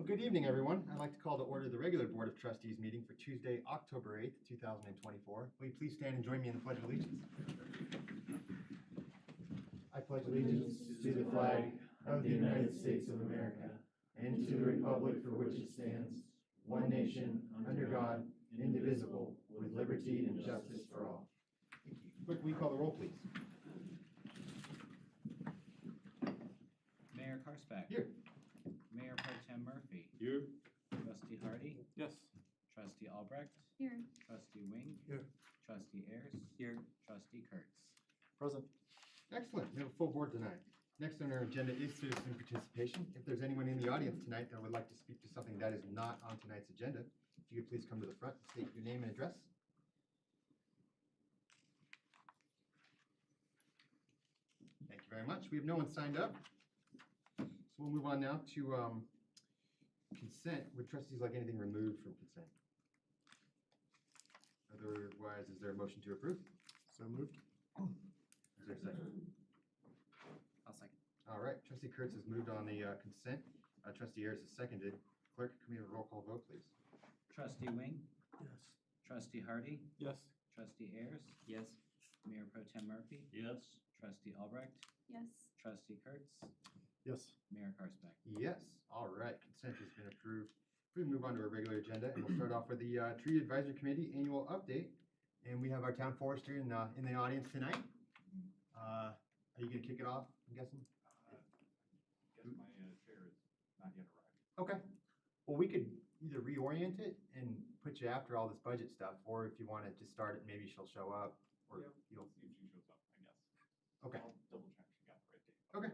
Well, good evening, everyone. I'd like to call to order the regular Board of Trustees meeting for Tuesday, October 8th, 2024. Will you please stand and join me in the Pledge of Allegiance? I pledge allegiance to the flag of the United States of America and to the republic for which it stands, one nation, under God, indivisible, with liberty and justice for all. Clerk, will you call the roll, please? Mayor Karspeck. Here. Mayor Pro Tem Murphy. Here. Trustee Hardy. Yes. Trustee Albrecht. Here. Trustee Wing. Here. Trustee Ayers. Here. Trustee Kurtz. Present. Excellent. We have a full board tonight. Next on our agenda is citizen participation. If there's anyone in the audience tonight that would like to speak to something that is not on tonight's agenda, if you could please come to the front and state your name and address. Thank you very much. We have no one signed up. So we'll move on now to consent. Would trustees like anything removed from consent? Otherwise, is there a motion to approve? So moved. Is there a second? I'll second. All right, trustee Kurtz has moved on the consent. Trustee Ayers has seconded. Clerk, can we have a roll call vote, please? Trustee Wing. Yes. Trustee Hardy. Yes. Trustee Ayers. Yes. Mayor Pro Tem Murphy. Yes. Trustee Albrecht. Yes. Trustee Kurtz. Yes. Mayor Karspeck. Yes, all right, consent has been approved. If we move on to our regular agenda, and we'll start off with the Tree Advisory Committee Annual Update. And we have our town forester in the audience tonight. Are you gonna kick it off, I'm guessing? Guess my chair is not yet arrived. Okay, well, we could either reorient it and put you after all this budget stuff, or if you wanna just start it, maybe she'll show up, or Yeah. you'll, See if she shows up, I guess. okay, I'll double check she got the right date. okay.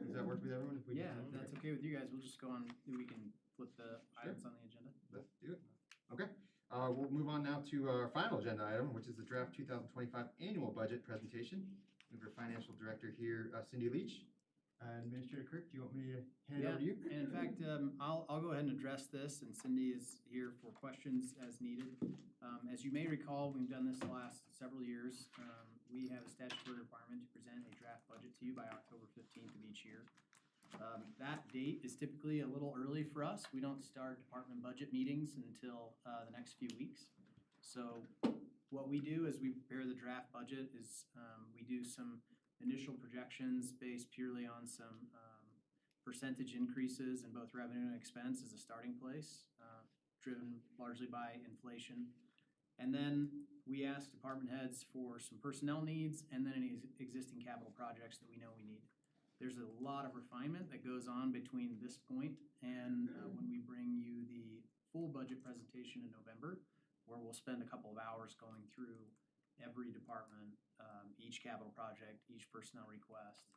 Does that work with everyone? If we Yeah, just- if that's okay with you guys, we'll just go on, we can flip the items on the agenda. Let's do it. Okay, we'll move on now to our final agenda item, which is the draft 2025 annual budget presentation. We have our financial director here, Cindy Leach. Administrator Kirk, do you want me to hand it over to you? And in fact, I'll go ahead and address this, and Cindy is here for questions as needed. As you may recall, we've done this the last several years. We have a statutory requirement to present a draft budget to you by October 15th of each year. That date is typically a little early for us. We don't start department budget meetings until the next few weeks. So what we do as we prepare the draft budget is we do some initial projections based purely on some percentage increases in both revenue and expense as a starting place, driven largely by inflation. And then we ask department heads for some personnel needs and then any existing capital projects that we know we need. There's a lot of refinement that goes on between this point and when we bring you the full budget presentation in November, where we'll spend a couple of hours going through every department, each capital project, each personnel request,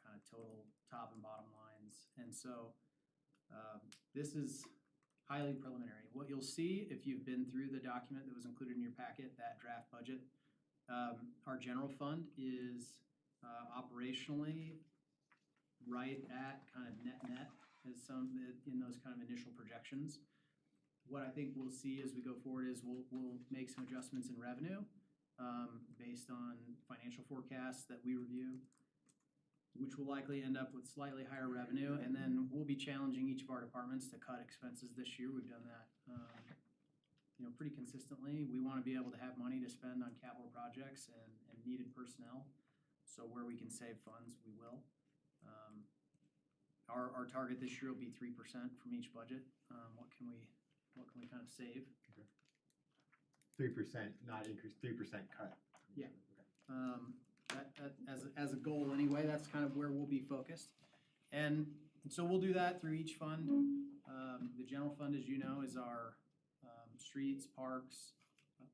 kind of total top and bottom lines. And so this is highly preliminary. What you'll see if you've been through the document that was included in your packet, that draft budget, our general fund is operationally right at kind of net as some in those kind of initial projections. What I think we'll see as we go forward is we'll make some adjustments in revenue based on financial forecasts that we review, which will likely end up with slightly higher revenue, and then we'll be challenging each of our departments to cut expenses this year. We've done that pretty consistently. We want to be able to have money to spend on capital projects and needed personnel. So where we can save funds, we will. Our target this year will be 3% from each budget. What can we kind of save? 3%, not increase, 3% cut. Yeah. Okay. That as a goal anyway, that's kind of where we'll be focused. And so we'll do that through each fund. The general fund, as you know, is our streets, parks,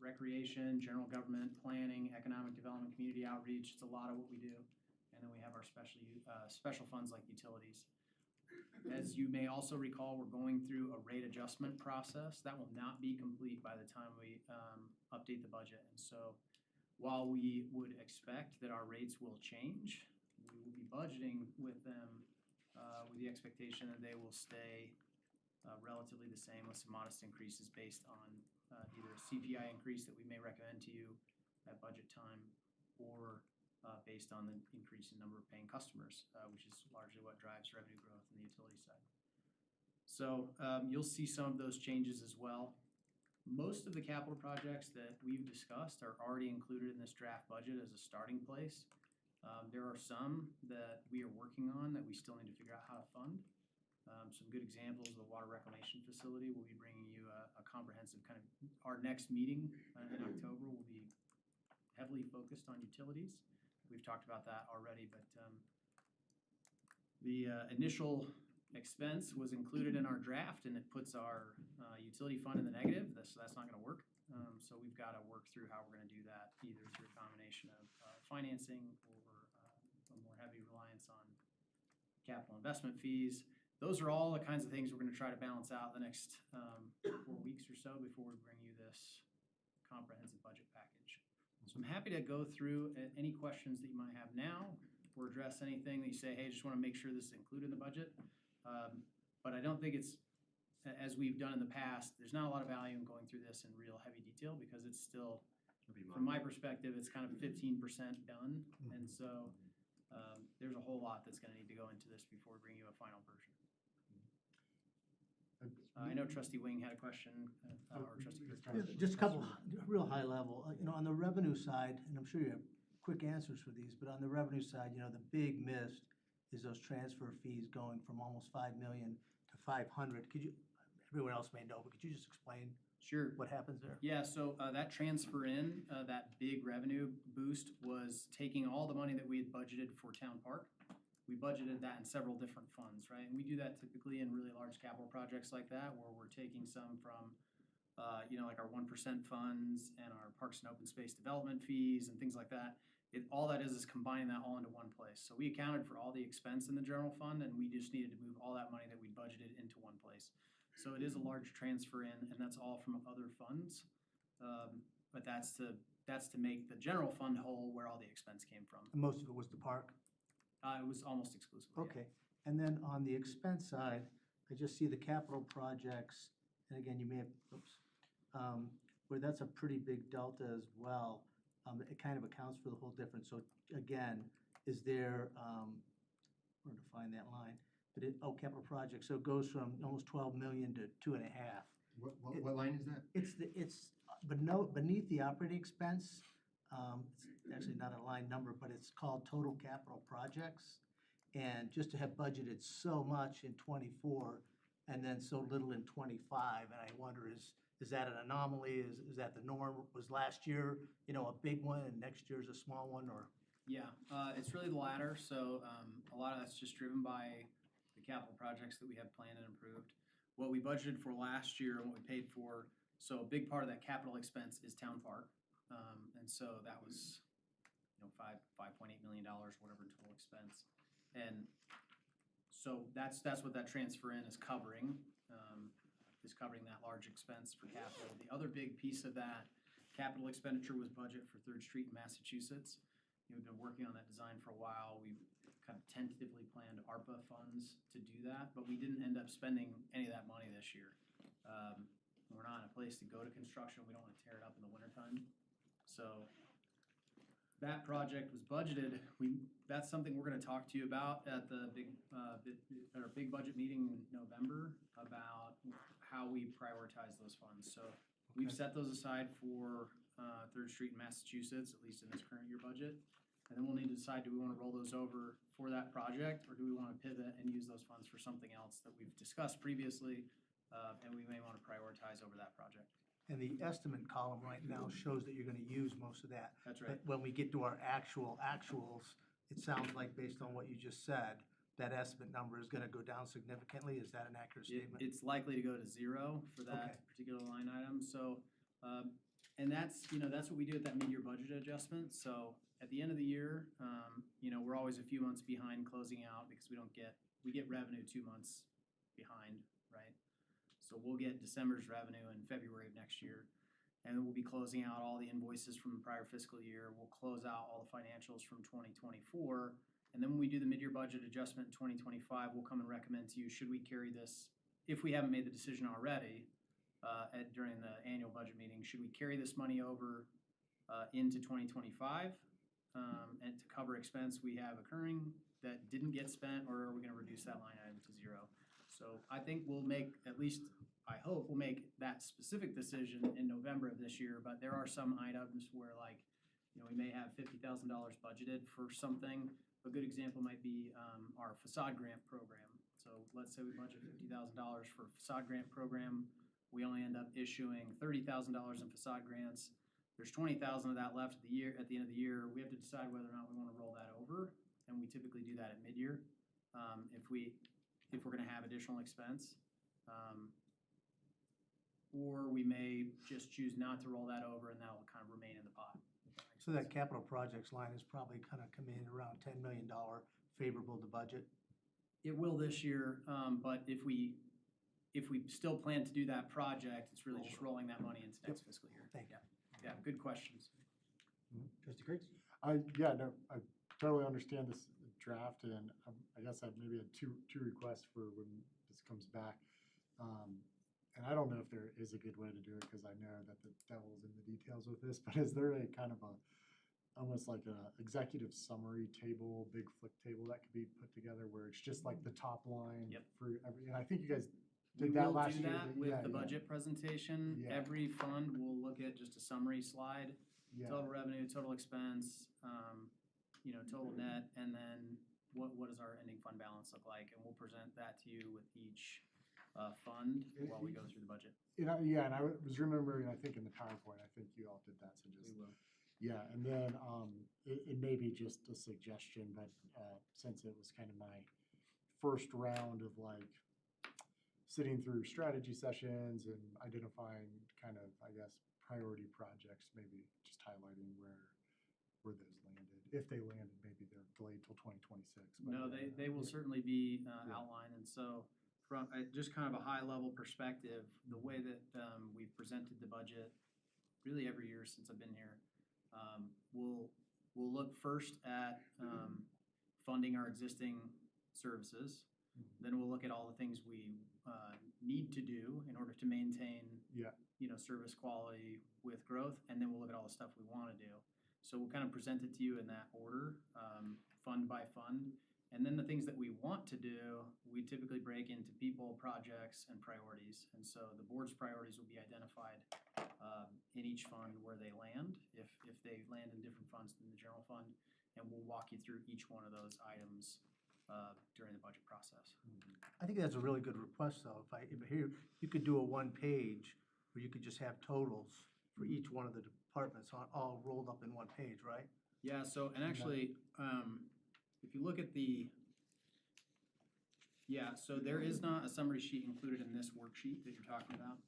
recreation, general government, planning, economic development, community outreach. It's a lot of what we do. And then we have our special funds like utilities. As you may also recall, we're going through a rate adjustment process. That will not be complete by the time we update the budget. And so while we would expect that our rates will change, we will be budgeting with them with the expectation that they will stay relatively the same with some modest increases based on either a CPI increase that we may recommend to you at budget time or based on the increase in number of paying customers, which is largely what drives revenue growth in the utility side. So you'll see some of those changes as well. Most of the capital projects that we've discussed are already included in this draft budget as a starting place. There are some that we are working on that we still need to figure out how to fund. Some good examples, the water reclamation facility, we'll be bringing you a comprehensive kind of, our next meeting in October will be heavily focused on utilities. We've talked about that already, but the initial expense was included in our draft, and it puts our utility fund in the negative, so that's not gonna work. So we've gotta work through how we're gonna do that, either through a combination of financing or a more heavy reliance on capital investment fees. Those are all the kinds of things we're gonna try to balance out the next 4 weeks or so before we bring you this comprehensive budget package. So I'm happy to go through any questions that you might have now, or address anything that you say, hey, just wanna make sure this is included in the budget. But I don't think it's, as we've done in the past, there's not a lot of value in going through this in real heavy detail, because it's still, from my perspective, it's kind of 15% done. And so there's a whole lot that's gonna need to go into this before we bring you a final version. I know Trustee Wing had a question, or Trustee Kirk. Just a couple, real high level, on the revenue side, and I'm sure you have quick answers for these, but on the revenue side, the big miss is those transfer fees going from almost 5 million to 500. Could you, everyone else may know, but could you just explain Sure. what happens there? Yeah, so that transfer in, that big revenue boost was taking all the money that we had budgeted for Town Park. We budgeted that in several different funds, right? And we do that typically in really large capital projects like that, where we're taking some from, like our 1% funds and our parks and open space development fees and things like that. All that is combining that all into one place. So we accounted for all the expense in the general fund, and we just needed to move all that money that we budgeted into one place. So it is a large transfer in, and that's all from other funds. But that's to make the general fund whole where all the expense came from. And most of it was the park? It was almost exclusively. yeah. Okay, and then on the expense side, I just see the capital projects, and again, you may have, where that's a pretty big delta as well. It kind of accounts for the whole difference. So again, is there, where to find that line? But capital projects, so it goes from almost 12 million to 2.5. What line is that? But beneath the operating expense, it's actually not a line number, but it's called total capital projects. And just to have budgeted so much in '24 and then so little in '25, and I wonder, is that an anomaly? Is that the norm? Was last year, a big one, and next year's a small one, or? Yeah, it's really the latter. So a lot of that's just driven by the capital projects that we have planned and approved. What we budgeted for last year and what we paid for, so a big part of that capital expense is Town Park. And so that was, $5.8 million, whatever total expense. And so that's what that transfer in is covering, that large expense for capital. The other big piece of that capital expenditure was budget for 3rd Street in Massachusetts. We've been working on that design for a while. We've kind of tentatively planned ARPA funds to do that, but we didn't end up spending any of that money this year. We're not in a place to go to construction. We don't want to tear it up in the wintertime. So that project was budgeted. That's something we're going to talk to you about at the our big budget meeting in November, about how we prioritize those funds. So we've set those aside for 3rd Street in Massachusetts, at least in this current year budget. And then we'll need to decide, do we want to roll those over for that project, or do we want to pivot and use those funds for something else that we've discussed previously, and we may want to prioritize over that project. And the estimate column right now shows that you're gonna use most of that. That's right. But when we get to our actuals, it sounds like, based on what you just said, that estimate number is gonna go down significantly. Is that an accurate statement? It's likely to go to 0 for that Okay. particular line item. So, and that's what we do at that mid-year budget adjustment. So at the end of the year, we're always a few months behind closing out, because we get revenue 2 months behind, right? So we'll get December's revenue in February of next year, and then we'll be closing out all the invoices from the prior fiscal year. We'll close out all the financials from 2024, and then when we do the mid-year budget adjustment in 2025, we'll come and recommend to you, should we carry this, if we haven't made the decision already during the annual budget meeting, should we carry this money over into 2025, and to cover expense we have occurring that didn't get spent, or are we gonna reduce that line item to zero? So I think we'll make, at least, I hope we'll make that specific decision in November of this year, but there are some items where like, we may have $50,000 budgeted for something. A good example might be, our facade grant program. So let's say we budget $50,000 for a facade grant program. We only end up issuing $30,000 in facade grants. There's 20,000 of that left at the end of the year. We have to decide whether or not we want to roll that over, and we typically do that at mid-year. If we're gonna have additional expense. Or we may just choose not to roll that over, and that will kind of remain in the pot. So that capital projects line is probably kind of coming in around $10 million favorable to budget. It will this year, but if we still plan to do that project, it's really just rolling that money into next fiscal year. Thank you. Yeah, good questions. Trustee Griggs? Yeah, no, I totally understand this draft, and I guess I maybe had two requests for when this comes back. And I don't know if there is a good way to do it, because I know that the devil's in the details with this, but is there a kind of almost like a executive summary table, big flick table that could be put together where it's just like the top line? Yep. For every, and I think you guys We did that will last do year. that with the budget presentation. Yeah. Every fund will look at just a summary slide, Yeah, total revenue, total expense, total net, and then what does our ending fund balance look like? And we'll present that to you with each fund while we go through the budget. and I was remembering, I think in the PowerPoint, I think you all did that, so just. will. Yeah, and then, it may be just a suggestion, but, since it was kind of my first round of like sitting through strategy sessions and identifying kind of, I guess, priority projects, maybe just highlighting where those landed. If they landed, maybe they're delayed till 2026. No, they will certainly be outlined, and so from just kind of a high-level perspective, the way that we've presented the budget, really every year since I've been here, we'll look first at funding our existing services. Then we'll look at all the things we need to do in order to maintain, Yeah. service quality with growth, and then we'll look at all the stuff we want to do. So we'll kind of present it to you in that order, fund by fund. And then the things that we want to do, we typically break into people, projects, and priorities. And so the board's priorities will be identified in each fund where they land, if they land in different funds than the general fund. And we'll walk you through each one of those items during the budget process. I think that's a really good request, though. If here, you could do a one-page where you could just have totals for each one of the departments all rolled up in one page, right? Yeah, so, and actually, if you look at so there is not a summary sheet included in this worksheet that you're talking about.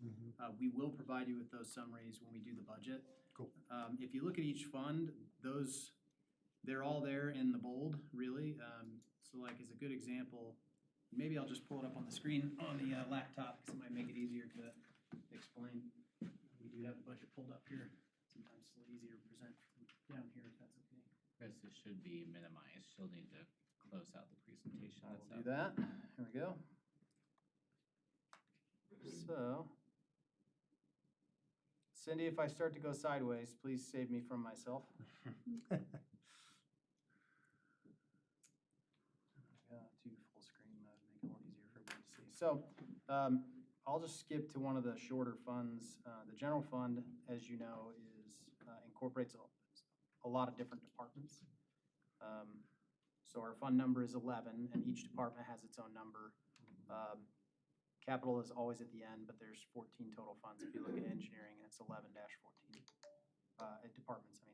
We will provide you with those summaries when we do the budget. Cool. If you look at each fund, they're all there in the bold, really. So like as a good example, maybe I'll just pull it up on the screen on the laptop, because it might make it easier to explain. We do have the budget pulled up here. Sometimes it's a little easier to present from down here, if that's okay. Chris, it should be minimized. She'll need to close out the presentation. I That's will do that. Here we go. So, Cindy, if I start to go sideways, please save me from myself. To full screen mode, make it a little easier for everybody to see. So, I'll just skip to one of the shorter funds. The general fund, as you know, incorporates a lot of different departments. So our fund number is 11, and each department has its own number. Capital is always at the end, but there's 14 total funds. If you look at engineering, it's 11-14 departments.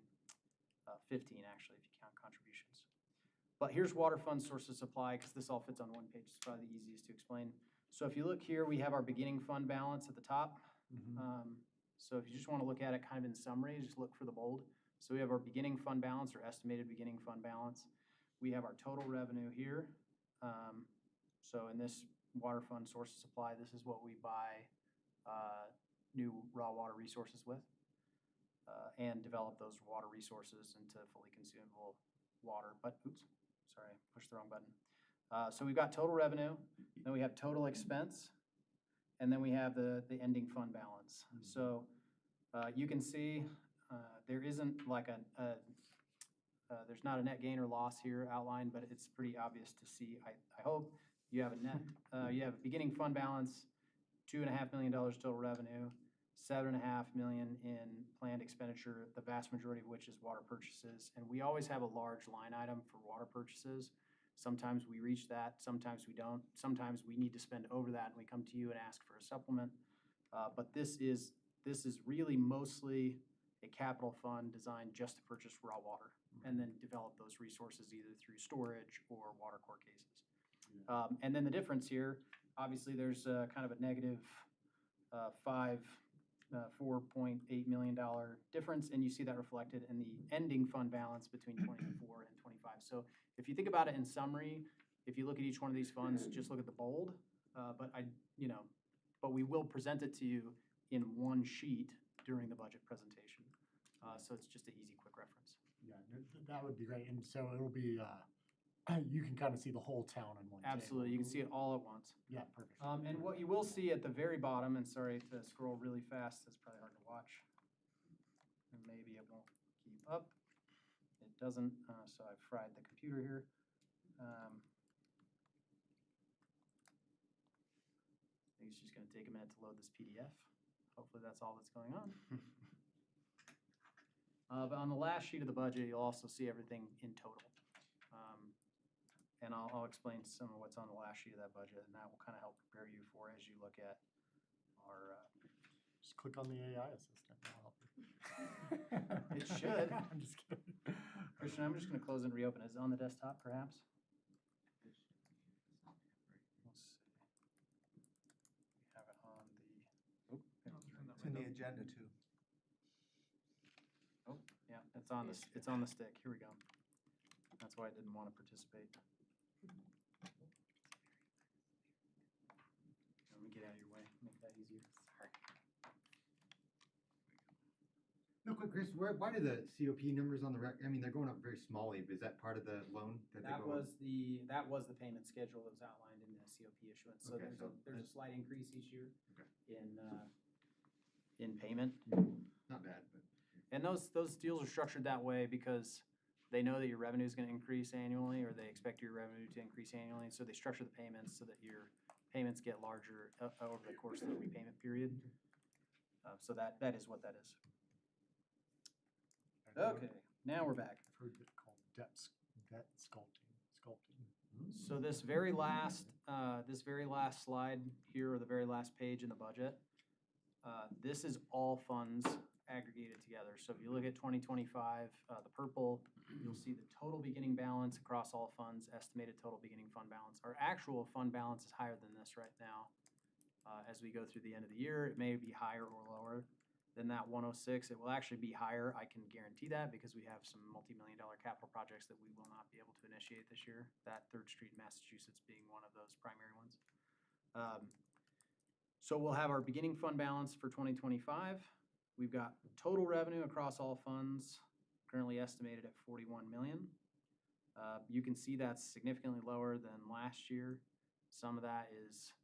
15 actually, if you count contributions. But here's water fund source of supply, because this all fits on one page. It's probably the easiest to explain. So if you look here, we have our beginning fund balance at the top. So if you just want to look at it kind of in summary, just look for the bold. So we have our beginning fund balance, or estimated beginning fund balance. We have our total revenue here. So in this water fund source of supply, this is what we buy new raw water resources with and develop those water resources into fully consumable water. But, oops, sorry, I pushed the wrong button. So we've got total revenue, then we have total expense, and then we have the ending fund balance. So you can see there isn't like There's not a net gain or loss here outlined, but it's pretty obvious to see. I hope you have a net, you have a beginning fund balance, $2.5 million total revenue, $7.5 million in planned expenditure, the vast majority of which is water purchases. And we always have a large line item for water purchases. Sometimes we reach that, sometimes we don't. Sometimes we need to spend over that and we come to you and ask for a supplement. But this is really mostly a capital fund designed just to purchase raw water and then develop those resources either through storage or water court cases. And then the difference here, obviously there's kind of a negative $4.8 million difference, and you see that reflected in the ending fund balance between 24 and 25. So if you think about it in summary, if you look at each one of these funds, just look at the bold, but we will present it to you in one sheet during the budget presentation. So it's just an easy, quick reference. Yeah, that would be great. And so it'll be, you can kind of see the whole town in one table. Absolutely, you can see it all at once. Yeah, perfect. And what you will see at the very bottom, and sorry to scroll really fast, that's probably hard to watch. And maybe it won't keep up. It doesn't, so I've fried the computer here. I think it's just gonna take a minute to load this PDF. Hopefully that's all that's going on. But on the last sheet of the budget, you'll also see everything in total. And I'll explain some of what's on the last sheet of that budget, and that will kind of help prepare you for as you look at our, Just click on the AI assistant. That'll help you. It should. I'm just kidding. Christian, I'm just gonna close and reopen. Is it on the desktop perhaps? Let's see. We have it on the, oh, It's in the agenda too. oh, yeah, it's on the stick. Here we go. That's why I didn't want to participate. Let me get out of your way, make that easier. Sorry. No, quick, Chris, why do the COP numbers on the rec, I mean, they're going up very smallly, but is that part of the loan that they That go up? was the payment schedule that was outlined in the COP issuance. So Okay, there's a slight increase each year Okay. in payment. Not bad, but. And those deals are structured that way because they know that your revenue is gonna increase annually, or they expect your revenue to increase annually, so they structure the payments so that your payments get larger over the course of the repayment period. So that is what that is. Okay, now we're back. I've heard it called debt sculpting. So this very last slide here, or the very last page in the budget, this is all funds aggregated together. So if you look at 2025, the purple, you'll see the total beginning balance across all funds, estimated total beginning fund balance. Our actual fund balance is higher than this right now. As we go through the end of the year, it may be higher or lower than that 106. It will actually be higher, I can guarantee that, because we have some multi-million-dollar capital projects that we will not be able to initiate this year, that 3rd Street in Massachusetts being one of those primary ones. So we'll have our beginning fund balance for 2025. We've got total revenue across all funds currently estimated at 41 million. You can see that's significantly lower than last year. Some of that is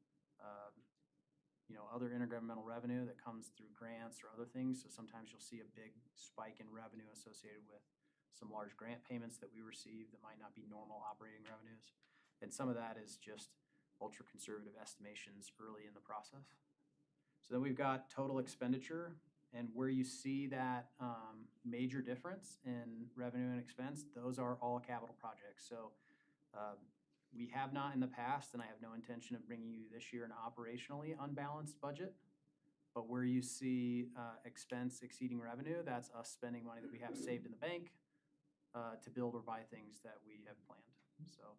other intergovernmental revenue that comes through grants or other things. So sometimes you'll see a big spike in revenue associated with some large grant payments that we receive that might not be normal operating revenues. And some of that is just ultra conservative estimations early in the process. So then we've got total expenditure, and where you see that major difference in revenue and expense, those are all capital projects. So we have not in the past, and I have no intention of bringing you this year an operationally unbalanced budget. But where you see expense exceeding revenue, that's us spending money that we have saved in the bank to build or buy things that we have planned. So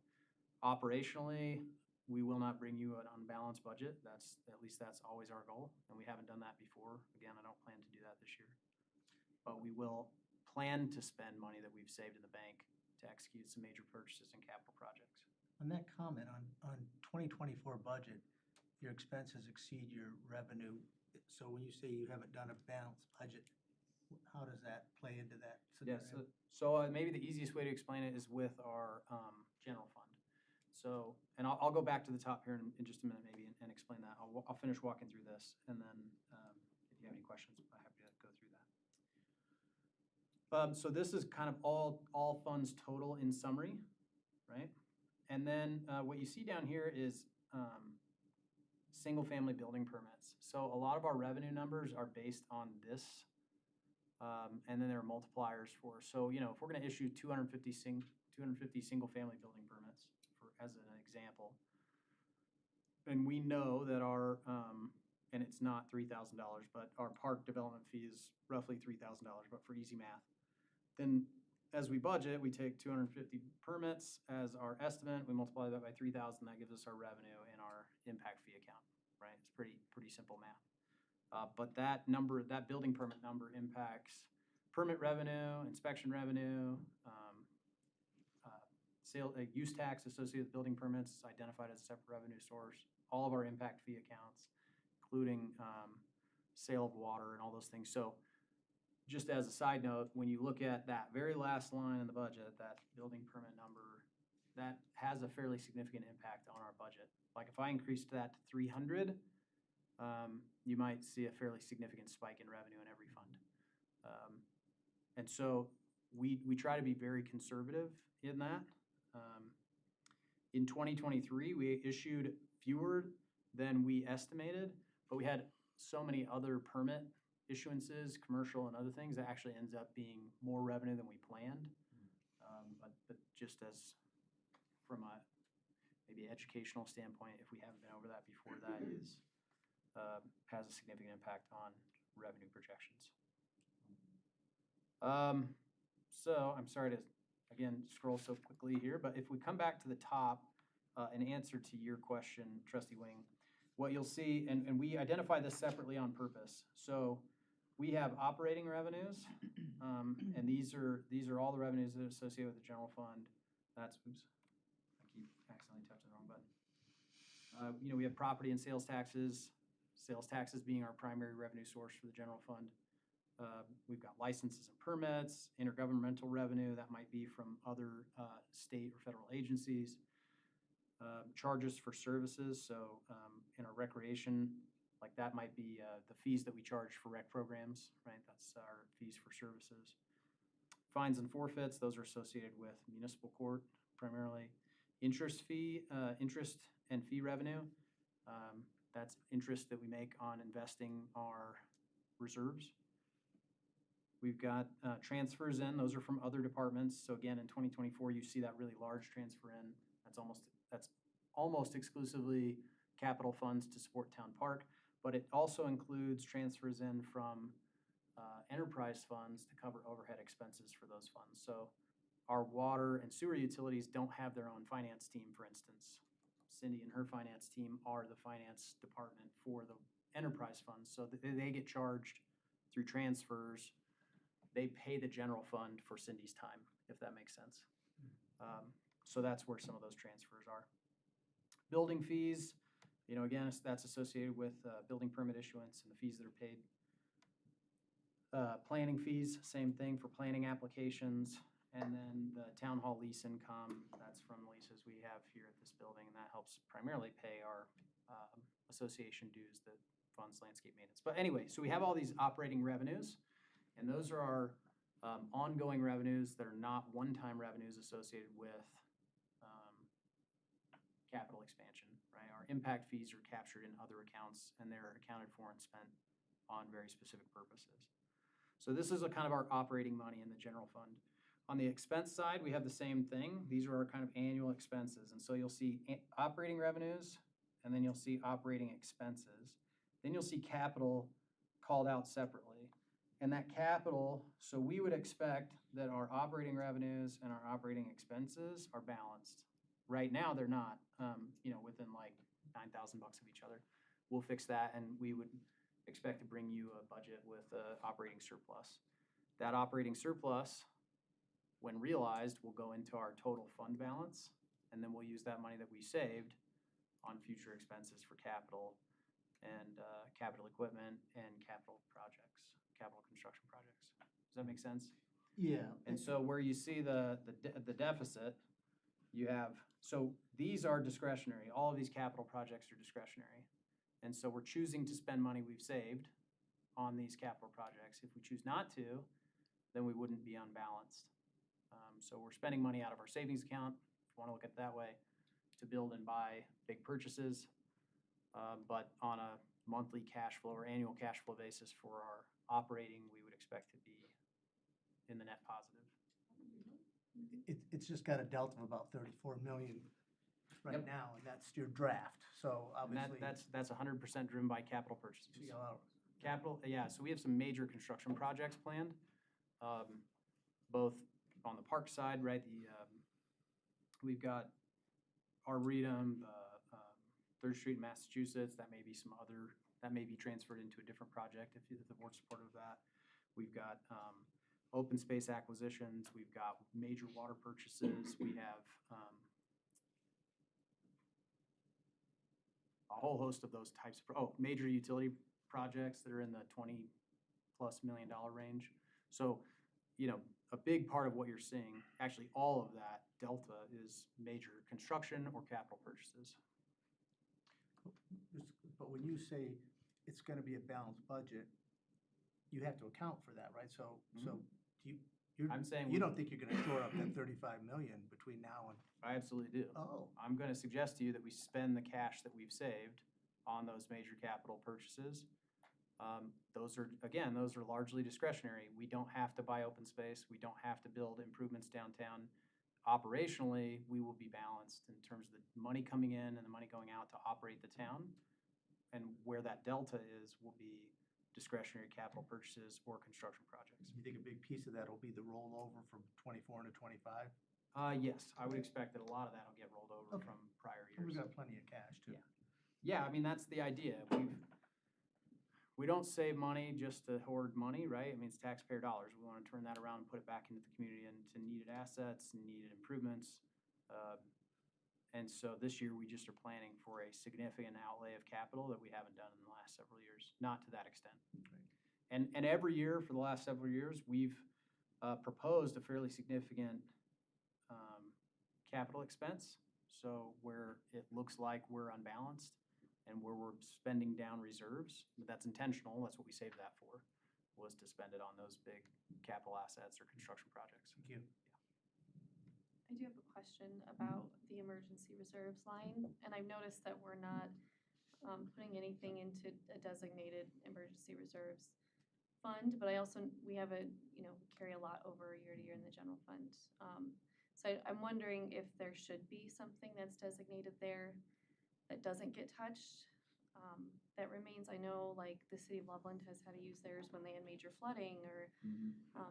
operationally, we will not bring you an unbalanced budget. At least that's always our goal, and we haven't done that before. Again, I don't plan to do that this year. But we will plan to spend money that we've saved in the bank to execute some major purchases and capital projects. On that comment, on 2024 budget, your expenses exceed your revenue. So when you say you haven't done a balanced budget, how does that play into that Yeah, scenario? so maybe the easiest way to explain it is with our general fund. So, and I'll go back to the top here in just a minute maybe and explain that. I'll finish walking through this, and then if you have any questions, I'm happy to go through that. So this is kind of all funds total in summary, right? And then what you see down here is single-family building permits. So a lot of our revenue numbers are based on this, and then there are multipliers for. So if we're going to issue 250 single-family building permits, as an example, and we know that our and it's not $3,000, but our park development fee is roughly $3,000, but for easy math. Then as we budget, we take 250 permits as our estimate, we multiply that by 3,000, that gives us our revenue in our impact fee account, right? It's pretty simple math. But that building permit number impacts permit revenue, inspection revenue, use tax associated with building permits is identified as a separate revenue source, all of our impact fee accounts, including sale of water and all those things. So just as a side note, when you look at that very last line in the budget, that building permit number, that has a fairly significant impact on our budget. Like if I increased that to 300, you might see a fairly significant spike in revenue in every fund. And so we try to be very conservative in that. In 2023, we issued fewer than we estimated, but we had so many other permit issuances, commercial and other things, that actually ends up being more revenue than we planned. But just as from a maybe educational standpoint, if we haven't been over that before, that is has a significant impact on revenue projections. So I'm sorry to, again, scroll so quickly here, but if we come back to the top, in answer to your question, Trustee Wing, what you'll see, and we identify this separately on purpose. So we have operating revenues, and these are all the revenues that are associated with the general fund. That's, oops, I keep accidentally touching the wrong button. We have property and sales taxes being our primary revenue source for the general fund. We've got licenses and permits, intergovernmental revenue, that might be from other state or federal agencies. Charges for services, so in our recreation, like that might be the fees that we charge for rec programs, right? That's our fees for services. Fines and forfeits, those are associated with municipal court primarily. Interest and fee revenue, that's interest that we make on investing our reserves. We've got transfers in, those are from other departments. So again, in 2024, you see that really large transfer in. That's almost exclusively capital funds to support town park, but it also includes transfers in from enterprise funds to cover overhead expenses for those funds. So our water and sewer utilities don't have their own finance team, for instance. Cindy and her finance team are the finance department for the enterprise funds, so they get charged through transfers. They pay the general fund for Cindy's time, if that makes sense. So that's where some of those transfers are. Building fees, again, that's associated with building permit issuance and the fees that are paid. Planning fees, same thing for planning applications. And then the town hall lease income, that's from leases we have here at this building, and that helps primarily pay our association dues that funds landscape maintenance. But anyway, so we have all these operating revenues, and those are our ongoing revenues that are not one-time revenues associated with capital expansion, right? Our impact fees are captured in other accounts, and they're accounted for and spent on very specific purposes. So this is a kind of our operating money in the general fund. On the expense side, we have the same thing. These are our kind of annual expenses. And so you'll see operating revenues, and then you'll see operating expenses. Then you'll see capital called out separately. And that capital, so we would expect that our operating revenues and our operating expenses are balanced. Right now, they're not, within like $9,000 of each other. We'll fix that, and we would expect to bring you a budget with an operating surplus. That operating surplus, when realized, will go into our total fund balance, and then we'll use that money that we saved on future expenses for capital and capital equipment and capital construction projects. Does that make sense? Yeah. And so where you see the deficit, you have, so these are discretionary. All of these capital projects are discretionary. And so we're choosing to spend money we've saved on these capital projects. If we choose not to, then we wouldn't be unbalanced. So we're spending money out of our savings account, if you want to look at it that way, to build and buy big purchases. But on a monthly cash flow or annual cash flow basis for our operating, we would expect to be in the net positive. It's just got a delta of about 34 million right Yep. now, and that's your draft, so And obviously. that's 100% driven by capital purchases. So you got a lot of- Capital, yeah, so we have some major construction projects planned, both on the park side, right? We've got Arboretum, 3rd Street in Massachusetts, that may be transferred into a different project if the board's supportive of that. We've got open space acquisitions, we've got major water purchases, we have a whole host of those types of, major utility projects that are in the $20+ million range. So, a big part of what you're seeing, actually all of that delta is major construction or capital purchases. But when you say it's gonna be a balanced budget, you have to account for that, right? So I'm saying you don't think you're gonna shore up that 35 million between now and, I absolutely do. oh, I'm going to suggest to you that we spend the cash that we've saved on those major capital purchases. Those are largely discretionary. We don't have to buy open space. We don't have to build improvements downtown. Operationally, we will be balanced in terms of the money coming in and the money going out to operate the town. And where that delta is will be discretionary capital purchases or construction projects. you think a big piece of that will be the rollover from 24 into 25? Yes, I would expect that a lot of that will get rolled over Okay. from prior And years. we've got plenty of cash too. Yeah, I mean, that's the idea. We don't save money just to hoard money, right? I mean, it's taxpayer dollars. We want to turn that around and put it back into the community and to needed assets and needed improvements. And so this year, we just are planning for a significant outlay of capital that we haven't done in the last several years, not to that extent. And every year for the last several years, we've proposed a fairly significant capital expense. So where it looks like we're unbalanced and where we're spending down reserves, but that's intentional, that's what we saved that for, was to spend it on those big capital assets or construction projects. Thank you. I do have a question about the emergency reserves line, and I've noticed that we're not putting anything into a designated emergency reserves fund, but we have we carry a lot over year to year in the general fund. So I'm wondering if there should be something that's designated there that doesn't get touched, that remains. I know like the city of Loveland has had to use theirs when they had major flooding or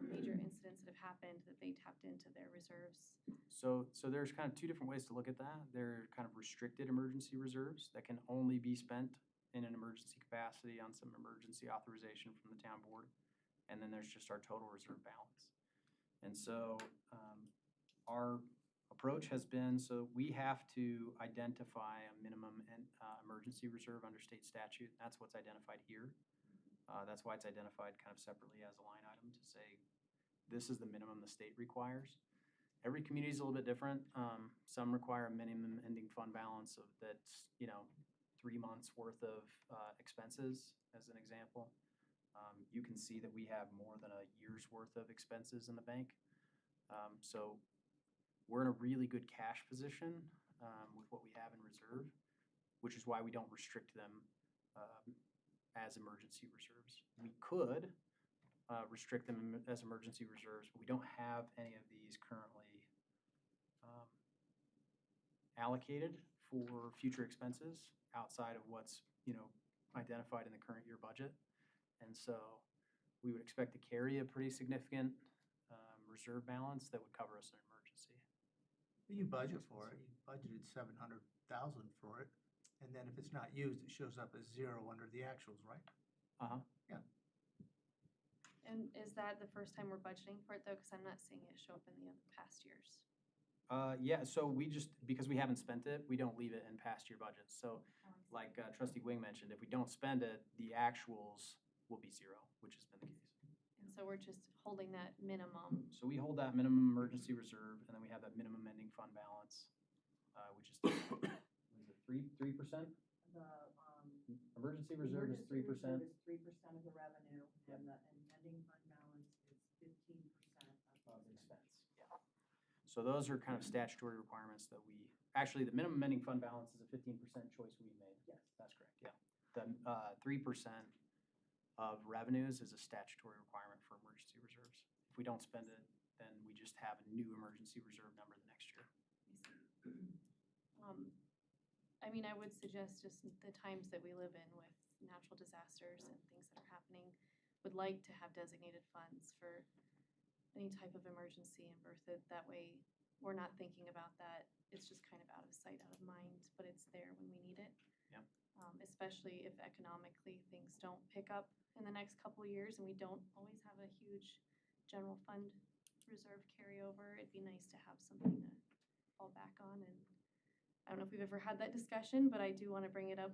major incidents that have happened that they tapped into their reserves. So there's kind of two different ways to look at that. There are kind of restricted emergency reserves that can only be spent in an emergency capacity on some emergency authorization from the town board. And then there's just our total reserve balance. And so our approach has been, so we have to identify a minimum emergency reserve under state statute. That's what's identified here. That's why it's identified kind of separately as a line item to say, this is the minimum the state requires. Every community is a little bit different. Some require a minimum ending fund balance of that's, 3 months worth of expenses, as an example. You can see that we have more than a year's worth of expenses in the bank. So we're in a really good cash position with what we have in reserve, which is why we don't restrict them as emergency reserves. We could restrict them as emergency reserves, but we don't have any of these currently allocated for future expenses outside of what's, identified in the current year budget. And so we would expect to carry a pretty significant reserve balance that would cover us in an emergency. You budget for it, you budgeted 700,000 for it, and then if it's not used, it shows up as 0 under the actuals, right? Uh-huh. Yeah. And is that the first time we're budgeting for it though? Because I'm not seeing it show up in the past years. Yeah, so we just, because we haven't spent it, we don't leave it in past year budgets. So like Trustee Wing mentioned, if we don't spend it, the actuals will be 0, which has been the case. And so we're just holding that minimum. So we hold that minimum emergency reserve, and then we have that minimum ending fund balance, which is, what is it, 3%? The, Emergency reserve is 3%. Emergency reserve is 3% of the revenue, and the ending fund balance is 15% So those are kind of statutory requirements that actually, the minimum ending fund balance is a 15% choice we made. Yes, that's correct, yeah. The 3% of revenues is a statutory requirement for emergency reserves. If we don't spend it, then we just have a new emergency reserve number the next year. I mean, I would suggest just the times that we live in with natural disasters and things that are happening, would like to have designated funds for any type of emergency in Berthoud. That way, we're not thinking about that. It's just kind of out of sight, out of mind, but it's there when we need it. Yep. Especially if economically things don't pick up in the next couple of years and we don't always have a huge general fund reserve carryover. It'd be nice to have something to fall back on. And I don't know if we've ever had that discussion, but I do want to bring it up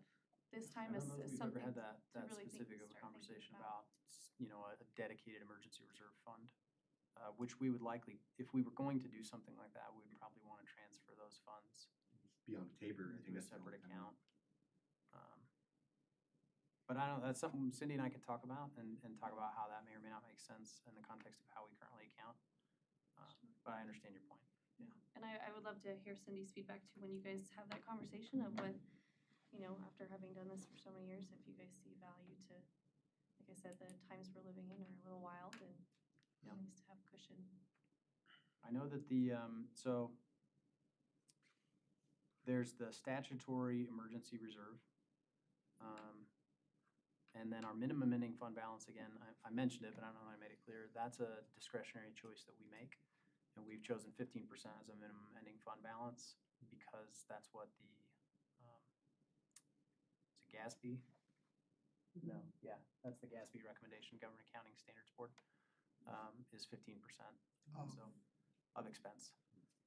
this time I as don't know if we've something ever had to that really specific of a start thinking conversation about. about, a dedicated emergency reserve fund, which we would likely, if we were going to do something like that, we would probably want to transfer those funds Beyond Tabor, I to think a that's the separate only time. account. But I don't know, that's something Cindy and I could talk about and talk about how that may or may not make sense in the context of how we currently account. But I understand your point. And I would love to hear Cindy's feedback too, when you guys have that conversation of what, after having done this for so many years, if you guys see value to, like I said, the times we're living in are a little wild and Yeah. nice to have cushion. I know that so there's the statutory emergency reserve. And then our minimum ending fund balance, again, I mentioned it, but I don't know if I made it clear. That's a discretionary choice that we make. And we've chosen 15% as a minimum ending fund balance because that's what the, is it GASB? No, yeah, that's the GASB recommendation, Government Accounting Standards Board, is 15%. So, of expense.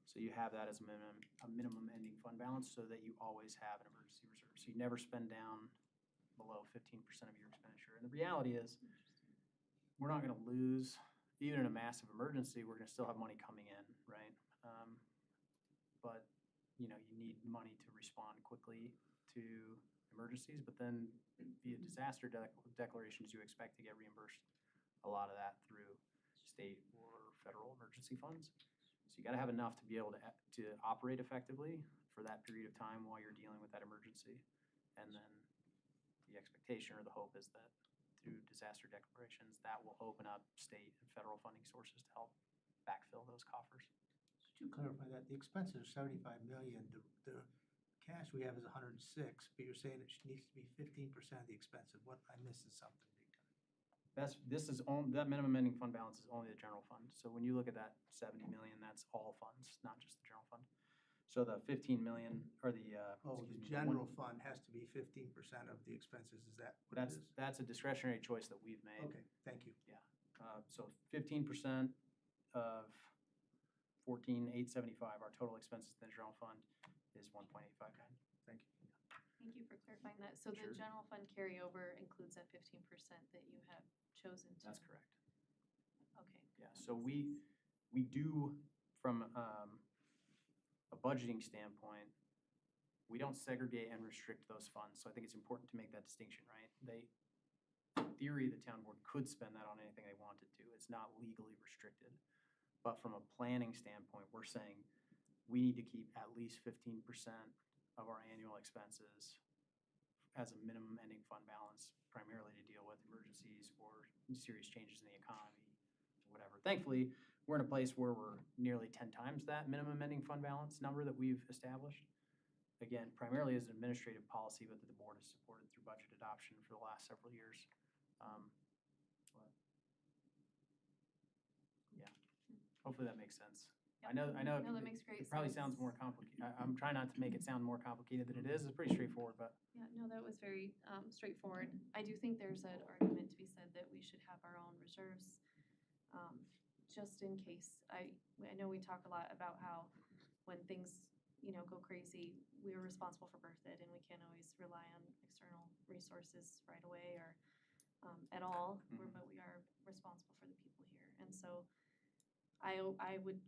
So you have that as a minimum ending fund balance so that you always have an emergency reserve. So you never spend down below 15% of your expenditure. And the reality is, we're not gonna lose, even in a massive emergency, we're gonna still have money coming in, right? But, you need money to respond quickly to emergencies, but then via disaster declarations, you expect to get reimbursed a lot of that through state or federal emergency funds. So you gotta have enough to be able to operate effectively for that period of time while you're dealing with that emergency. And then the expectation or the hope is that through disaster declarations, that will open up state and federal funding sources to help backfill those coffers. To clarify that, the expenses are 75 million, the cash we have is 106, but you're saying it needs to be 15% of the expenses. What, I'm missing something big time. That minimum ending fund balance is only the general fund. So when you look at that 70 million, that's all funds, not just the general fund. So the 15 million, or the, Oh, the excuse me, general fund has to be 15% of the expenses, is that what it is? that's a discretionary choice that we've made. Okay, thank you. So 15% of 14,875, our total expenses in the general fund is 1.859. Thank you. Thank you for clarifying that. So Sure. the general fund carryover includes that 15% that you have chosen to? That's correct. Okay. Yeah, so we do, from a budgeting standpoint, we don't segregate and restrict those funds. So I think it's important to make that distinction, right? In theory, the town board could spend that on anything they wanted to. It's not legally restricted. But from a planning standpoint, we're saying we need to keep at least 15% of our annual expenses as a minimum ending fund balance, primarily to deal with emergencies or serious changes in the economy, or whatever. Thankfully, we're in a place where we're nearly 10 times that minimum ending fund balance number that we've established. Again, primarily as an administrative policy, but that the board has supported through budget adoption for the last several years. Yeah, hopefully that makes sense. Yep. I know. No, that makes great It probably sense. sounds more complicated. I'm trying not to make it sound more complicated than it is. It's pretty straightforward, but Yeah, no, that was very straightforward. I do think there's an argument to be said that we should have our own reserves, just in case. I know we talk a lot about how when things, go crazy, we're responsible for Berthoud and we can't always rely on external resources right away or at all, but we are responsible for the people here. And so I would,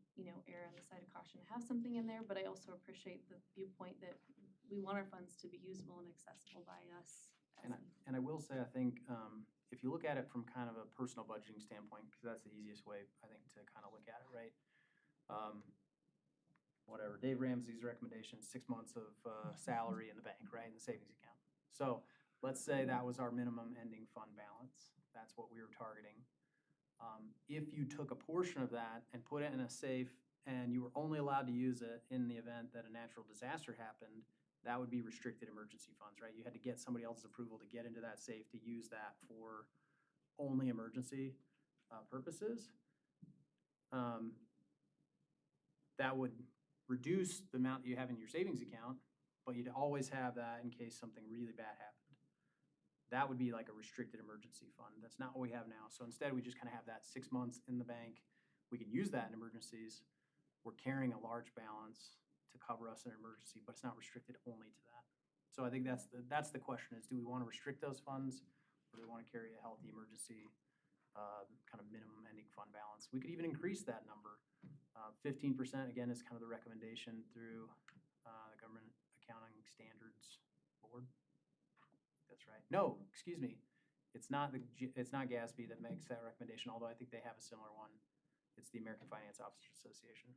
err on the side of caution to have something in there, but I also appreciate the viewpoint that we want our funds to be usable and accessible by us. And I will say, I think, if you look at it from kind of a personal budgeting standpoint, because that's the easiest way, I think, to kind of look at it, right? whatever, Dave Ramsey's recommendation, 6 months of salary in the bank, right, in the savings account. So let's say that was our minimum ending fund balance. That's what we were targeting. If you took a portion of that and put it in a safe and you were only allowed to use it in the event that a natural disaster happened, that would be restricted emergency funds, right? You had to get somebody else's approval to get into that safe to use that for only emergency purposes. That would reduce the amount that you have in your savings account, but you'd always have that in case something really bad happened. That would be like a restricted emergency fund. That's not what we have now. So instead, we just kind of have that 6 months in the bank. We can use that in emergencies. We're carrying a large balance to cover us in an emergency, but it's not restricted only to that. So I think that's the question is, do we want to restrict those funds, or do we want to carry a healthy emergency kind of minimum ending fund balance? We could even increase that number. 15%, again, is kind of the recommendation through the Government Accounting Standards Board. That's right. No, excuse me. It's not GASB that makes that recommendation, although I think they have a similar one. It's the American Finance Officers Association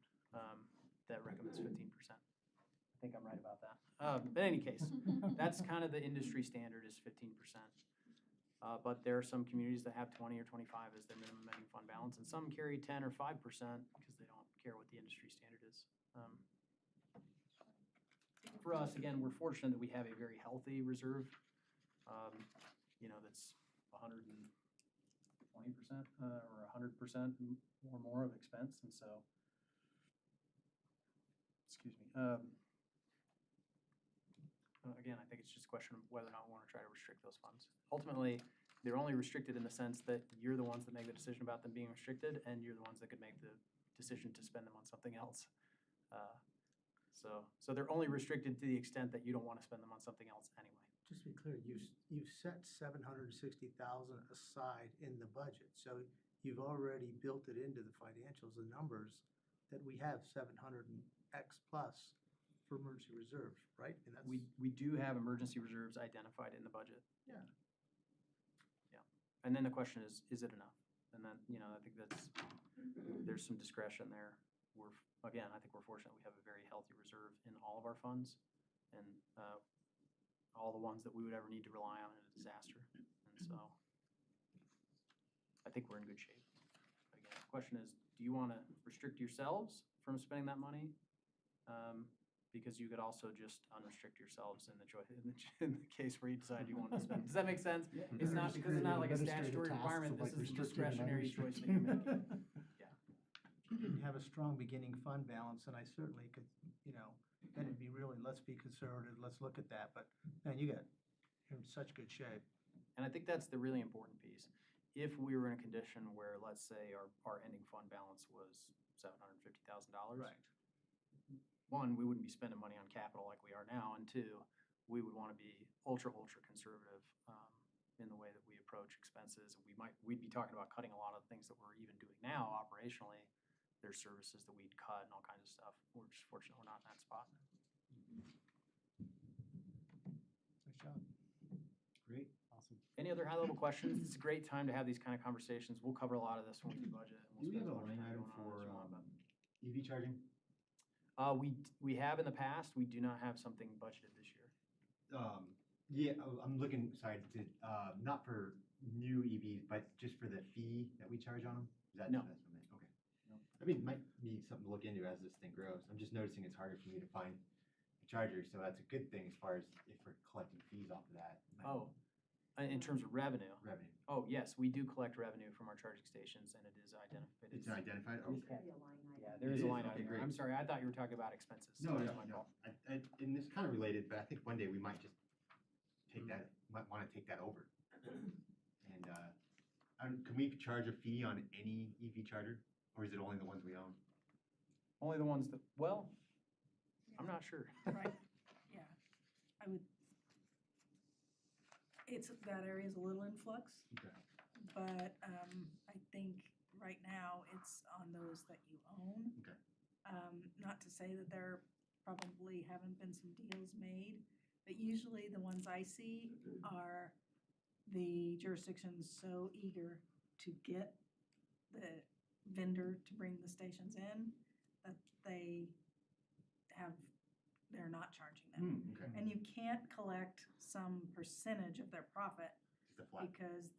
that recommends 15%. I think I'm right about that. But in any case, that's kind of the industry standard is 15%. But there are some communities that have 20 or 25 as their minimum ending fund balance, and some carry 10 or 5% because they don't care what the industry standard is. For us, again, we're fortunate that we have a very healthy reserve. That's 120% or 100% or more of expense, and so, excuse me. Again, I think it's just a question of whether or not we want to try to restrict those funds. Ultimately, they're only restricted in the sense that you're the ones that make the decision about them being restricted, and you're the ones that could make the decision to spend them on something else. So they're only restricted to the extent that you don't want to spend them on something else anyway. Just to be clear, you've set 760,000 aside in the budget, so you've already built it into the financials, the numbers, that we have 700 and X plus for emergency reserves, right? And that's. We do have emergency reserves identified in the budget. Yeah. Yeah. And then the question is it enough? And then, I think there's some discretion there. I think we're fortunate we have a very healthy reserve in all of our funds and all the ones that we would ever need to rely on in a disaster. And so I think we're in good shape. But again, the question is, do you want to restrict yourselves from spending that money? Because you could also just unrestrict yourselves in the case where you decide you want to spend. Does that make sense? It's not because it's not like a statutory requirement. This is a discretionary choice that you're making. Yeah. If you didn't have a strong beginning fund balance, then I certainly could, then it'd be really, let's be conservative, let's look at that. But man, you're in such good shape. And I think that's the really important piece. If we were in a condition where, let's say, our ending fund balance was $750,000. Right. One, we wouldn't be spending money on capital like we are now, and two, we would want to be ultra conservative in the way that we approach expenses. We'd be talking about cutting a lot of the things that we're even doing now operationally. There's services that we'd cut and all kinds of stuff. We're just fortunate we're not in that spot. Nice job. Great, awesome. Any other high-level questions? It's a great time to have these kind of conversations. We'll cover a lot of this when we do budget. And Do we we'll have a spend line as much item time for going on as you want. EV charging? We have in the past. We do not have something budgeted this year. Yeah, I'm looking, sorry, not for new EVs, but just for the fee that we charge on them? No. That's what I meant, okay. I mean, it might be something to look into as this thing grows. I'm just noticing it's harder for me to find a charger, so that's a good thing as far as if we're collecting fees off of that. In terms of revenue. Revenue. Oh, yes, we do collect revenue from our charging stations, and it is identified. It's identified? Okay. Yeah, there is a It is? line Okay, item. great. I'm sorry, I thought you were talking about expenses. No, That's no, my no. fault. And it's kind of related, but I think one day we might just might want to take that over. And can we charge a fee on any EV charger, or is it only the ones we own? Only the ones that, well, I'm not sure. Right, yeah. That area is a little in flux, Okay. but I think right now it's on those that you own. Okay. Not to say that there probably haven't been some deals made, but usually the ones I see are the jurisdictions so eager to get the vendor to bring the stations in that they they're not charging them. Okay, And you can't collect some percentage of their profit just a flat. because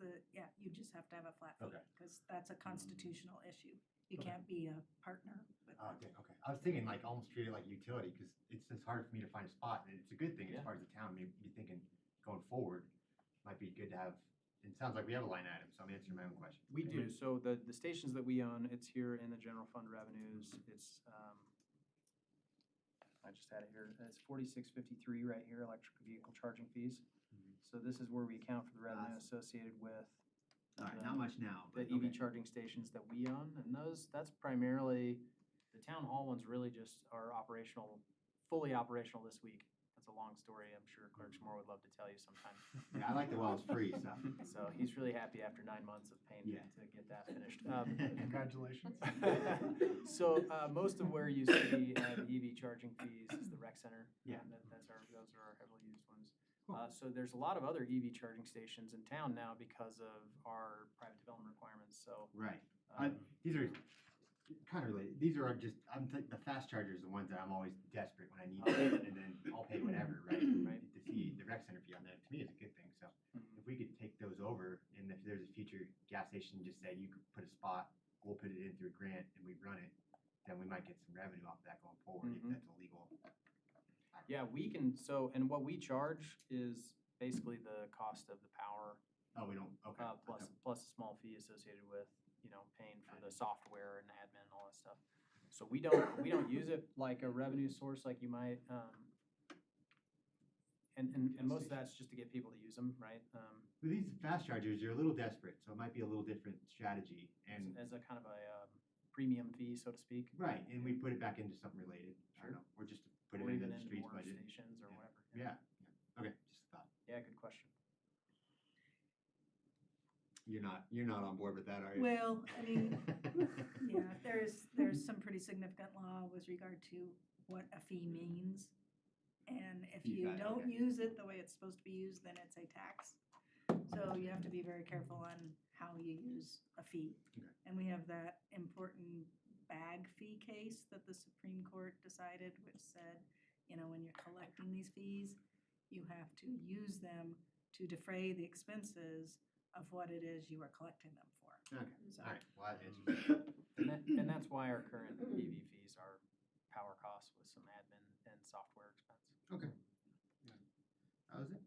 you just have to have a flat fee. Okay. Because that's a constitutional issue. You Okay. can't be a partner with Oh, them. okay. I was thinking like almost treat it like utility, because it's just hard for me to find a spot, and it's a good thing as Yeah. far as the town, maybe be thinking going forward, might be good to have, it sounds like we have a line item, so I'm answering my own question. We do, so the stations that we own, it's here in the general fund revenues, it's, I just had it here, it's 4653 right here, electric vehicle charging fees. So this is where we account for the revenue associated with All right, not much now, the but EV okay. charging stations that we own, and that's primarily, the town hall ones really just are operational, fully operational this week. That's a long story, I'm sure Clerk Schmore would love to tell you sometime. Yeah, I like the well, it's free, so. So he's really happy after 9 months of paying Yeah. to get that finished. Congratulations. So most of where you see the EV charging fees is the rec center. Yeah. Those are our heavily used ones. Cool. So there's a lot of other EV charging stations in town now because of our private development requirements, so. Right. um, These are kind of related. These are just, the fast chargers are the ones that I'm always desperate when I need them, and then I'll pay whatever, right? Right. To see the rec center fee on that, to me, is a good thing. So if we could take those over, and if there's a future gas station, just say you could put a spot, we'll put it in through a grant, and we run it, then we might get some revenue off that going forward, if Mhm. that's illegal. Yeah, we can, and what we charge is basically the cost of the power, Oh, we don't, okay. plus a small fee associated with, paying for the software and admin and all that stuff. So we don't use it like a revenue source like you might, and most of that's just to get people to use them, right? With these fast chargers, you're a little desperate, so it might be a little different strategy, and. As a kind of a premium fee, so to speak. Right, and we put it back into something related. I don't know, or just to put it Or into even the into streets more budget. stations or Yeah. whatever. Yeah, okay, just a thought. Yeah, good question. You're not on board with that, are you? Well, I mean, yeah, there's some pretty significant law with regard to what a fee means. And if Fee you value, don't okay. use it the way it's supposed to be used, then it's a tax. So you have to be very careful on how you use a fee. Okay. And we have that important bag fee case that the Supreme Court decided, which said, when you're collecting these fees, you have to use them to defray the expenses of what it is you are collecting them for. Okay, So- all right, well, that answers. And that's why our current EV fees are power costs with some admin and software expense. Okay. That was it?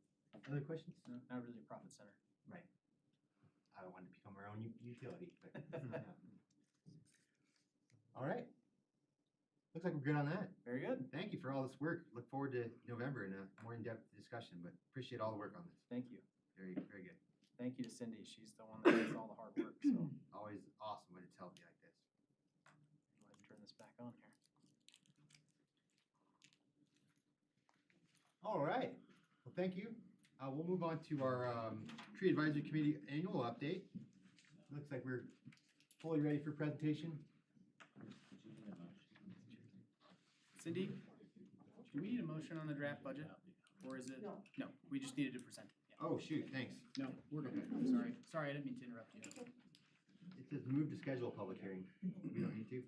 Other questions? Not really a profit center. Right. I wanted to become our own utility, but. All right. Looks like we're good on that. Very good. Thank you for all this work. Look forward to November and a more in-depth discussion, but appreciate all the work on this. Thank you. Very, very good. Thank you to Cindy. She's the one that does all the hard work, so go Always awesome when it's healthy like this. ahead and turn this back on here. All right. Well, thank you. We'll move on to our Tree Advisory Committee annual update. Looks like we're fully ready for presentation. Cindy, do we need a motion on the draft budget? Or is it? No, we just needed to present it. Yeah. Oh, shoot, thanks. No, we're good. Sorry. Sorry, I didn't mean to interrupt you. It says move to schedule a public hearing. We don't need to.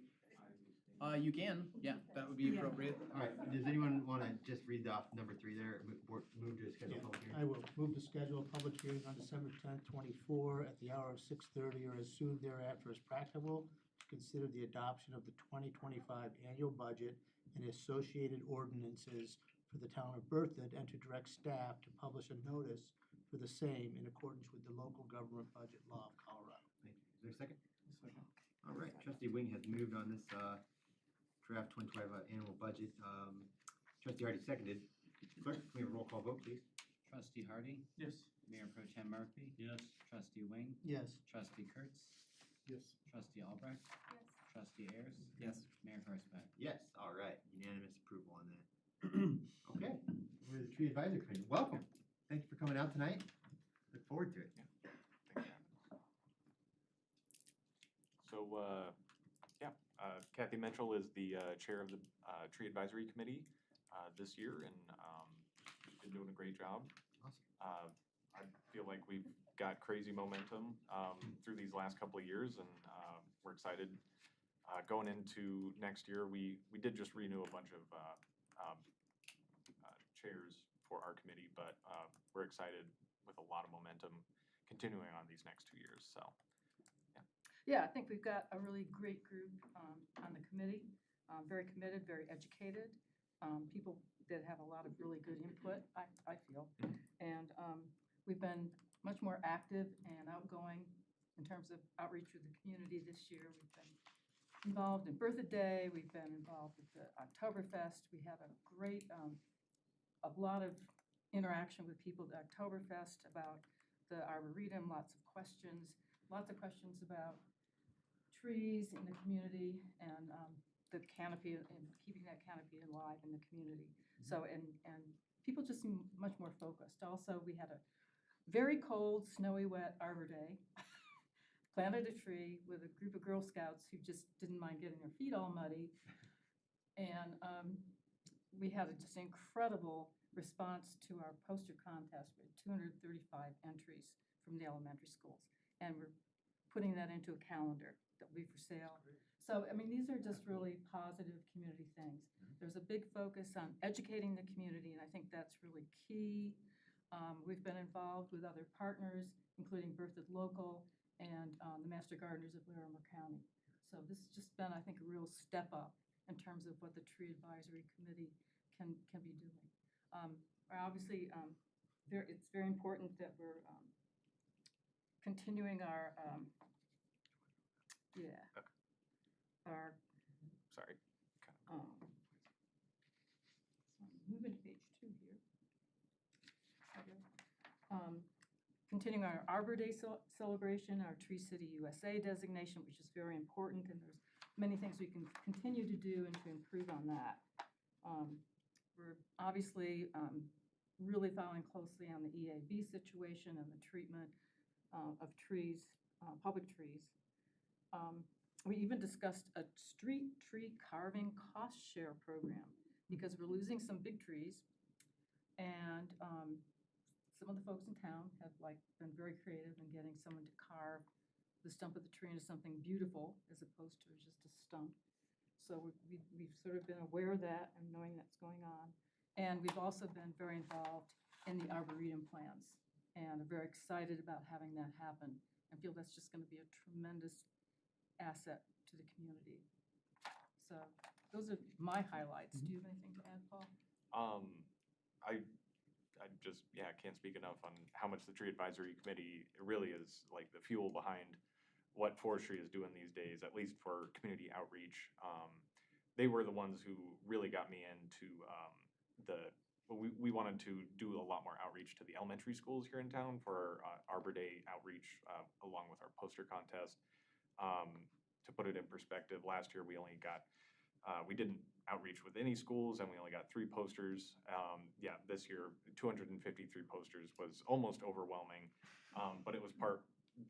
You can, yeah, that would be Yeah. appropriate. All right, does anyone want to just read off number 3 there? Move to schedule a public hearing? I will move to schedule a public hearing on December 10th, 24 at the hour of 6:30 or as soon thereafter as practicable to consider the adoption of the 2025 annual budget and associated ordinances for the town of Berthoud and to direct staff to publish a notice for the same in accordance with the local government budget law of Colorado. Thank you. Is there a second? Second. All right, trustee Wing has moved on this draft 2025 annual budget. Trustee Hardy seconded. Clerk, can we have a roll call vote, please? Trustee Hardy? Yes. Mayor Pro Tem Murphy? Yes. Trustee Wing? Yes. Trustee Kurtz? Yes. Trustee Albrecht? Yes. Trustee Ayers? Yes. Mayor Horseback? Yes, all right, unanimous approval on that. Okay, we're the Tree Advisory Committee. Welcome. Thank you for coming out tonight. Look forward to it. So, Kathy Menschel is the chair of the Tree Advisory Committee this year, and she's been doing a great job. Awesome. I feel like we've got crazy momentum through these last couple of years, and we're excited. Going into next year, we did just renew a bunch of chairs for our committee, but we're excited with a lot of momentum continuing on these next 2 years, so. Yeah, I think we've got a really great group on the committee, very committed, very educated, people that have a lot of really good input, I feel. And we've been much more active and outgoing in terms of outreach with the community this year. We've been involved in Bertha Day, we've been involved with the Oktoberfest. We had a great, a lot of interaction with people at Oktoberfest about the Arboretum, lots of questions about trees in the community and the canopy and keeping that canopy alive in the community. So, and people just seem much more focused. Also, we had a very cold, snowy, wet Arbor Day. Planted a tree with a group of Girl Scouts who just didn't mind getting their feet all muddy. And we had just incredible response to our poster contest. We had 235 entries from the elementary schools. And we're putting that into a calendar that will be for sale. So, I mean, these are just really positive community things. There's a big focus on educating the community, and I think that's really key. We've been involved with other partners, including Berthoud Local and the Master Gardeners of Larimer County. So this has just been, I think, a real step up in terms of what the Tree Advisory Committee can be doing. Obviously, it's very important that we're continuing our, our, Sorry. so I'm moving to page 2 here. Continuing our Arbor Day celebration, our Tree City USA designation, which is very important, and there's many things we can continue to do and to improve on that. We're obviously really following closely on the EAB situation and the treatment of trees, public trees. We even discussed a street tree carving cost share program because we're losing some big trees, and some of the folks in town have been very creative in getting someone to carve the stump of the tree into something beautiful as opposed to just a stump. So we've sort of been aware of that and knowing that's going on. And we've also been very involved in the Arboretum plans and are very excited about having that happen and feel that's just going to be a tremendous asset to the community. So those are my highlights. Do you have anything to add, Paul? I just, can't speak enough on how much the Tree Advisory Committee really is like the fuel behind what forestry is doing these days, at least for community outreach. They were the ones who really got me into we wanted to do a lot more outreach to the elementary schools here in town for Arbor Day outreach along with our poster contest. To put it in perspective, last year we only got, we didn't outreach with any schools and we only got 3 posters. This year 253 posters was almost overwhelming, but it was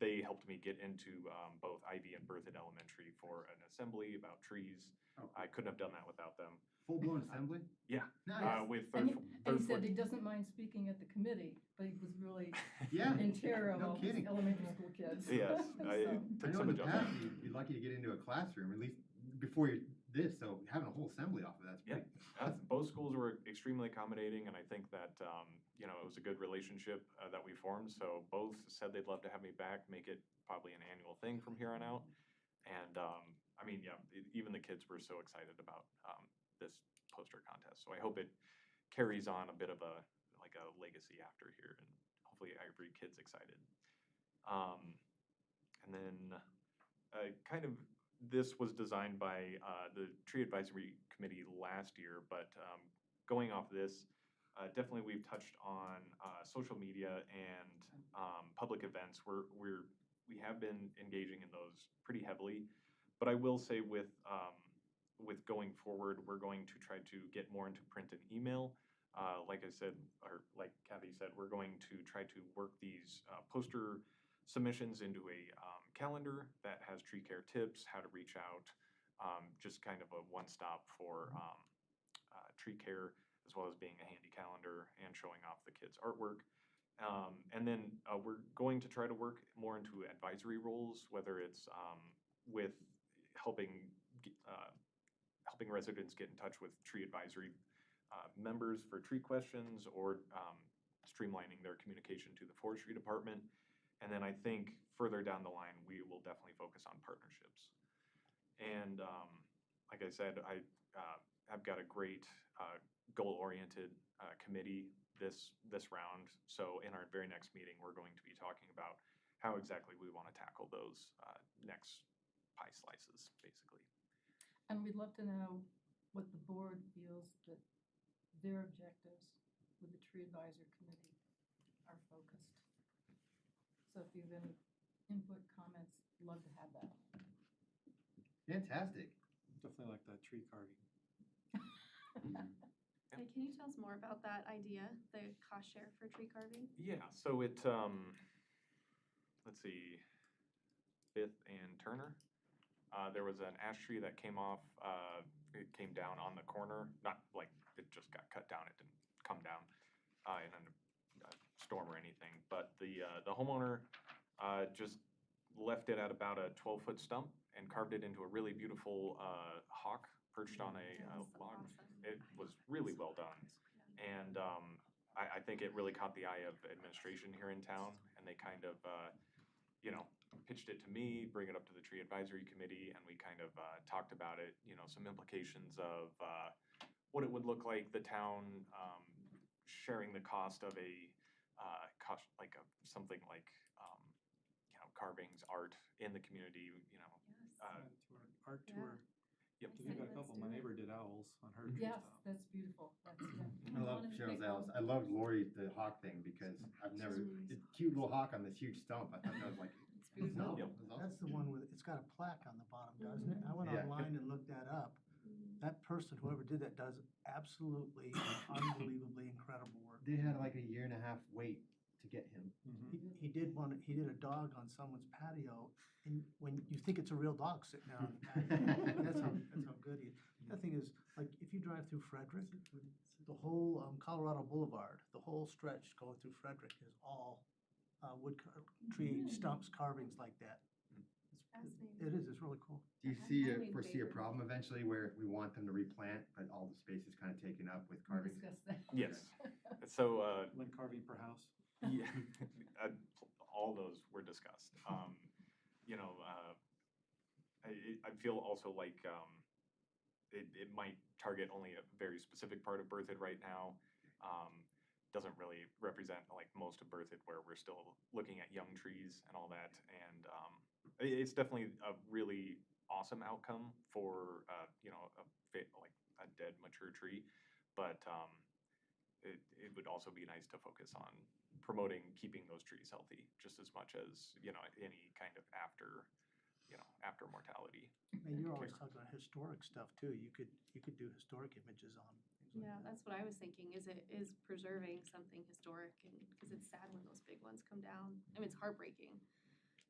they helped me get into both Ivy and Berthoud Elementary for an assembly about trees. Oh. I couldn't have done that without them. Full-blown assembly? Yeah. Nice. With And third, he fourth. said he doesn't mind speaking at the committee, but he was really Yeah. in terror of No all these kidding. elementary school kids. Yes, I So- I took know some in the past, adjustment. you'd be lucky to get into a classroom, at least before this, so having a whole assembly off of that's Yeah. great. Both schools were extremely accommodating, and I think that, it was a good relationship that we formed. So both said they'd love to have me back, make it probably an annual thing from here on out. And, even the kids were so excited about this poster contest. So I hope it carries on a bit of a legacy after here, and hopefully every kid's excited. And then this was designed by the Tree Advisory Committee last year, but going off this, definitely we've touched on social media and public events. We have been engaging in those pretty heavily, but I will say with going forward, we're going to try to get more into print and email. Like I said, or like Kathy said, we're going to try to work these poster submissions into a calendar that has tree care tips, how to reach out, just kind of a one-stop for tree care, as well as being a handy calendar and showing off the kids' artwork. And then we're going to try to work more into advisory roles, whether it's with helping residents get in touch with tree advisory members for tree questions or streamlining their communication to the forestry department. And then I think further down the line, we will definitely focus on partnerships. And like I said, I have got a great goal-oriented committee this round. So in our very next meeting, we're going to be talking about how exactly we want to tackle those next pie slices, basically. And we'd love to know what the board feels that their objectives with the tree advisory committee are focused. So if you have any input, comments, love to have that. Fantastic. Definitely like that tree carving. Hey, can you tell us more about that idea, the cost share for tree carving? Yeah, so it, let's see, Fifth and Turner. There was an ash tree that came off, it came down on the corner, not like it just got cut down, it didn't come down in a storm or anything, but the homeowner just left it at about a 12-foot stump and carved it into a really beautiful hawk perched on a That's log. awesome. It was really well done. And I think it really caught the eye of administration here in town, and they kind of, pitched it to me, bring it up to the tree advisory committee, and we kind of talked about it, some implications of what it would look like, the town sharing the cost of a cost, like something like, carvings, art in the community, Art Yeah. tour. Yep. I think let's do My it. neighbor did owls on her tree Yes, stump. that's beautiful. That's, yeah. I love Cheryl's owls. I loved Lori, the hawk thing, because I've never, really it's a cute little hawk on this huge stump. I thought that was like, It's it's beautiful. novel. Yep. It was awesome. That's the one with, it's got a plaque on the bottom, doesn't it? I went Yeah. online and looked that up. That person, whoever did that, does absolutely unbelievably incredible work. They had like a year and a half wait to get him. He did a dog on someone's patio, and when you think it's a real dog sitting there on the patio, that's how good he is. The other thing is, like, if you drive through Frederick, the whole Colorado Boulevard, the whole stretch going through Frederick is all tree stumps, carvings like that. Fascinating. It is, it's really cool. Do you foresee a problem eventually where we want them to replant, but all the space is kind of taken up with We carvings? discussed that. Yes. So, When carving per house. yeah, all those were discussed. I feel also like it might target only a very specific part of Berthoud right now. Doesn't really represent like most of Berthoud, where we're still looking at young trees and all that. And it's definitely a really awesome outcome for like a dead mature tree, but it would also be nice to focus on promoting keeping those trees healthy just as much as any kind of after mortality. And you're always talking about historic stuff too. You could do historic images on things like Yeah, that. that's what I was thinking, is it is preserving something historic, and, because it's sad when those big ones come down. I mean, it's heartbreaking,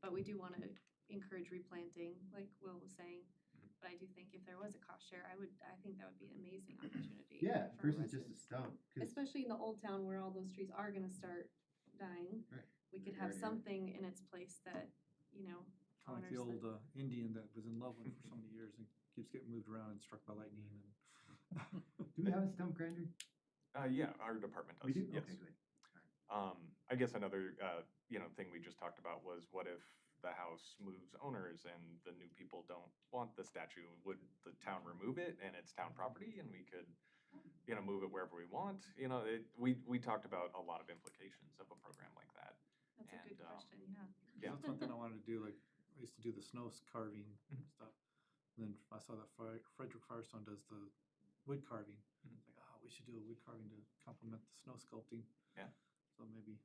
but we do want to encourage replanting, like Will was saying. But I do think if there was a cost share, I think that would be an amazing opportunity. Yeah, for versus just a residents. stump. 'Cause- Especially in the old town where all those trees are gonna start dying. Right. We could Right, have right. something in its place that, Kind of like honors the the. old Indian that was in love with for so many years and keeps getting moved around and struck by lightning and. Do we have a stump grinder? Yeah, our department does. We do? Yes. Okay, good. I guess another, thing we just talked about was what if the house moves owners and the new people don't want the statue? Would the town remove it and it's town property and we could, move it wherever we want? We talked about a lot of implications of a program like that. That's a good And, question, yeah. Yeah. That's something I wanted to do, like, I used to do the snow carving stuff. And then I saw that Frederick Firestone does the wood carving. It's like, oh, we should do a wood carving to complement the snow sculpting. Yeah. So maybe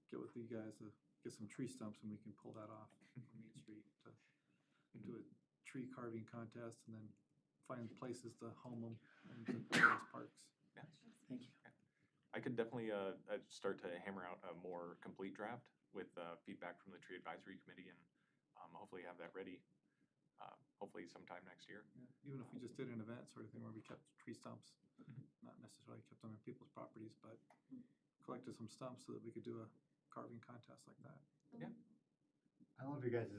get with you guys to get some tree stumps and we can pull that off from Main Street to do a tree carving contest and then find places to home them in various parks. Yeah. Thank you. I could definitely start to hammer out a more complete draft with feedback from the tree advisory committee, and hopefully have that ready. Hopefully sometime next year. Yeah, even if we just did an event sort of thing where we kept tree stumps, not necessarily kept them on people's properties, but collected some stumps so that we could do a carving contest like that. Yeah. I love your guys'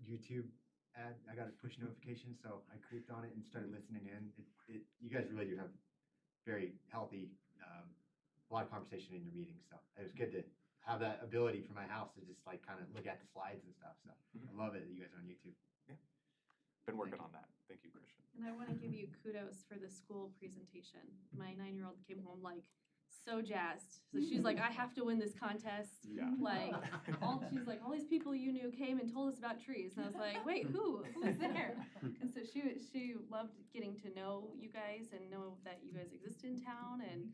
YouTube ad. I got a push notification, so I clicked on it and started listening in. You guys really do have very healthy, a lot of conversation in your meetings, so it was good to have that ability from my house to just like kind of look at the slides and stuff, so I love it that you guys are on YouTube. Been working on that. Thank you, Christian. And I want to give you kudos for the school presentation. My 9-year-old came home like so jazzed. So she's like, I have to win this contest. Yeah. Like, she's like, all these people you knew came and told us about trees. And I was like, wait, who? Who was there? And so she loved getting to know you guys and know that you guys exist in town. And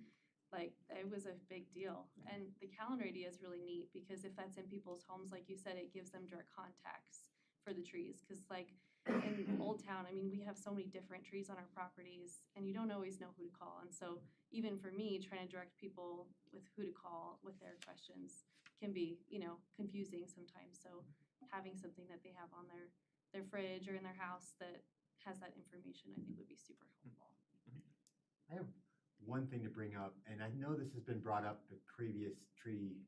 like, it was a big deal. And the calendar idea is really neat because if that's in people's homes, like you said, it gives them direct contacts for the trees. Because like in Old Town, I mean, we have so many different trees on our properties and you don't always know who to call. And so even for me, trying to direct people with who to call with their questions can be, confusing sometimes. So having something that they have on their fridge or in their house that has that information, I think would be super helpful. I have one thing to bring up, and I know this has been brought up the previous tree,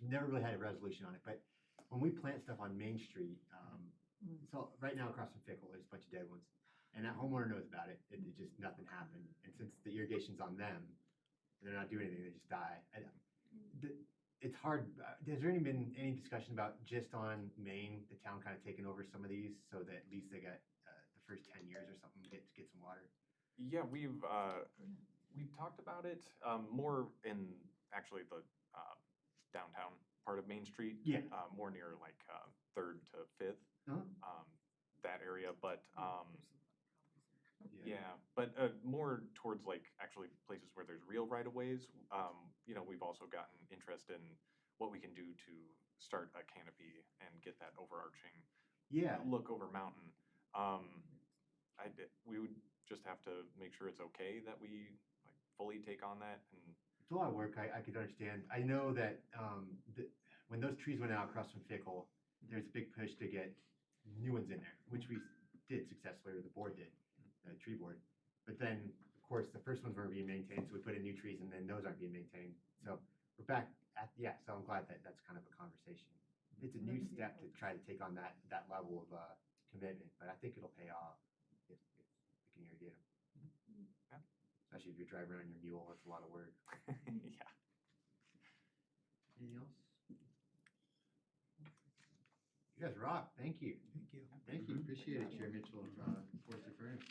never really had a resolution on it, but when we plant stuff on Main Street, so right now across from Fickle, there's a bunch of dead ones, and that homeowner knows about it, it just, nothing happened, and since the irrigation's on them, and they're not doing anything, they just die. It's hard, has there been any discussion about just on Main, the town kind of taking over some of these, so that at least they got the first 10 years or something, get some water? Yeah, we've talked about it more in actually the downtown part of Main Street. Yeah. More near like 3rd to 5th, that area. But but more towards like actually places where there's real right of ways. We've also gotten interest in what we can do to start a canopy and get that overarching look over mountain. We would just have to make sure it's okay that we like fully take on that. And it's a lot of work. I could understand. I know that when those trees went out across from Fickle, there's a big push to get new ones in there, which we did successfully, or the board did, the tree board. But then, of course, the first ones weren't being maintained, so we put in new trees, and then those aren't being maintained. So we're back at, so I'm glad that that's kind of a conversation. It's a new step to try to take on that level of commitment, but I think it'll pay off if we can irrigate them. Yeah. Especially if you're driving around your mule, that's a lot of work. Yeah. Anything else? You guys rock. Thank you. Thank you. Thank you. Appreciate it, Chair Mitchell and Forster Furnace.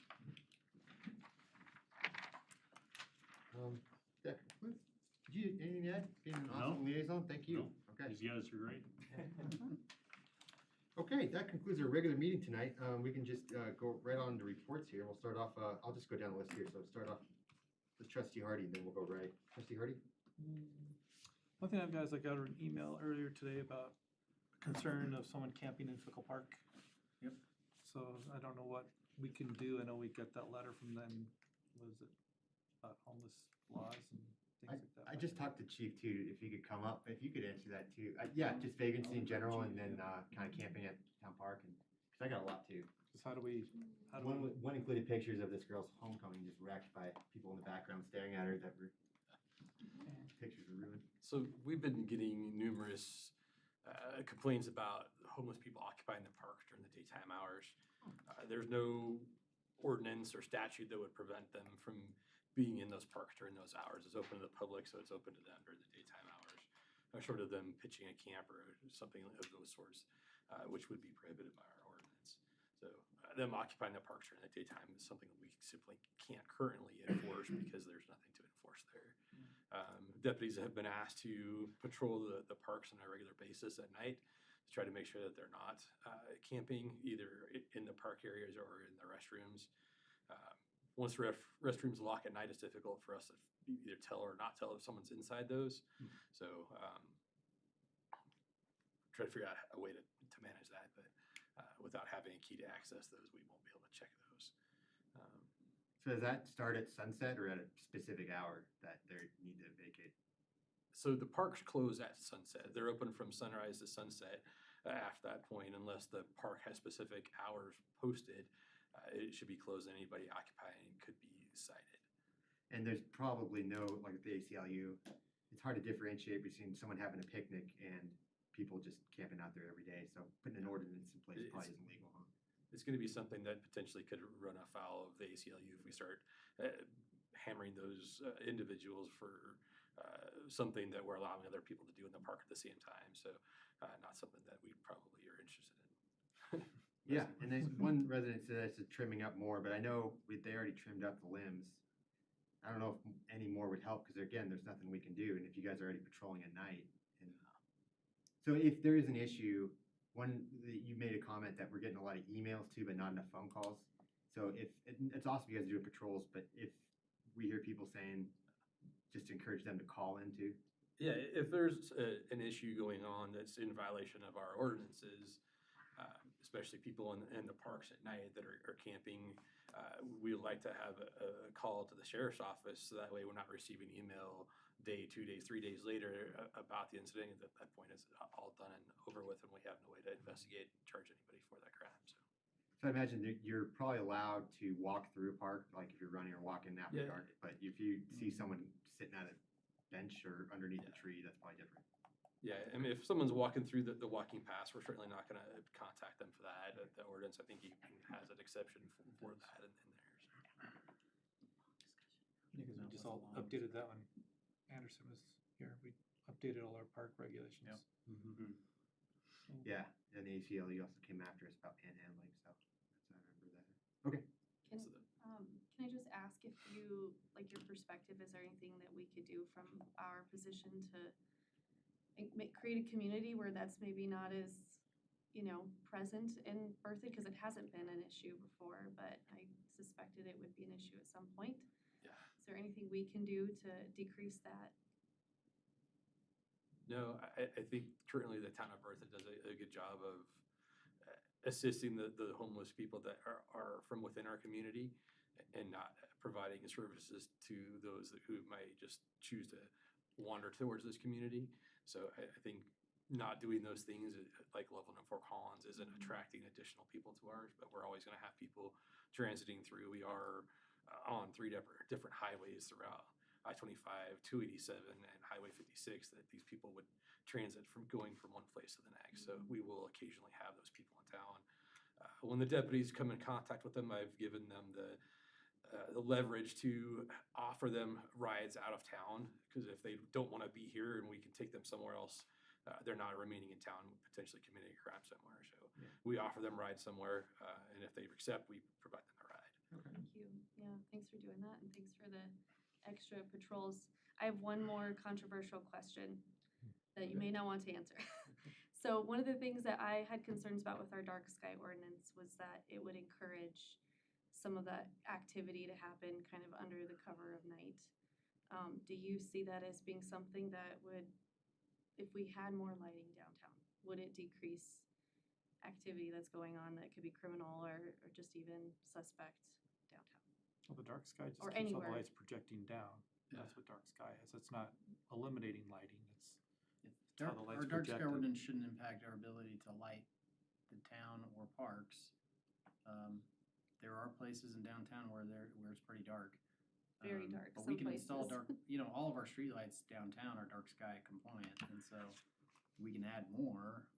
That concludes. Did you, anything to add? Being an awesome liaison, thank you. Okay. These guys are great. Okay, that concludes our regular meeting tonight. We can just go right on to reports here. We'll start off, I'll just go down the list here. So start off with Trustee Hardy, then we'll go right. Trustee Hardy? One thing I've got is I got an email earlier today about concern of someone camping in Fickle Park. Yep. So I don't know what we can do. I know we got that letter from them, what is it, about homeless laws and things like that. I just talked to Chief too, if he could come up, if you could answer that too. Yeah, just vagrancy in general and then kind of camping at town park, and because I got a lot too. Just how do we? One included pictures of this girl's homecoming just wrecked by people in the background staring at her that were, pictures were ruined. So we've been getting numerous complaints about homeless people occupying the park during the daytime hours. There's no ordinance or statute that would prevent them from being in those parks during those hours. It's open to the public, so it's open to them during the daytime hours. Short of them pitching a camp or something of those sorts, which would be prohibited by our ordinance. So them occupying the parks during the daytime is something that we simply can't currently enforce because there's nothing to enforce there. Deputies have been asked to patrol the parks on a regular basis at night to try to make sure that they're not camping either in the park areas or in the restrooms. Once restrooms lock at night, it's difficult for us to either tell or not tell if someone's inside those. So try to figure out a way to manage that, but without having a key to access those, we won't be able to check those. So does that start at sunset or at a specific hour that they need to vacate? So the parks close at sunset. They're open from sunrise to sunset. After that point, unless the park has specific hours posted, it should be closed and anybody occupying could be cited. And there's probably no, like at the ACLU, it's hard to differentiate between someone having a picnic and people just camping out there every day. So putting an ordinance in place probably isn't legal, huh? It's going to be something that potentially could run afoul of the ACLU if we start hammering those individuals for something that we're allowing other people to do in the park at the same time. So not something that we probably are interested in. Yeah, and there's one resident said it's trimming up more, but I know they already trimmed up the limbs. I don't know if any more would help, because again, there's nothing we can do, and if you guys are already patrolling at night. So if there is an issue, you made a comment that we're getting a lot of emails too, but not enough phone calls. So it's awesome you guys are doing patrols, but if we hear people saying, just to encourage them to call in too. Yeah, if there's an issue going on that's in violation of our ordinances, especially people in the parks at night that are camping, we would like to have a call to the sheriff's office, so that way we're not receiving email day, 2 days, 3 days later about the incident. At that point, it's all done and over with, and we have no way to investigate and charge anybody for that crime. So I imagine that you're probably allowed to walk through a park, like if you're running or walking after Yeah. dark. But if you see someone sitting at a bench or underneath a tree, that's probably different. Yeah, I mean, if someone's walking through the walking pass, we're certainly not gonna contact them for that. The ordinance, I think, even has an exception for that in there. Yeah, because we just all updated that when Anderson was here. We updated all our park regulations. Yep. Yeah, and the ACLU also came after us about panhandling, so I remember that. Okay. Can I just ask if you, like your perspective, is there anything that we could do from our position to create a community where that's maybe not as, present in Berthoud? Because it hasn't been an issue before, but I suspected it would be an issue at some point. Yeah. Is there anything we can do to decrease that? No, I think currently the town of Berthoud does a good job of assisting the homeless people that are from within our community and not providing services to those who might just choose to wander towards this community. So I think not doing those things like Loveland and Fort Collins isn't attracting additional people to ours, but we're always going to have people transiting through. We are on 3 different highways throughout I-25, 287, and Highway 56 that these people would transit from going from one place to the next. So we will occasionally have those people in town. When the deputies come in contact with them, I've given them the leverage to offer them rides out of town, because if they don't want to be here and we can take them somewhere else, they're not remaining in town, potentially committing a crime somewhere. So we offer them rides somewhere, and if they accept, we provide them a ride. Thank you. Yeah, thanks for doing that, and thanks for the extra patrols. I have one more controversial question that you may not want to answer. So one of the things that I had concerns about with our dark sky ordinance was that it would encourage some of that activity to happen kind of under the cover of night. Do you see that as being something that would, if we had more lighting downtown, would it decrease activity that's going on that could be criminal or just even suspect downtown? Well, the dark sky just Or keeps all anywhere. the lights projecting down. That's what dark sky is. It's not eliminating lighting. It's how the lights Our dark sky projected. ordinance shouldn't impact our ability to light the town or parks. There are places in downtown where it's pretty dark. Very dark, But some we can install places. dark, all of our streetlights downtown are dark sky compliant, and so we can add more.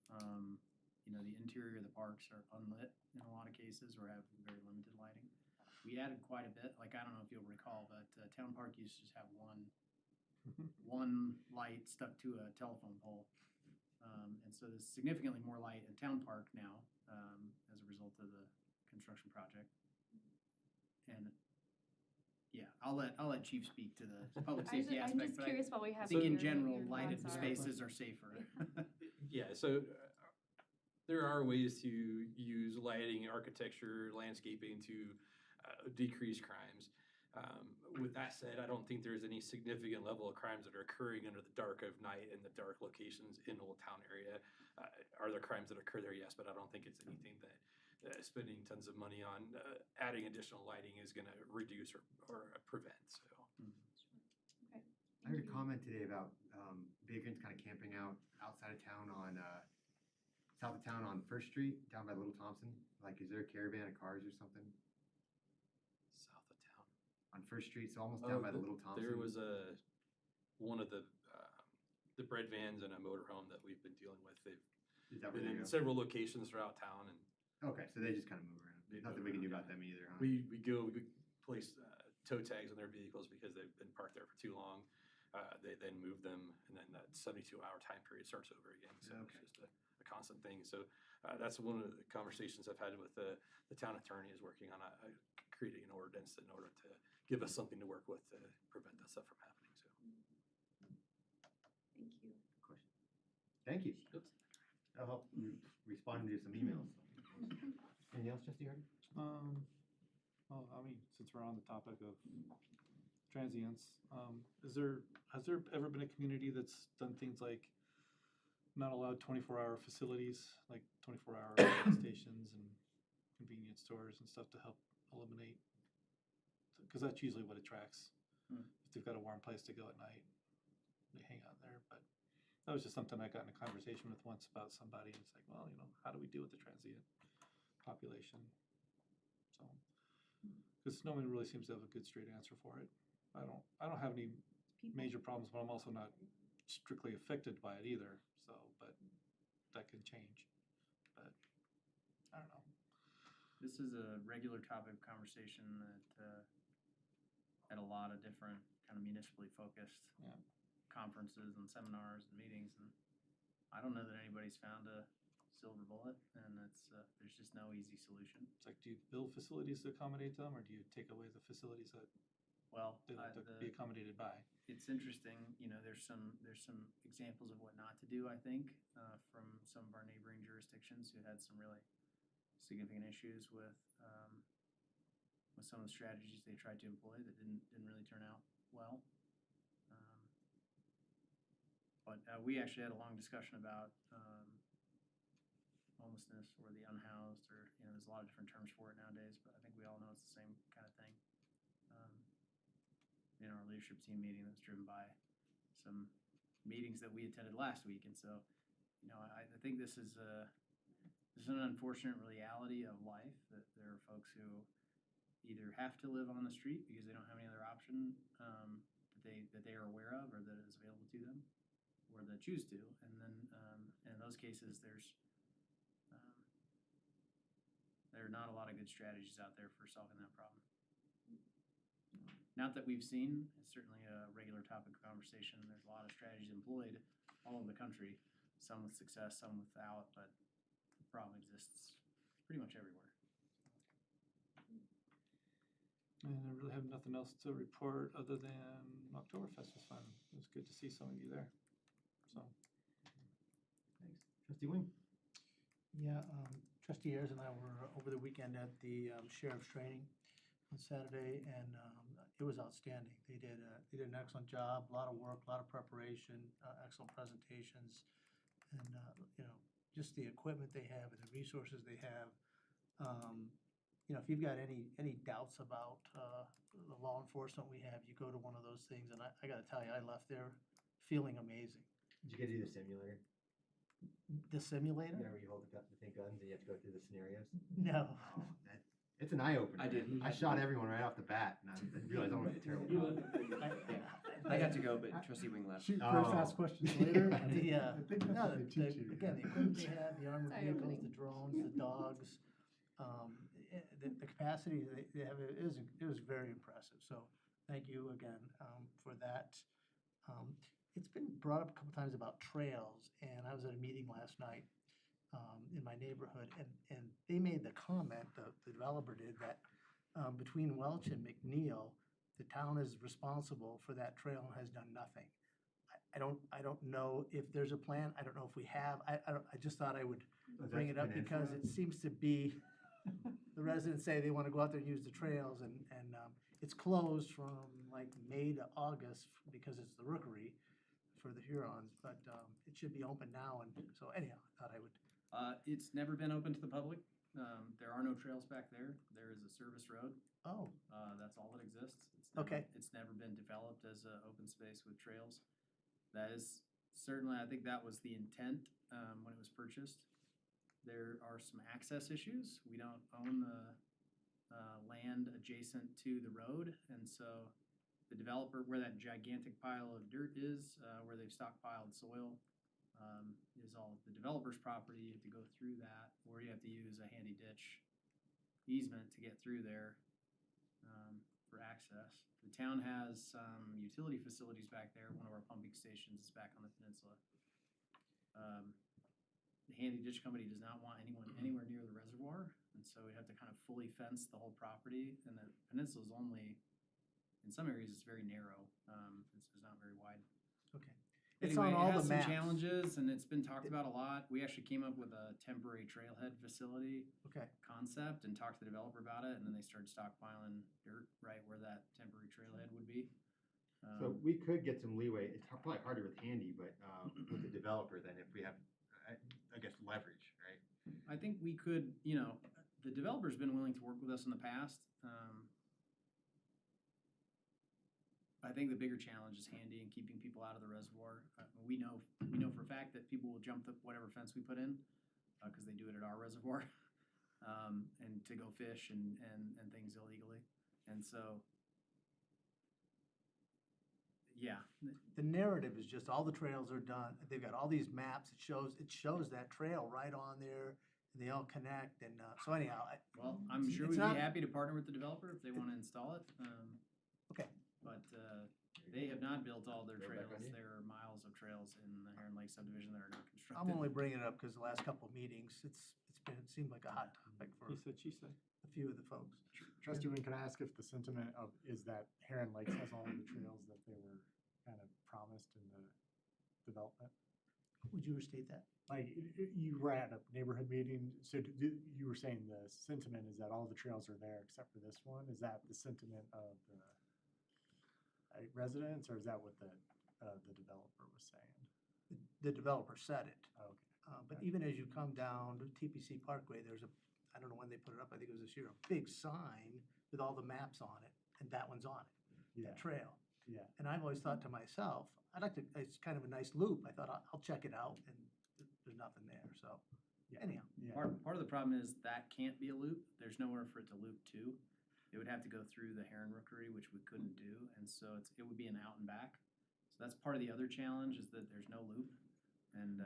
The interior of the parks are unlit in a lot of cases or have very limited lighting. We added quite a bit, like, I don't know if you'll recall, but Town Park used to just have one light stuck to a telephone pole. And so there's significantly more light in Town Park now, as a result of the construction project. And, yeah, I'll let Chief speak to the public safety I'm aspect, just but curious what we have I think in here, what general, your lighted thoughts are. spaces are safer. Yeah, so there are ways to use lighting, architecture, landscaping to decrease crimes. With that said, I don't think there's any significant level of crimes that are occurring under the dark of night in the dark locations in Old Town area. Are there crimes that occur there? Yes, but I don't think it's anything that spending tons of money on adding additional lighting is going to reduce or prevent. So. Okay. I heard a comment today about vagrants kind of camping out outside of town on south of town on First Street down by Little Thompson. Like, is there a caravan of cars or something South of town on First Street? So almost down by the Little Thompson. There was one of the bread vans and a motorhome that we've been dealing with. They've Is that where been they in go? several locations throughout town, and Okay, so they just kind of move around. They Nothing move we can do around, about them either, huh? we place tow tags on their vehicles because they've been parked there for too long. They then move them, and then that 72-hour time period starts over again. So Okay. it's just a constant thing. So that's one of the conversations I've had with the town attorney, is working on creating an ordinance in order to give us something to work with to prevent that stuff from happening. So. Thank you. Thank you. That'll help respond to some emails. Anything else, Trustee Hardy? Well, I mean, since we're on the topic of transients, has there ever been a community that's done things like not allowed 24-hour facilities, like 24-hour stations and convenience stores and stuff to help eliminate? Because that's usually what attracts. If they've got a warm place to go at night, they hang out there. But that was just something I got in a conversation with once about somebody. And it's like, well, how do we deal with the transient population? So, because no one really seems to have a good straight answer for it. I don't have any major problems, but I'm also not strictly affected by it either. So, but that can change. But I don't know. This is a regular topic of conversation that at a lot of different kind of municipally focused conferences and seminars and meetings, and I don't know that anybody's found a silver bullet, and there's just no easy solution. It's like, do you build facilities to accommodate them, or do you take away the facilities that Well, they like to be accommodated by? it's interesting, there's some examples of what not to do, I think, from some of our neighboring jurisdictions who had some really significant issues with some of the strategies they tried to employ that didn't really turn out well. But we actually had a long discussion about homelessness or the unhoused, or there's a lot of different terms for it nowadays, but I think we all know it's the same kind of thing. In our leadership team meeting that was driven by some meetings that we attended last week. And so, I think this is an unfortunate reality of life, that there are folks who either have to live on the street because they don't have any other option that they are aware of or that is available to them, or that choose to. And then in those cases, there are not a lot of good strategies out there for solving that problem. Not that we've seen, it's certainly a regular topic of conversation. There's a lot of strategies employed all over the country, some with success, some without, but the problem exists pretty much everywhere. And I really have nothing else to report other than Oktoberfest was fun. It was good to see some of you there. So, Thanks. Trustee Wing? Yeah, Trustee Ayers and I were over the weekend at the sheriff's training on Saturday, and it was outstanding. They did an excellent job, a lot of work, a lot of preparation, excellent presentations, and just the equipment they have and the resources they have. If you've got any doubts about the law enforcement we have, you go to one of those things, and I got to tell you, I left there feeling amazing. Did you get to do the simulator? The simulator? Yeah, where you hold the big guns and you have to go through the scenarios? No. It's an eye-opener. I did. I shot everyone right off the bat, and I realized I'm going to be a terrible cop. I got to go, but Trustee Wing left. Shoot first, ask questions later. The, I think that's no, what they teach you. again, the equipment they have, the armored Sorry, vehicles, everybody. the drones, the dogs, the capacity they have, it was very impressive. So thank you again for that. It's been brought up a couple times about trails, and I was at a meeting last night in my neighborhood, and they made the comment, the developer did, that between Welch and McNeil, the town is responsible for that trail and has done nothing. I don't know if there's a plan. I don't know if we have. I just thought I would bring it up because it seems to be, the residents say they want to go out there and use the trails, and it's closed from like May to August because it's the rookery for the Hurons, but it should be open now, and so anyhow, I thought I would. It's never been open to the public. There are no trails back there. There is a service road. Oh, That's all that exists. Okay. It's never been developed as an open space with trails. That is certainly, I think that was the intent when it was purchased. There are some access issues. We don't own the land adjacent to the road, and so the developer, where that gigantic pile of dirt is, where they've stockpiled soil, is all the developer's property. You have to go through that, or you have to use a handy ditch easement to get through there. for access. The town has some utility facilities back there. One of our pumping stations is back on the peninsula. The Handy Ditch Company does not want anyone anywhere near the reservoir, and so we have to kind of fully fence the whole property. And the peninsula is only, in some areas, it's very narrow. It's not very wide. Okay. It's on Anyway, all it has the some maps. challenges, and it's been talked about a lot. We actually came up with a temporary trailhead facility Okay. concept and talked to the developer about it, and then they started stockpiling dirt right where that temporary trailhead would be. So we could get some leeway. It's probably harder with Handy, but with the developer than if we have, I guess, leverage, right? I think we could, the developer's been willing to work with us in the past. I think the bigger challenge is Handy and keeping people out of the reservoir. We know for a fact that people will jump whatever fence we put in, because they do it at our reservoir, and to go fish and things illegally. And so, yeah, The narrative is just all the trails are done. They've got all these maps. It shows that trail right on there, and they all connect. And so anyhow, well, I'm sure It's we'd not- be happy to partner with the developer if they want to install it. Okay. But they have not built all their Go back trails. on you. There are miles of trails in the Heron Lake subdivision that are not constructed. I'm only bringing it up because the last couple of meetings, it seemed like a hot topic for He said, she said. a few of the folks. Trustee Wynn, can I ask if the sentiment is that Heron Lakes has all of the trails that they were kind of promised in the development? Would you restate that? Like, you were at a neighborhood meeting, so you were saying the sentiment is that all the trails are there except for this one? Is that the sentiment of the residents, or is that what the developer was saying? The developer said it. Okay. But even as you come down to TPC Parkway, there's I don't know when they put it up, I think it was this year, a big sign with all the maps on it, and that one's on it, Yeah, that trail. yeah. And I've always thought to myself, it's kind of a nice loop. I thought I'll check it out, and there's nothing there, so Yeah. anyhow. Yeah. Part of the problem is that can't be a loop. There's nowhere for it to loop to. It would have to go through the Heron Rookery, which we couldn't do, and so it would be an out and back. So that's part of the other challenge, is that there's no loop. And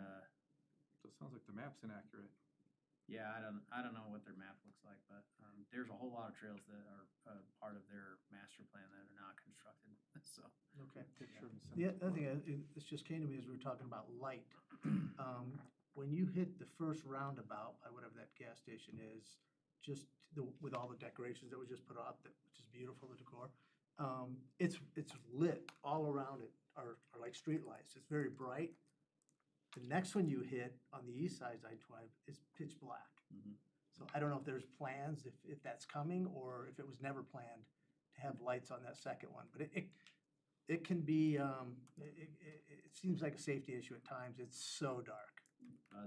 So it sounds like the map's inaccurate. yeah, I don't know what their map looks like, but there's a whole lot of trails that are part of their master plan that are not constructed. So Okay. Picture and The send. other thing, this just came to me as we were talking about light. When you hit the first roundabout by whatever that gas station is, just with all the decorations that were just put up, which is beautiful, the decor, it's lit all around it, are like streetlights. It's very bright. The next one you hit on the east side, I-20, is pitch black. So I don't know if there's plans, if that's coming, or if it was never planned to have lights on that second one. But it can be, it seems like a safety issue at times. It's so dark.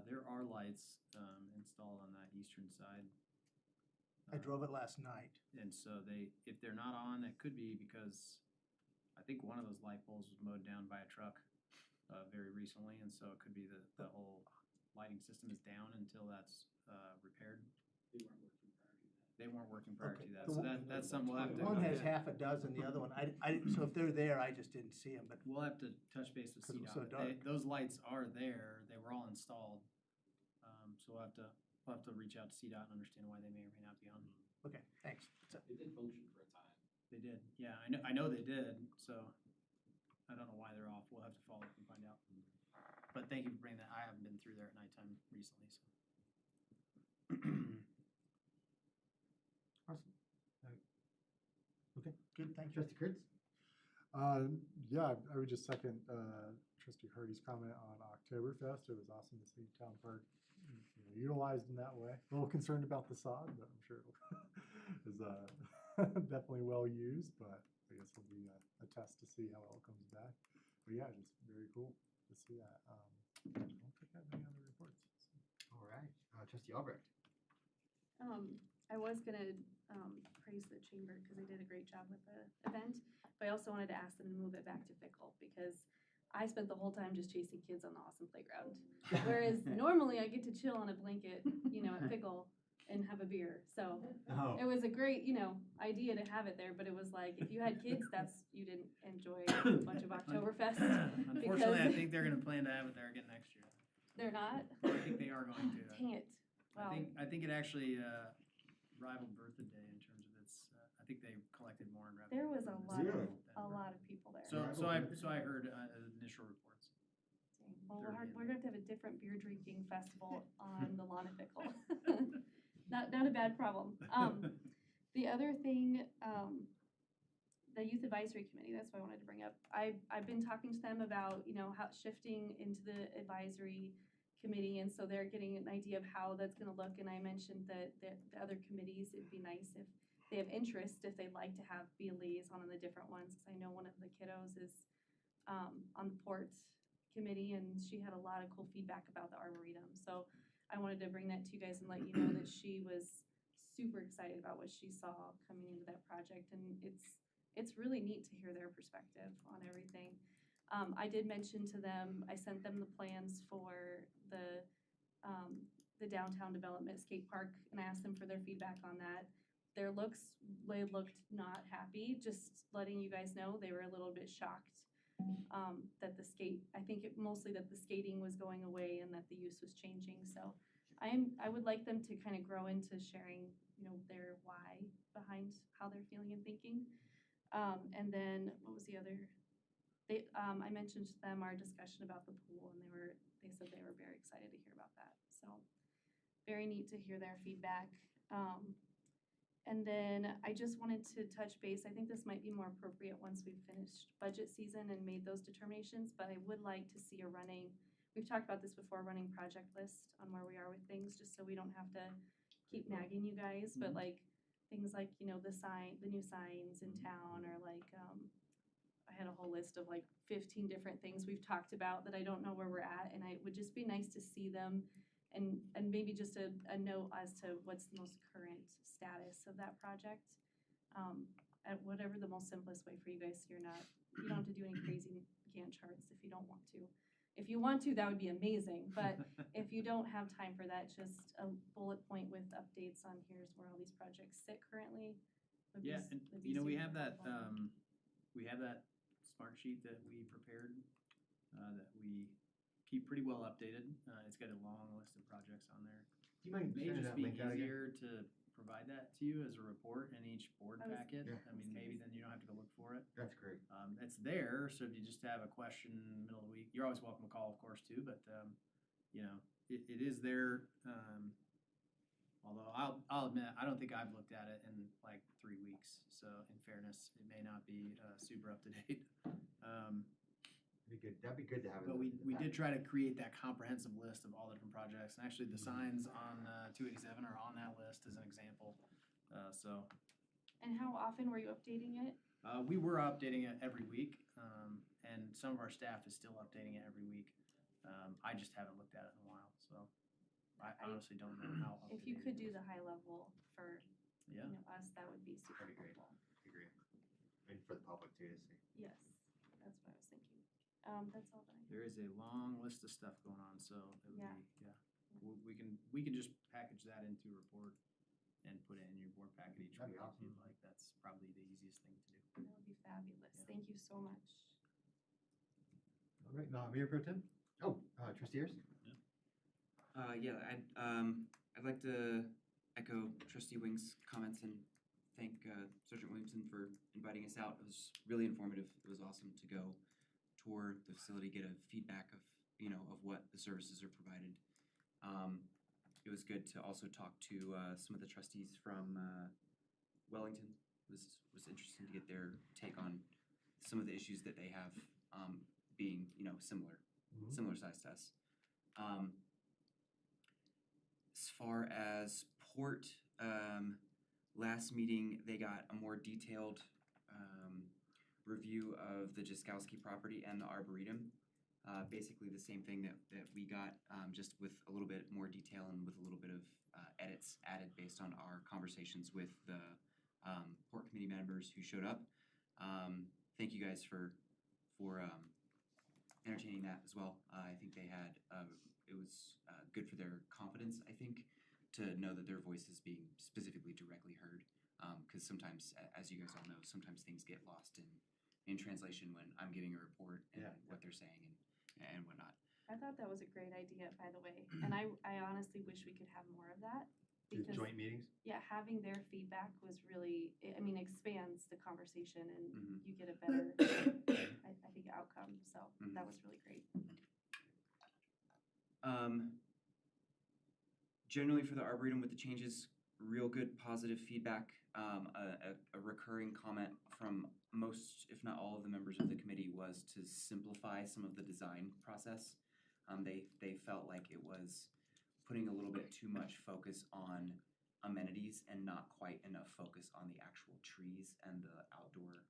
there are lights installed on that eastern side. I drove it last night. And so if they're not on, it could be because I think one of those light poles was mowed down by a truck very recently, and so it could be the whole lighting system is down until that's repaired. They weren't working prior to that. The So one- that's something we'll have to. One has half a dozen, the other one, so if they're there, I just didn't see them, but We'll have to touch base with 'Cause it was so CDOT. dark. Those lights are there. They were all installed. So we'll have to reach out to CDOT and understand why they may or may not be on. okay, thanks. It did function for a time. They did, yeah, I know they did, so I don't know why they're off. We'll have to follow up and find out. But thank you for bringing that. I haven't been through there at nighttime recently, so. Awesome. Okay, good, thank you. Trustee Kurtz? Yeah, I would just second Trustee Hardy's comment on Oktoberfest. It was awesome to see Town Park utilized in that way. A little concerned about the sod, but I'm sure it is definitely well used, but I guess it'll be a test to see how it all comes back. But yeah, just very cool to see that. I don't think I have any other reports. All right. Trustee Albrecht? I was gonna praise the chamber because they did a great job with the event, but I also wanted to ask them to move it back to Fickle because I spent the whole time just chasing kids on the awesome playground. Whereas normally I get to chill on a blanket, at Fickle and have a beer. So Oh. it was a great, idea to have it there, but it was like, if you had kids, you didn't enjoy a bunch of Oktoberfest. Unfortunately, I because think they're gonna plan to have it there again next year. they're not. I think they are going to. Dang it. Wow. I think it actually rivaled Bertha Day in terms of its. I think they collected more in revenue. There was a from this lot than- of, a lot of people there. So I heard initial reports. Well, They're we're in. going to have a different beer drinking festival on the Lawn and Pickle. Not a bad problem. The other thing, the Youth Advisory Committee, that's what I wanted to bring up. I've been talking to them about, how shifting into the advisory committee, and so they're getting an idea of how that's gonna look, and I mentioned that the other committees, it'd be nice if they have interest, if they'd like to be a liaison on the different ones, because I know one of the kiddos is on the port committee, and she had a lot of cool feedback about the Arboretum, so I wanted to bring that to you guys and let you know that she was super excited about what she saw coming into that project, and it's really neat to hear their perspective on everything. I did mention to them, I sent them the plans for the downtown development skate park, and I asked them for their feedback on that. They looked not happy, just letting you guys know, they were a little bit shocked that mostly that the skating was going away and that the use was changing, so I would like them to kind of grow into sharing, their why behind how they're feeling and thinking. And then, what was the other? I mentioned to them our discussion about the pool, and they said they were very excited to hear about that. So, very neat to hear their feedback. And then I just wanted to touch base. I think this might be more appropriate once we've finished budget season and made those determinations, but I would like to see we've talked about this before, running project list on where we are with things, just so we don't have to keep nagging you guys, but like, things like, the new signs in town, or like, I had a whole list of like 15 different things we've talked about that I don't know where we're at, and it would just be nice to see them, and maybe just a note as to what's the most current status of that project. At whatever the most simplest way for you guys, so you don't have to do any crazy Gantt charts if you don't want to. If you want to, that would be amazing, but if you don't have time for that, just a bullet point with updates on here's where all these projects sit currently. would be Yeah, s- and would be we super have that, helpful. we have that smart sheet that we prepared, that we keep pretty well updated. It's got a long list of projects on there. Do you mind It may sending just that be link out again? easier to provide that to you as a report in each board I was- packet. Yeah. I mean, maybe then you don't have to go look for it. That's great. It's there, so if you just have a question in the middle of the week, you're always welcome to call, of course, too, but, it is there. Although I'll admit, I don't think I've looked at it in like 3 weeks, so in fairness, it may not be super up to date. That'd be good to have. But we did try to create that comprehensive list of all the different projects, and actually the signs on 287 are on that list as an example. And how often were you updating it? We were updating it every week, and some of our staff is still updating it every week. I just haven't looked at it in a while, so I honestly don't know how up to If you date could it do is. the high level for, Yeah. us, that would be super That'd be great. helpful. Agree. And for the public too to see. Yes, that's what I was thinking. That's all that I. There is a long list of stuff going on, so it would Yeah. be, we can just package that into a report and put it in your board packet each That'd week be if you'd awesome. like. That's probably the easiest thing to do. That would be fabulous. Yeah. Thank you so much. All right, now Mayor Pro Tem? Oh, Trustee Ayers? I'd like to echo Trustee Wing's comments and thank Sergeant Williamson for inviting us out. It was really informative. It was awesome to go tour the facility, get a feedback of, of what the services are provided. It was good to also talk to some of the trustees from Wellington. It was interesting to get their take on some of the issues that they have, being, similar size to us. As far as Port, last meeting, they got a more detailed review of the Jaskowski property and the Arboretum. Basically the same thing that we got, just with a little bit more detail and with a little bit of edits added based on our conversations with the Port Committee members who showed up. Thank you guys for entertaining that as well. I think they had, it was good for their confidence, I think, to know that their voice is being specifically directly heard. Because sometimes, as you guys all know, sometimes things get lost in translation when I'm giving a report and what they're saying and whatnot. I thought that was a great idea, by the way, and I honestly wish we could have more of that. The because, joint meetings? yeah, having their feedback was really, I mean, expands the conversation and Mhm. you get a better, I think, outcome. So Mhm. that was really great. Generally for the Arboretum with the changes, real good positive feedback. A recurring comment from most, if not all of the members of the committee was to simplify some of the design process. They felt like it was putting a little bit too much focus on amenities and not quite enough focus on the actual trees and the outdoor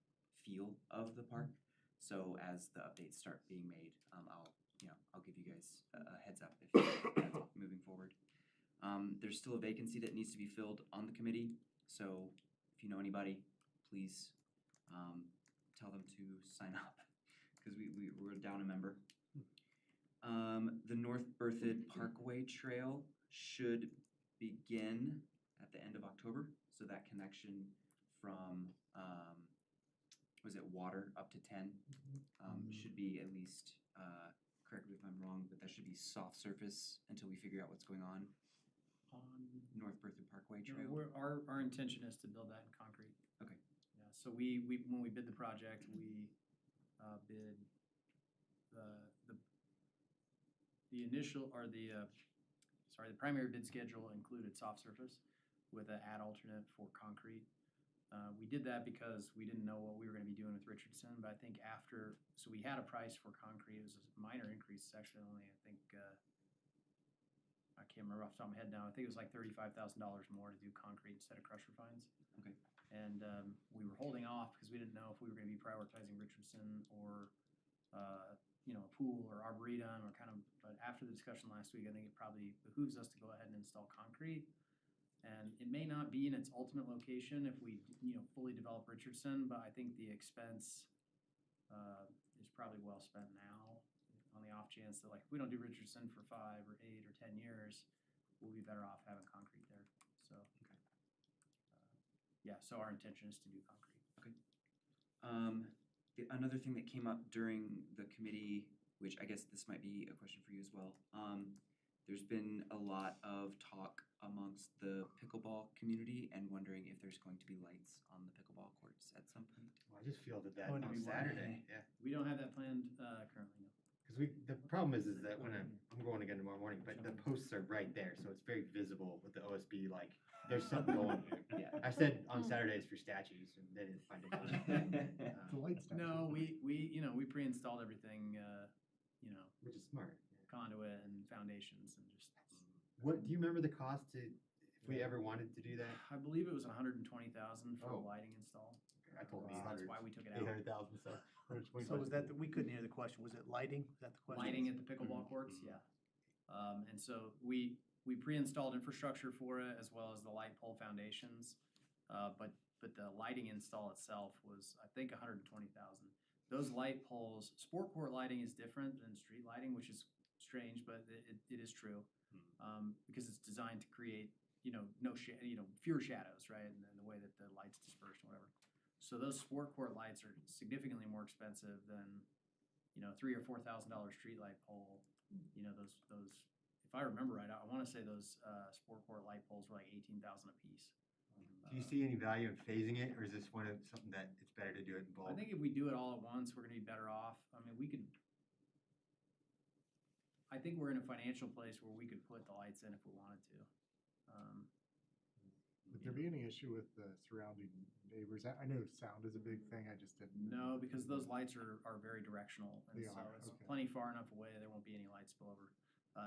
feel of the park. So as the updates start being made, I'll give you guys a heads up if that's moving forward. There's still a vacancy that needs to be filled on the committee, so if you know anybody, please tell them to sign up, because we're down a member. The North Berthoud Parkway Trail should begin at the end of October, so that connection from, was it Water up to 10? Should be at least, correct me if I'm wrong, but that should be soft surface until we figure out what's going on. North Berthoud Parkway You Trail. know, our intention is to build that in concrete. Okay. Yeah, so we when we bid the project, we bid the initial, or the primary bid schedule included soft surface with an add alternate for concrete. We did that because we didn't know what we were gonna be doing with Richardson, but I think so we had a price for concrete. It was a minor increase, it's actually only, I think, I can't remember off the top of my head now. I think it was like $35,000 more to do concrete instead of crusher fines. Okay. And we were holding off because we didn't know if we were going to be prioritizing Richardson or, a pool or arboretum or kind of. But after the discussion last week, I think it probably behooves us to go ahead and install concrete. And it may not be in its ultimate location if we, fully develop Richardson, but I think the expense is probably well spent now. On the off chance that, like, if we don't do Richardson for 5 or 8 or 10 years, we'll be better off having concrete there. So, so our intention is to do concrete. Another thing that came up during the committee, which I guess this might be a question for you as well. There's been a lot of talk amongst the pickleball community and wondering if there's going to be lights on the pickleball courts at some point. Well, I just fielded that Going to on be what? Saturday, yeah. We don't have that planned currently, no. Because the problem is that when I'm going again tomorrow morning, but the posts are right there, so it's very visible with the OSB, like, there's something going on. Yeah. I said on Saturdays for statues, and they didn't find it funny. It's a light statue. No, we pre-installed everything, Which is smart. conduit and foundations and just. What, do you remember the cost if we ever wanted to do that? I believe it was $120,000 for Oh. a lighting install. I told me So that's why we took it out. 800,000, so. So was that, we couldn't hear the question. Was it lighting? Was that the question? Lighting at the pickleball courts, yeah. And so we pre-installed infrastructure for it as well as the light pole foundations. But the lighting install itself was, I think, $120,000. Those light poles, sport court lighting is different than street lighting, which is strange, but it is true. Because it's designed to create, fewer shadows, right? And then the way that the light's dispersed or whatever. So those sport court lights are significantly more expensive than, $3,000 or $4,000 street light pole. Those, if I remember right, I want to say those sport court light poles were like $18,000 a piece. Do you see any value in phasing it, or is this something that it's better to do it in bulk? I think if we do it all at once, we're going to be better off. I mean, I think we're in a financial place where we could put the lights in if we wanted to. Would there be any issue with the surrounding neighbors? I know sound is a big thing, I just didn't. No, because those lights are very directional, and They so are, it's okay. plenty far enough away, there won't be any light spillover.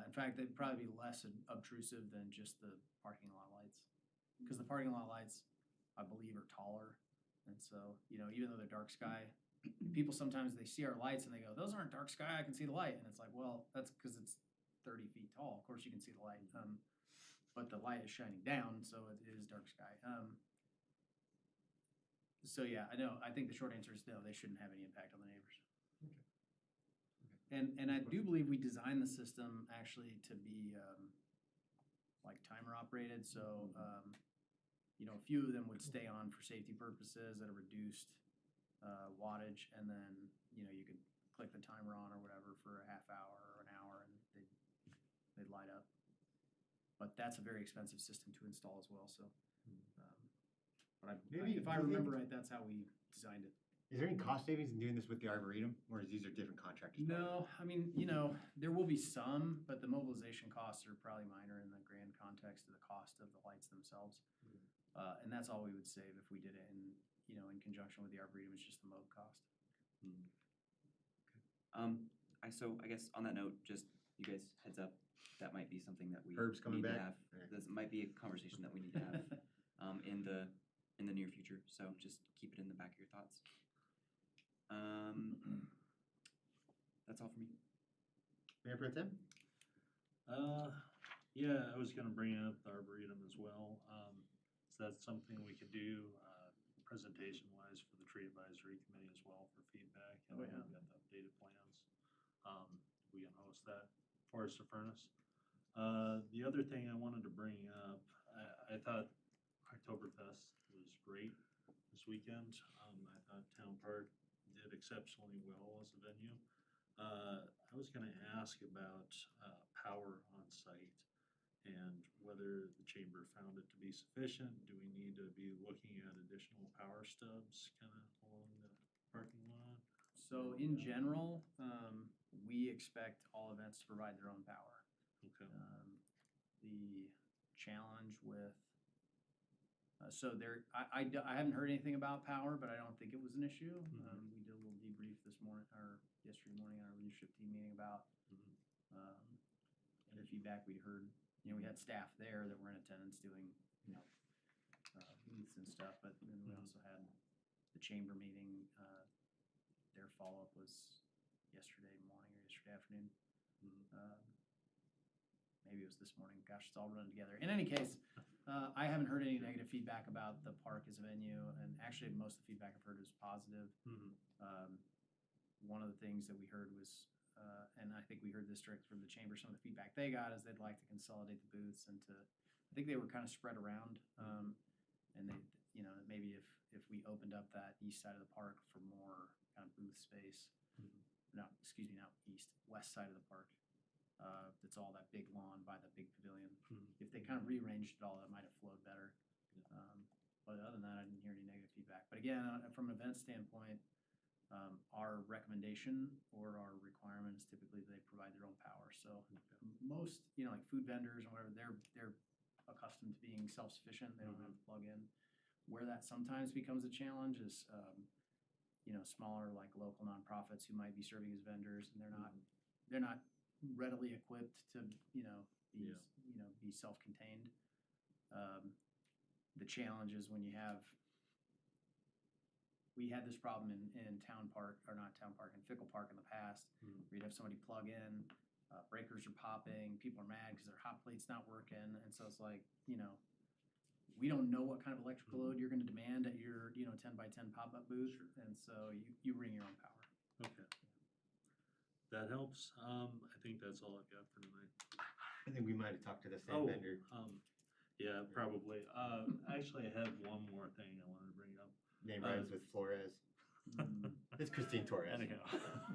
In fact, they'd probably be less obtrusive than just the parking lot lights. Because the parking lot lights, I believe, are taller, and so, even though they're dark sky, people sometimes, they see our lights and they go, those aren't dark sky, I can see the light, and it's like, well, that's because it's 30 feet tall, of course you can see the light. But the light is shining down, so it is dark sky. So yeah, I think the short answer is no, they shouldn't have any impact on the neighbors. And I do believe we designed the system actually to be like timer operated, so a few of them would stay on for safety purposes at a reduced wattage, and then you could click the timer on or whatever for a half hour or an hour, and they'd light up. But that's a very expensive system to install as well, so. But Maybe- if I do you think- remember right, that's how we designed it. Is there any cost savings in doing this with the Arboretum, or is these are different contractors? probably? No, I mean, there will be some, but the mobilization costs are probably minor in the grand context of the cost of the lights themselves. And that's all we would save if we did it in conjunction with the Arboretum, it's just the mob cost. I guess on that note, just you guys heads up, that might be something that we Herb's coming need to back? have. Okay. This might be a conversation that we need to have in the near future. So just keep it in the back of your thoughts. That's all for me. Mayor Pro Tem? Yeah, I was gonna bring up the Arboretum as well. So that's something we could do, presentation-wise for the tree advisory committee as well for feedback. And Oh, yeah. we've got the updated plans. We can host that. Forest of Furnace. The other thing I wanted to bring up, I thought Oktoberfest was great this weekend. I thought Town Park did exceptionally well as a venue. I was gonna ask about power on site and whether the chamber found it to be sufficient. Do we need to be looking at additional power stubs kind of along the parking lot? So in general, we expect all events to provide their own power. Okay. The challenge with, I haven't heard anything about power, but I don't think it was an issue. We did a little debrief this morning, or yesterday morning in our leadership team meeting about the feedback we'd heard. We had staff there that were in attendance doing, booths and stuff, but then we also had the chamber meeting. Their follow-up was yesterday morning or yesterday afternoon. Maybe it was this morning. Gosh, it's all running together. In any case, I haven't heard any negative feedback about the park as a venue, and actually most of the feedback I've heard is positive. One of the things that we heard was, and I think we heard this direct from the chamber, some of the feedback they got is they'd like to consolidate the booths and I think they were kind of spread around. And they, maybe if we opened up that east side of the park for more kind of booth space, not west side of the park, that's all that big lawn by the big pavilion. If they kind of rearranged it all, that might have flowed better. But other than that, I didn't hear any negative feedback. But again, from an event standpoint, our recommendation or our requirement is typically they provide their own power. So most, like food vendors and whatever, they're accustomed to being self-sufficient. They don't have to plug in. Where that sometimes becomes a challenge is, smaller like local nonprofits who might be serving as vendors, and they're not readily equipped to, be self-contained. The challenge is when we had this problem in Town Park, or not Town Park, in Fickle Park in the past, where you'd have somebody plug in, breakers are popping, people are mad because their hot plate's not working, and so it's like, we don't know what kind of electrical load you're gonna demand at your, 10 by 10 pop-up booth, and so you bring your own power. Okay. That helps. I think that's all I've got for tonight. I think we might have talked to the same vendor. Yeah, probably. Actually, I have one more thing I wanted to bring up. Name rhymes with Flores. It's Christine Torres. I know.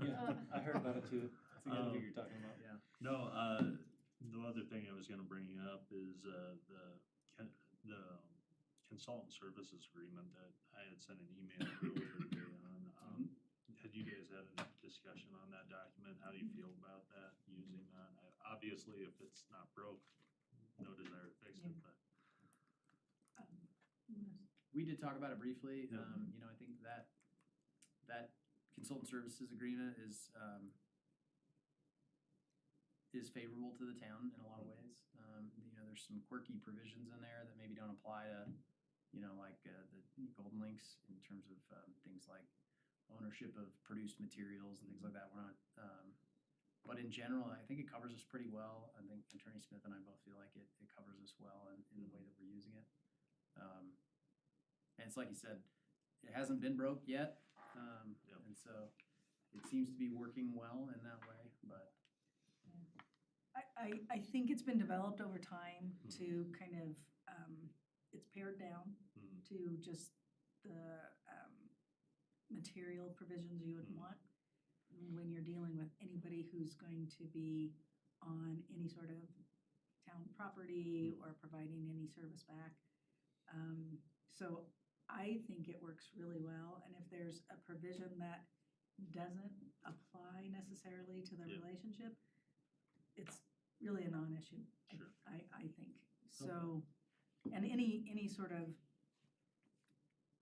Yeah, I heard about it too. That's the other thing you're talking about. Yeah. No, the other thing I was gonna bring up is, the consultant services agreement that I had sent an email earlier today on. Had you guys had a discussion on that document? How do you feel about that, using that? Obviously, if it's not broke, no desire to fix it, but. We did talk about it briefly. Yeah. I think that consultant services agreement is favorable to the town in a lot of ways. There's some quirky provisions in there that maybe don't apply to, like the Golden Links in terms of things like ownership of produced materials and things like that. We're not, but in general, I think it covers us pretty well. I think Attorney Smith and I both feel like it covers us well in the way that we're using it. And it's like you said, it hasn't been broke yet, and so it seems to be working well in that way. But I think it's been developed over time to kind of, it's pared down to just the material provisions you would want when you're dealing with anybody who's going to be on any sort of town property or providing any service back. So I think it works really well, and if there's a provision that doesn't apply necessarily to the Yeah. relationship, it's really a non-issue. Sure. I think. So, and any sort of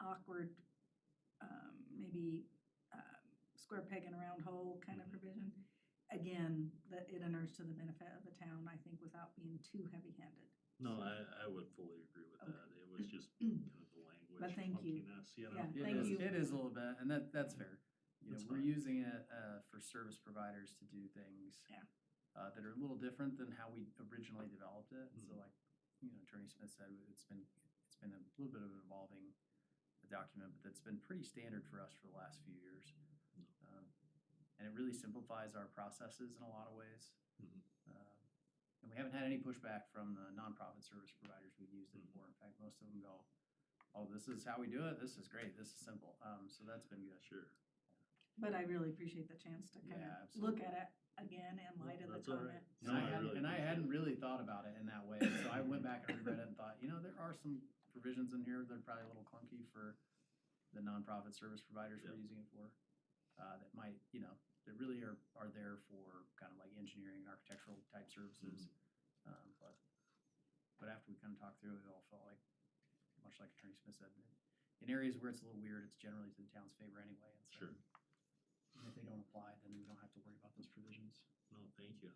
awkward, maybe square peg in a round hole kind of provision, again, that it inures to the benefit of the town, I think, without being too heavy-handed. No, I would fully agree with Okay. that. It was just kind of the language But thank you. funkiness, you know? Yeah. It Thank is- you. It is a little bit, and that's fair. You know, That's we're fine. using it for service providers to do things Yeah. that are a little different than how we originally developed it. So Mhm. like, you know, Attorney Smith said, it's been a little bit of an evolving document, but that's been pretty standard for us for the last few years. And it really simplifies our processes in a lot of ways. Mhm. And we haven't had any pushback from the nonprofit service providers we've used it for. In fact, most of them go, "Oh, this is how we do it. This is great. This is simple." So that's been good. Sure. But I really appreciate the chance to kind Yeah, of look absolutely. at it again in light of the That's all right. comment. No, And I really I appreciate hadn't it. really thought about it in that way, so I went back and reread it and thought, you know, there are some provisions in here that are probably a little clunky for the nonprofit service providers we're Yeah. using it for. That might, you know, that really are there for kind of like engineering and architectural type services. But after we kind of talked through it, it all felt like, much like Attorney Smith said, in areas where it's a little weird, it's generally to the town's favor anyway. And so Sure. if they don't apply, then we don't have to worry about those provisions. No, thank you.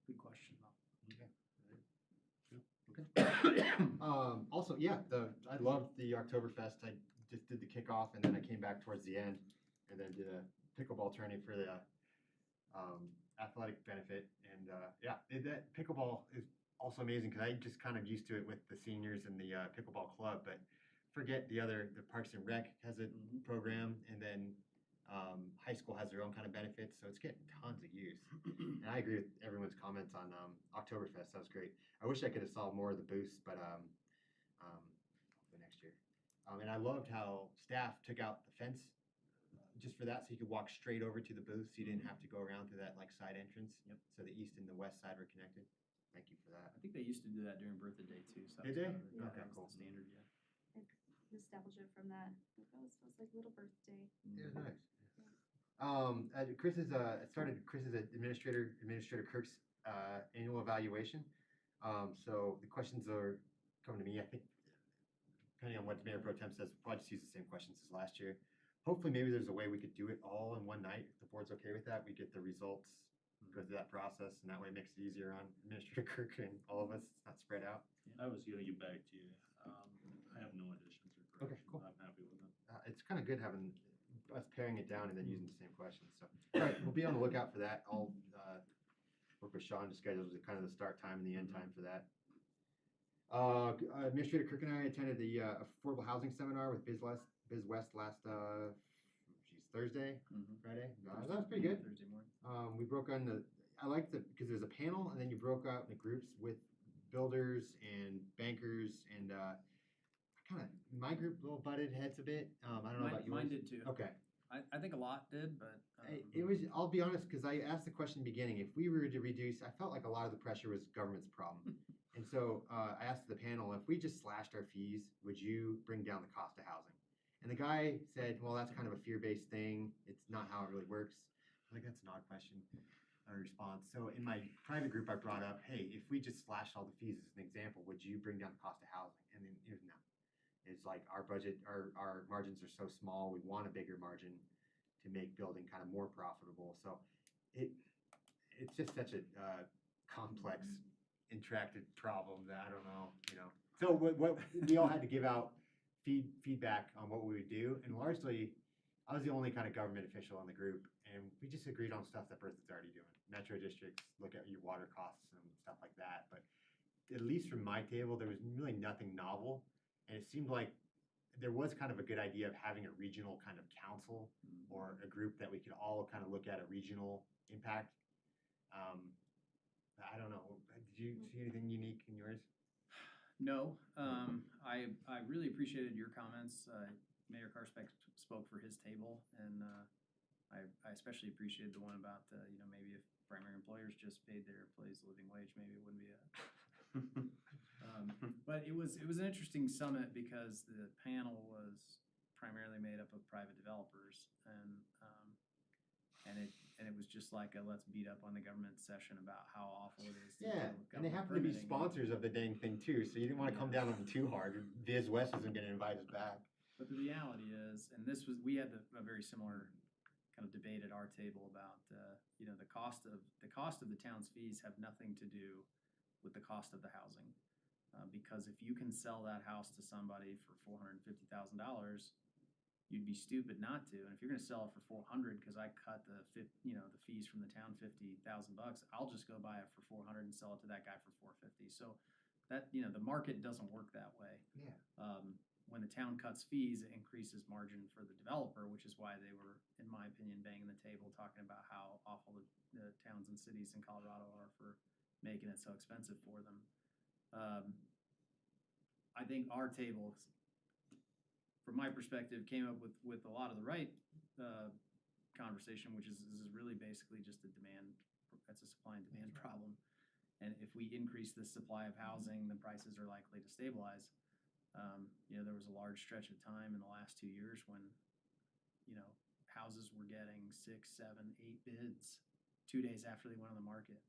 Good question, though. Also, yeah, I loved the Oktoberfest. I just did the kickoff and then I came back towards the end and then did a pickleball tourney for the athletic benefit. And yeah, that pickleball is also amazing because I just kind of used to it with the seniors and the pickleball club, but forget the Parks and Rec has a program, and then high school has their own kind of benefits, so it's getting tons of use. And I agree with everyone's comments on Oktoberfest. That was great. I wish I could have saw more of the booths, but hopefully next year. And I loved how staff took out the fence just for that, so you could walk straight over to the booth, so you didn't have to go around through that like side entrance. Yep. So the east and the west side were connected. Thank you for that. I think they used to do that during Birthday Day too. So that Did was they? kind of the- Okay, that was cool. the standard, yeah. Nostalgia from that. It feels like little birthday. Yeah, nice. Chris's Administrator Kirk's annual evaluation. So the questions are coming to me. I think depending on what Mayor Pro Tem says, we'll probably just use the same questions as last year. Hopefully, maybe there's a way we could do it all in one night. If the board's okay with that, we get the results, go through that process, and that way it makes it easier on Administrator Kirk and all of us. It's not spread out. I was gonna get back to you. I have no additions or Okay, corrections. cool. I'm happy with it. It's kind of good having us paring it down and then using the same questions. So, all right, we'll be on the lookout for that. I'll work with Sean to schedule the kind of the start time and the end time for that. Administrator Kirk and I attended the affordable housing seminar with Biz West last Thursday, Friday. That was pretty good. Thursday morning. We broke on I liked because there's a panel and then you broke out into groups with builders and bankers and my group little butted heads a bit. I don't know about yours. Mine did too. Okay. I think a lot did, but. It was, I'll be honest, because I asked the question in the beginning, if we were to reduce, I felt like a lot of the pressure was government's problem. And so I asked the panel, if we just slashed our fees, would you bring down the cost of housing? And the guy said, well, that's kind of a fear-based thing. It's not how it really works. I'm like, that's an odd question or response. So in my private group, I brought up, hey, if we just slashed all the fees as an example, would you bring down the cost of housing? And then it was no. It's like our budget, our margins are so small, we want a bigger margin to make building kind of more profitable. So it's just such a complex, intracted problem that I don't know, So what we all had to give out feedback on what we would do, and largely I was the only kind of government official in the group, and we just agreed on stuff that Berthoud's already doing. Metro districts, look at your water costs and stuff like that. But at least from my table, there was really nothing novel, and it seemed like there was kind of a good idea of having a regional kind of council or a group that we could all kind of look at a regional impact. I don't know. Did you see anything unique in yours? No, I really appreciated your comments. Mayor Karspeck spoke for his table, and I especially appreciated the one about, maybe if primary employers just paid their employees a living wage, maybe it wouldn't be but it was an interesting summit because the panel was primarily made up of private developers, and it was just like a let's beat up on the government session about how awful it is to Yeah, deal with and they government happen to be permitting. sponsors of the dang thing too, so you didn't want to come down on them too hard. Viz West isn't gonna invite us back. But the reality is, and we had a very similar kind of debate at our table about, the cost of the town's fees have nothing to do with the cost of the housing. Because if you can sell that house to somebody for $450,000, you'd be stupid not to. And if you're gonna sell it for $400, because I cut the fees from the town $50,000, I'll just go buy it for $400 and sell it to that guy for $450. So that, the market doesn't work that way. Yeah. When the town cuts fees, it increases margin for the developer, which is why they were, in my opinion, banging the table, talking about how awful the towns and cities in Colorado are for making it so expensive for them. I think our table, from my perspective, came up with a lot of the right conversation, which is really basically just a demand. That's a supply and demand problem. And if we increase the supply of housing, the prices are likely to stabilize. There was a large stretch of time in the last 2 years when, houses were getting 6, 7, 8 bids 2 days after they went on the market.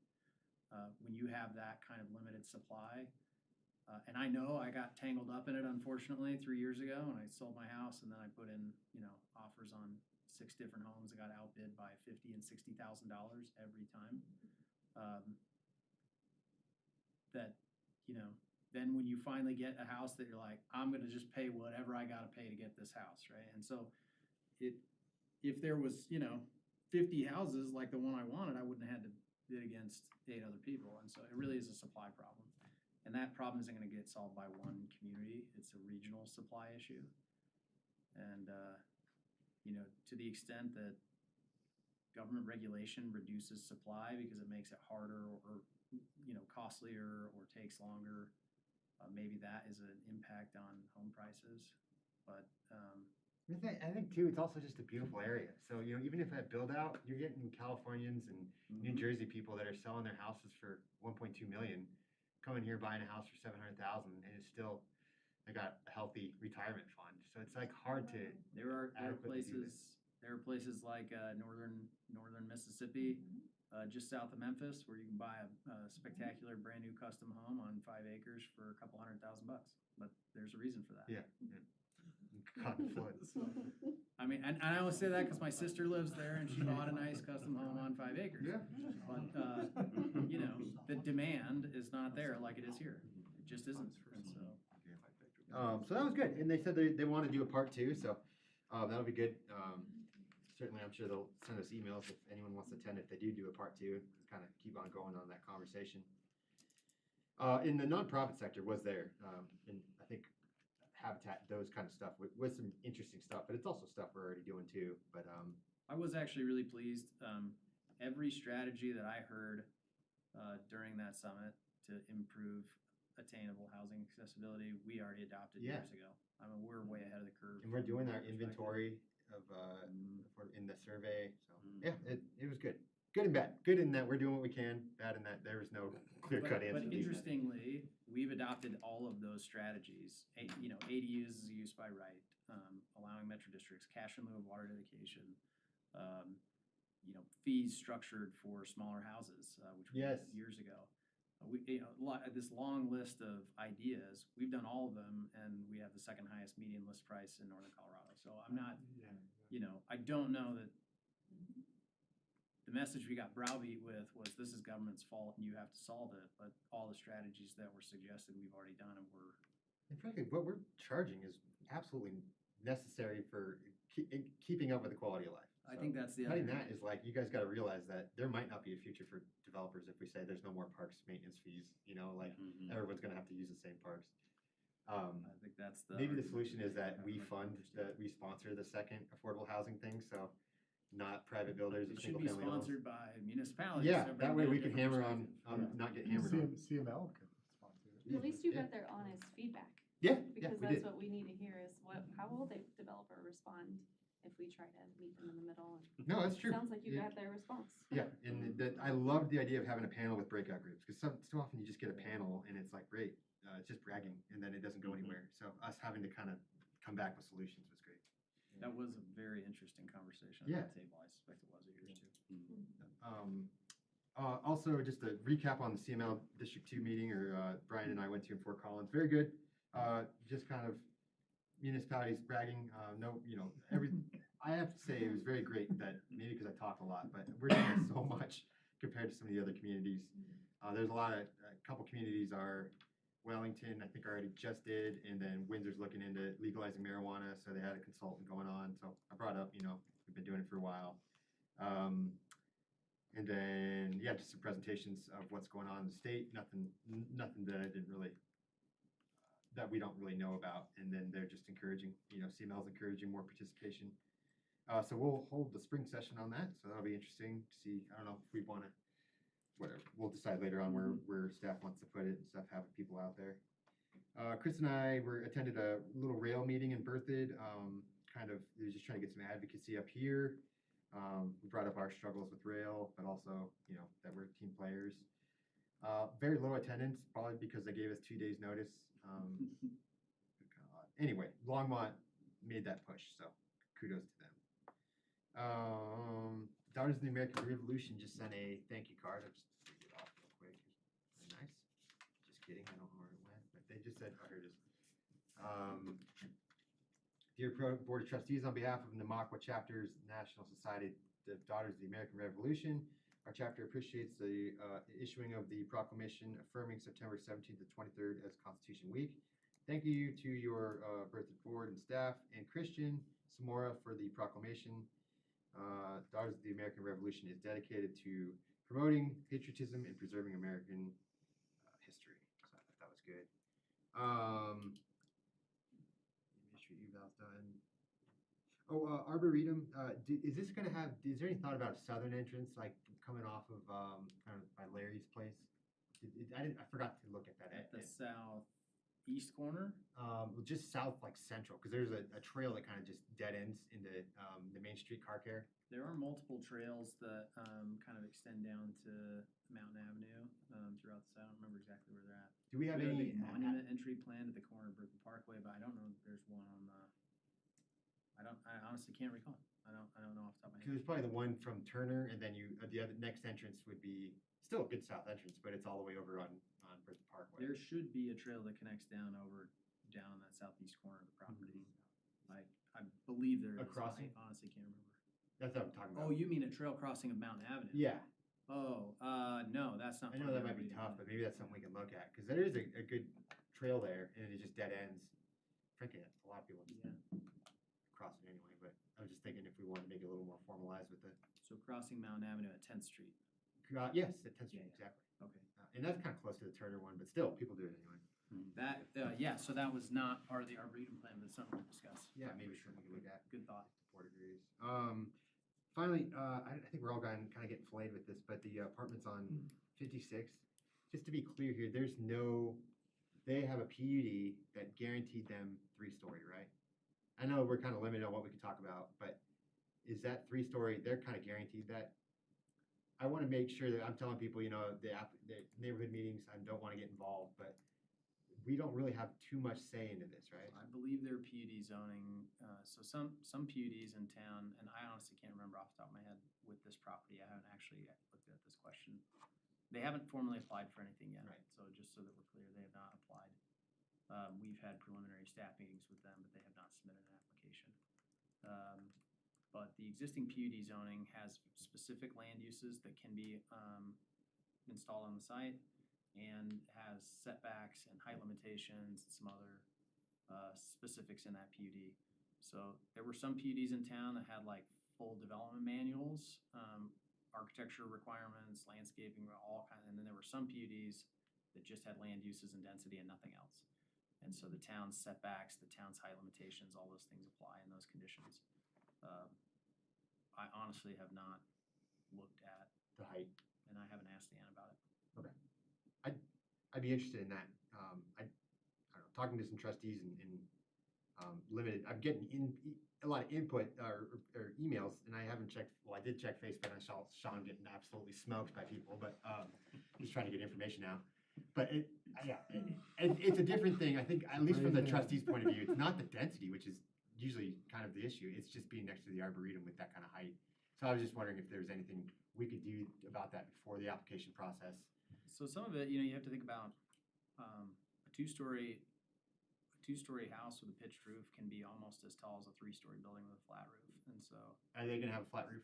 When you have that kind of limited supply, and I know I got tangled up in it, unfortunately, 3 years ago, and I sold my house, and then I put in, offers on 6 different homes that got outbid by $50,000 and $60,000 every time. Then when you finally get a house that you're like, I'm gonna just pay whatever I gotta pay to get this house, right? And so if there was, 50 houses like the one I wanted, I wouldn't have had to bid against 8 other people. And so it really is a supply problem. And that problem isn't gonna get solved by one community. It's a regional supply issue. And, to the extent that government regulation reduces supply because it makes it harder or costlier or takes longer, maybe that is an impact on home prices. But I think too, it's also just a beautiful area. So, even if I build out, you're getting Californians and New Jersey people that are selling their houses for 1.2 million, coming here buying a house for 700,000, and it's still, they got a healthy retirement fund. So it's like hard to there are adequately do this. places like northern Mississippi, just south of Memphis, where you can buy a spectacular brand new custom home on 5 acres for a couple $100,000. But there's a reason for that. Yeah. Cotton floods. I mean, and I always say that because my sister lives there and she bought a nice custom home on 5 acres. Yeah. But, the demand is not there like it is here. It just isn't. And so, So that was good, and they said they want to do a part 2, so that'll be good. Certainly, I'm sure they'll send us emails if anyone wants to attend, if they do a part 2, kind of keep on going on that conversation. In the nonprofit sector was there, and I think Habitat, those kind of stuff, with some interesting stuff, but it's also stuff we're already doing too. But I was actually really pleased. Every strategy that I heard during that summit to improve attainable housing accessibility, we already adopted years ago. I mean, we're way ahead of the curve. and we're doing our inventory of in the survey. So yeah, it was good. Good and bad. Good in that we're doing what we can. Bad in that there was no clear-cut answer. But interestingly, we've adopted all of those strategies. ADUs is used by right, allowing metro districts, cash in lieu of water dedication, fees structured for smaller houses, which we did years ago. This long list of ideas, we've done all of them, and we have the second highest median list price in northern Colorado. So I'm not, I don't know that the message we got browbeat with was this is government's fault and you have to solve it. But all the strategies that were suggested, we've already done, and we're. And frankly, what we're charging is absolutely necessary for keeping up with the quality of life. I think that's the cutting that is like, you guys got to realize that there might not be a future for developers if we say there's no more parks maintenance fees. Everyone's going to have to use the same parks. I think that's the maybe the solution is that we sponsor the second affordable housing thing. So not private builders. It should be sponsored by municipalities. Yeah, that way we can hammer on not get hammered on. CML could sponsor it. At least you got their honest feedback. Yeah, Because we that's did. what we need to hear is how will the developer respond if we try to meet them in the middle. And No, that's true. sounds like you Yeah. got their response. Yeah, and that, I love the idea of having a panel with breakout groups, because so often you just get a panel and it's like, great, it's just bragging, and then it doesn't go anywhere. So us having to kind of come back with solutions was great. That was a very interesting conversation Yeah. at the table. I suspect it was at yours too. Also, just a recap on the CML District 2 meeting, or Brian and I went to in Fort Collins. Very good. Just kind of municipalities bragging. No, I have to say it was very great that, maybe because I talk a lot, but we're doing so much compared to some of the other communities. There's a couple communities are, Wellington, I think already just did, and then Windsor's looking into legalizing marijuana, so they had a consultant going on. So I brought up, we've been doing it for a while. And then, yeah, just some presentations of what's going on in the state. Nothing that I didn't really, that we don't really know about. And then they're just encouraging, CML's encouraging more participation. So we'll hold the spring session on that. So that'll be interesting to see. I don't know if we want to, whatever. We'll decide later on where staff wants to put it and stuff, having people out there. Chris and I attended a little rail meeting in Berthoud. We were just trying to get some advocacy up here. We brought up our struggles with rail, but also, that we're team players. Very low attendance, probably because they gave us 2 days notice. Anyway, Longmont made that push, so kudos to them. Daughters of the American Revolution just sent a thank you card. I'll just take it off real quick. Nice. Just kidding, I don't know where it went, but they just said, oh, here it is. Dear Board of Trustees, on behalf of Namakwa Chapter's National Society of Daughters of the American Revolution, our chapter appreciates the issuing of the proclamation affirming September 17th to 23rd as Constitution Week. Thank you to your Berthoud Board and staff, and Christian Samora for the proclamation. Daughters of the American Revolution is dedicated to promoting patriotism and preserving American history. So I thought that was good. History eval's done. Arboretum, is this going to have, is there any thought about a southern entrance, like coming off of kind of by Larry's place? I forgot to look at that. At the southeast corner? Just south, like central, because there's a trail that kind of just dead ends into the Main Street car care. There are multiple trails that kind of extend down to Mountain Avenue throughout the site. I don't remember exactly where they're at. Do we have a any big monument entry planned at the corner of Berthoud Parkway, but I don't know if there's one on the, I honestly can't recall. I don't know off the top of my head. There's probably the one from Turner, and then the other next entrance would be still a good south entrance, but it's all the way over on Berthoud Parkway. There should be a trail that connects down on that southeast corner of the property. I believe there is. crossing? I honestly can't remember. That's what I'm talking about. Oh, you mean a trail crossing of Mountain Avenue? Yeah. Oh, no, that's not. I know that might be tough, but maybe that's something we can look at, because there is a good trail there, and it just dead ends. Frankly, a lot of people just cross it anyway, but I was just thinking if we wanted to make it a little more formalized with it. So crossing Mountain Avenue at 10th Street. Yes, at 10th Street, Yeah. exactly. Okay. And that's kind of close to the Turner one, but still, people do it anyway. So that was not part of the Arboretum plan, but it's something to discuss. Yeah, maybe something we can look at. Good thought. 4 degrees. Finally, I think we're all kind of getting flayed with this, but the apartments on 56, just to be clear here, they have a PUD that guaranteed them 3-story, right? I know we're kind of limited on what we can talk about, but is that 3-story, they're kind of guaranteed that? I want to make sure that I'm telling people, the neighborhood meetings, I don't want to get involved, but we don't really have too much say into this, right? I believe their PUD zoning, so some PUDs in town, and I honestly can't remember off the top of my head with this property. I haven't actually looked at this question. They haven't formally applied for anything yet. Right. So just so that we're clear, they have not applied. We've had preliminary staff meetings with them, but they have not submitted an application. But the existing PUD zoning has specific land uses that can be installed on the site, and has setbacks and height limitations and some other specifics in that PUD. So there were some PUDs in town that had like full development manuals, architecture requirements, landscaping, and then there were some PUDs that just had land uses and density and nothing else. And so the town's setbacks, the town's height limitations, all those things apply in those conditions. I honestly have not looked at The height. and I haven't asked Ann about it. Okay. I'd be interested in that. I don't know, talking to some trustees and limited, I'm getting a lot of input or emails, and I haven't checked, well, I did check Facebook, and I saw Sean getting absolutely smoked by people, but, he's trying to get information out. But it's a different thing, I think, at least from the trustee's point of view, it's not the density, which is usually kind of the issue, it's just being next to the arboretum with that kind of height. So I was just wondering if there's anything we could do about that before the application process. So some of it, you know, you have to think about, a two-story house with a pitched roof can be almost as tall as a three-story building with a flat roof, and so, Are they gonna have a flat roof?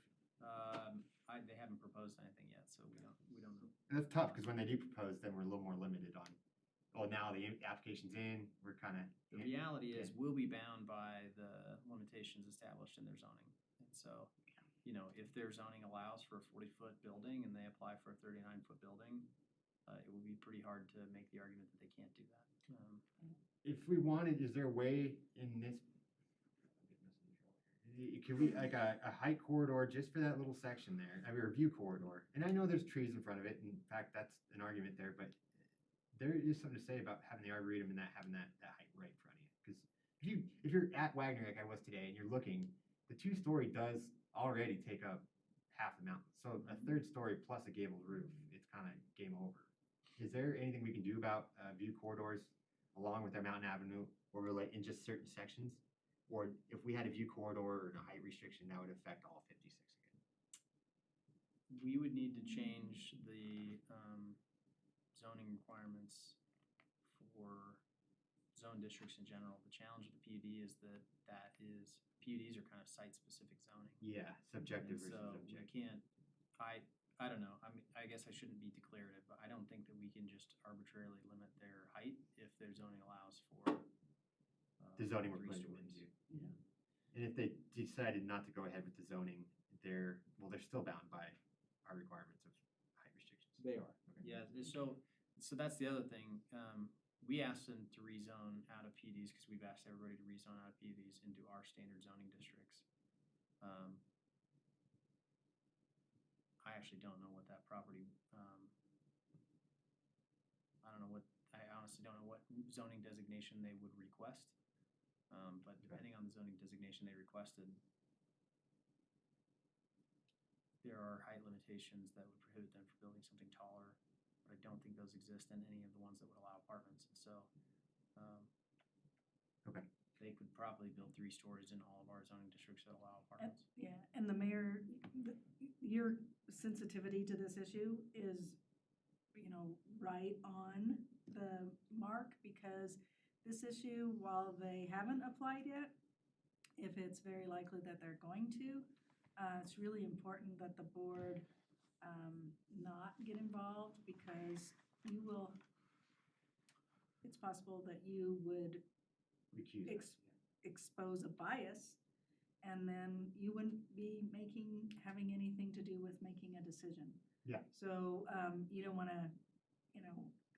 they haven't proposed anything yet, so we don't know. And that's tough, because when they do propose, then we're a little more limited on, oh, now the application's in, we're kind of. The reality is, we'll be bound by the limitations established in their zoning. And so, you know, if their zoning allows for a 40-foot building and they apply for a 39-foot building, it will be pretty hard to make the argument that they can't do that. If we wanted, is there a way in this? Could we, like a height corridor just for that little section there, I mean, a view corridor? And I know there's trees in front of it, in fact, that's an argument there, but there is something to say about having the arboretum and having that height right in front of you. Because if you're at Wagner like I was today and you're looking, the 2-story does already take up half the mountain. So a 3rd story plus a gabled roof, it's kind of game over. Is there anything we can do about view corridors along with our Mountain Avenue overlay in just certain sections? Or if we had a view corridor or a height restriction, that would affect all 56 again? We would need to change the zoning requirements for zone districts in general. The challenge of the PUD is that PUDs are kind of site-specific zoning. Yeah, subjective And versus so objective. we can't, I don't know, I mean, I guess I shouldn't be declarative, but I don't think that we can just arbitrarily limit their height if their zoning allows for The zoning we're 3 putting stories. into. And if they decided not to go ahead with the zoning, they're still bound by our requirements of height restrictions. They are. Okay. Yeah, so that's the other thing. We asked them to rezone out of PUDs because we've asked everybody to rezone out of PUDs into our standard zoning districts. I actually don't know what that property, I honestly don't know what zoning designation they would request. But depending on the zoning designation they requested, there are height limitations that would prohibit them from building something taller, but I don't think those exist in any of the ones that would allow apartments, and so, Okay. they could probably build 3 stories in all of our zoning districts that allow apartments. Yeah, and the mayor, your sensitivity to this issue is, you know, right on the mark, because this issue, while they haven't applied yet, if it's very likely that they're going to, it's really important that the board not get involved, because it's possible that you would Recuse. expose a bias, and then you wouldn't be having anything to do with making a decision. Yeah. So, you don't wanna,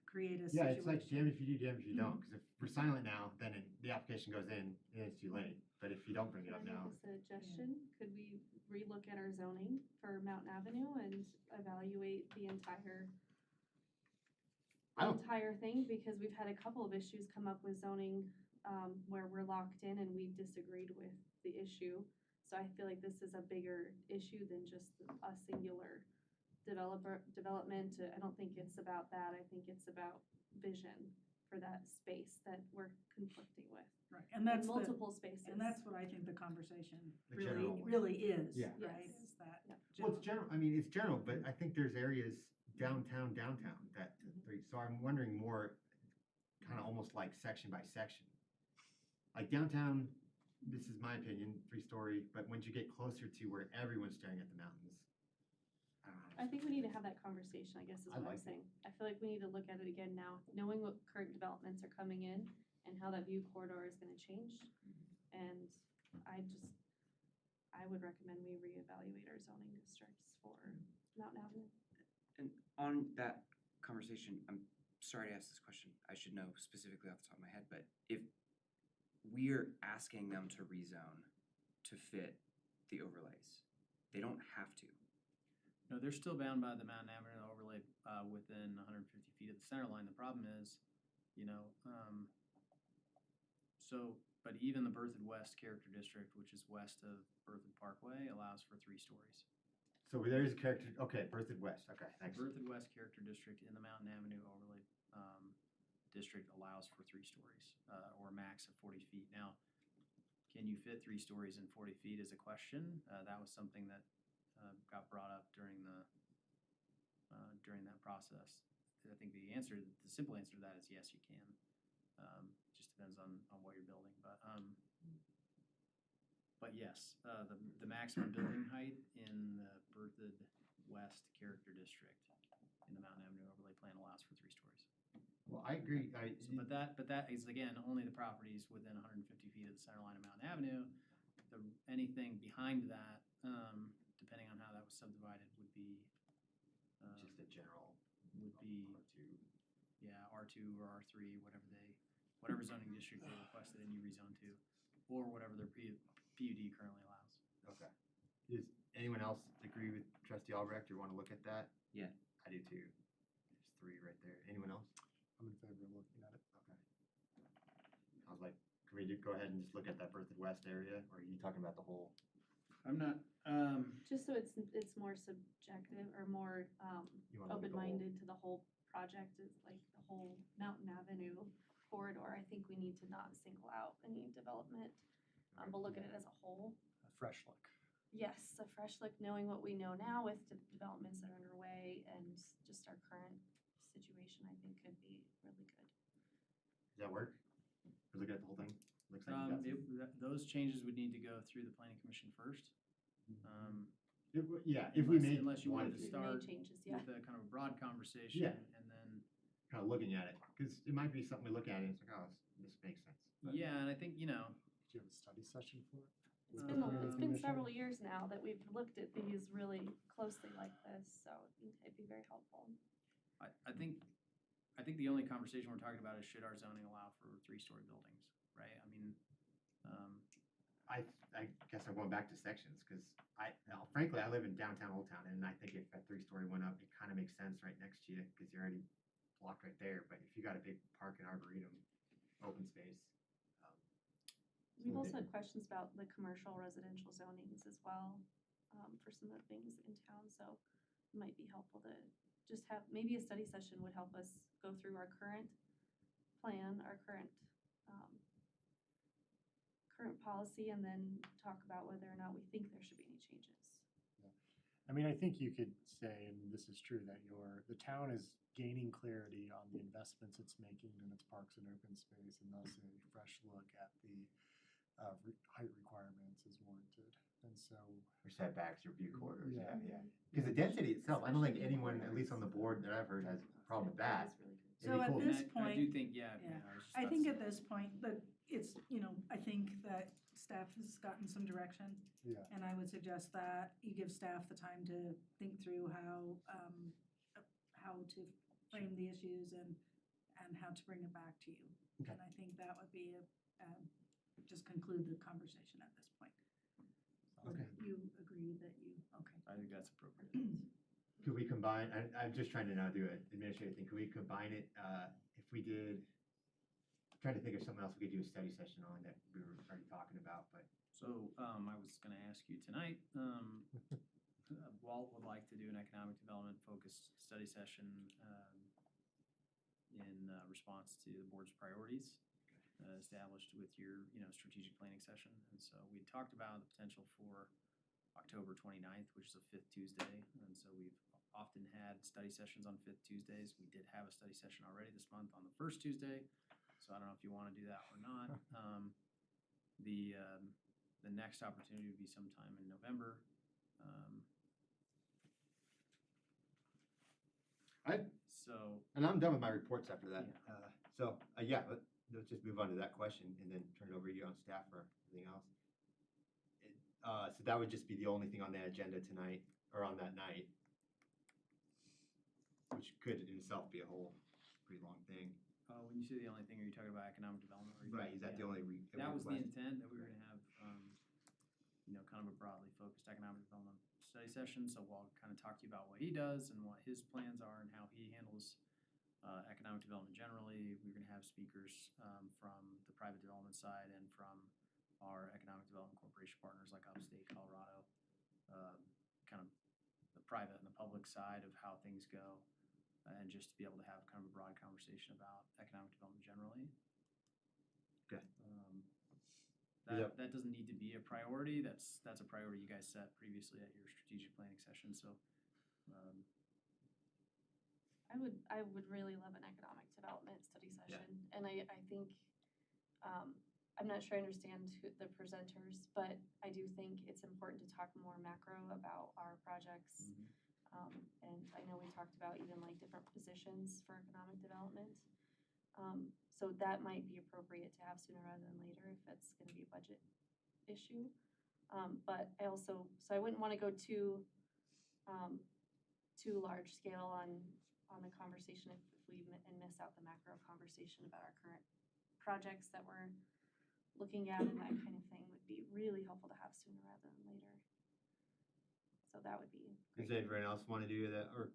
create a Yeah, situation. it's like damn if you do, damn if you don't. Because if we're silent now, then the application goes in and it's too late. But if you don't bring it up Can I now, make a suggestion? Could we relook at our zoning for Mountain Avenue and evaluate the entire I don't- thing? Because we've had a couple of issues come up with zoning, where we're locked in and we've disagreed with the issue. So I feel like this is a bigger issue than just a singular development. I don't think it's about that. I think it's about vision for that space that we're conflicting with. Right, and that's Multiple spaces. And that's what I think the conversation The really, general one. really is, Yeah. right? Yes. Is that Yeah. well, it's general. I mean, it's general, but I think there's areas downtown that. So I'm wondering more, kind of almost like section by section. Like downtown, this is my opinion, 3-story. But once you get closer to where everyone's staring at the mountains, I don't know. I think we need to have that conversation, I guess is I what I'm like it. saying. I feel like we need to look at it again now, knowing what current developments are coming in and how that view corridor is gonna change. And I would recommend we reevaluate our zoning districts for Mountain Avenue. And on that conversation, I'm sorry to ask this question, I should know specifically off the top of my head, but if we're asking them to rezone to fit the overlays, they don't have to. No, they're still bound by the Mountain Avenue overlay within 150 feet of the center line. The problem is, so but even the Berthoud West Character District, which is west of Berthoud Parkway, allows for 3 stories. So there is a character, okay, Berthoud West, okay, thanks. Berthoud West Character District in the Mountain Avenue Overlay District allows for 3 stories, or a max of 40 feet. Now, can you fit 3 stories in 40 feet is a question. That was something that got brought up during that process. I think the simple answer to that is yes, you can. Just depends on what you're building, but yes, the maximum building height in the Berthoud West Character District in the Mountain Avenue Overlay Plan allows for 3 stories. Well, I agree, So, but that is, again, only the properties within 150 feet of the center line of Mountain Avenue. Anything behind that, depending on how that was subdivided, would be, just a general. would be, yeah, R2 or R3, whatever zoning district they requested and you rezone to, or whatever their PUD currently allows. Okay. Does anyone else agree with trustee Albrecht or want to look at that? Yeah. I do too. There's 3 right there. Anyone else? I'm in favor of looking at it. Okay. I was like, can we go ahead and just look at that Berthoud West area, or are you talking about the whole? I'm not, Just so it's more subjective or more You wanna look at the whole- open-minded to the whole project, is like the whole Mountain Avenue corridor. I think we need to not single out any development, but look at it as a whole. A fresh look. Yes, a fresh look, knowing what we know now with the developments that are underway and just our current situation, I think could be really good. Does that work? We're looking at the whole thing? Looks like you got some. those changes would need to go through the planning commission first. Yeah, if we made. Unless you wanted to We start made changes, yeah. with a kind of a broad conversation Yeah. and then, Kind of looking at it, because it might be something we look at and it's like, oh, this makes sense. But- yeah, and I think, Did you have a study session for it? It's With been, the planning it's been commission? several years now that we've looked at these really closely like this, so it'd be very helpful. I think the only conversation we're talking about is should our zoning allow for 3-story buildings, right? I mean, I guess I'm going back to sections, because frankly, I live in downtown Old Town, and I think if that 3-story went up, it kind of makes sense right next to you, because you're already blocked right there, but if you got a big park and arboretum, open space. We've also had questions about the commercial residential zonings as well, for some of the things in town, so it might be helpful to just have, maybe a study session would help us go through our current plan, our current policy, and then talk about whether or not we think there should be any changes. I mean, I think you could say, and this is true, that the town is gaining clarity on the investments it's making in its parks and open space, and thus a fresh look at the height requirements is warranted. And so, Or setbacks, or view corridors, yeah, Yeah. yeah. Because the density itself, I don't think anyone, at least on the board that I've heard, has a problem with that. That is really good. It'd So be at cool. this I do point- think, yeah. Yeah. I was just I about think to at say- this point, that it's, I think that staff has gotten some direction. yeah. And I would suggest that you give staff the time to think through how to frame the issues and how to bring it back to you. Okay. And I think that would be just conclude the conversation at this point. Okay. You agree that okay. I think that's appropriate. Could we combine, I'm just trying to now do an administrative thing, could we combine it, if we did, I'm trying to think of something else we could do a study session on that we were already talking about, but. So, I was gonna ask you tonight, Walt would like to do an economic development focused study session, in response to the board's priorities established with your, strategic planning session. And so we talked about the potential for October 29th, which is a 5th Tuesday. And so we've often had study sessions on 5th Tuesdays. We did have a study session already this month on the 1st Tuesday. So I don't know if you want to do that or not. The next opportunity would be sometime in November. And I'm done with my reports after that. Yeah, let's just move on to that question and then turn it over to you on staff for everything else. So that would just be the only thing on the agenda tonight, or on that night, which could in itself be a whole pretty long thing. When you say the only thing, are you talking about economic development? Or are you Right, talking- is that the yeah. only That was the request? intent, that we were gonna have, kind of a broadly focused economic development study session. So we'll kind of talk to you about what he does and what his plans are and how he handles economic development generally. We're gonna have speakers from the private development side and from our economic development corporation partners like Upstate Colorado, kind of the private and the public side of how things go, and just to be able to have kind of a broad conversation about economic development generally. Okay. That doesn't need to be a priority. That's a priority you guys set previously at your strategic planning session, so. I would really love an economic development study session, and I think, I'm not sure I understand the presenters, but I do think it's important to talk more macro about our projects. And I know we talked about even like different positions for economic development. So that might be appropriate to have sooner rather than later if it's gonna be a budget issue. But I also, so I wouldn't wanna go too large scale on the conversation if we miss out the macro conversation about our current projects that we're looking at, and that kind of thing would be really helpful to have sooner rather than later. So that would be. Does anyone else want to do that? Or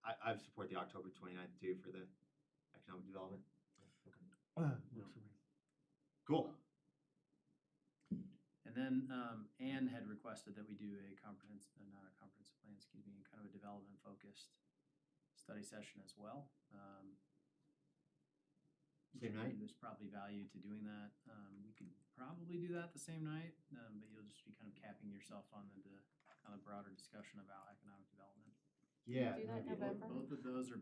I support the October 29th too for the economic development. Works for me. Cool. And then Anne had requested that we do a not a comprehensive plan, excuse me, kind of a development focused study session as well. Same night? There's probably value to doing that. We could probably do that the same night, but you'll just be kind of capping yourself on the kind of broader discussion about economic development. Yeah. Do that in maybe. November? Both of those are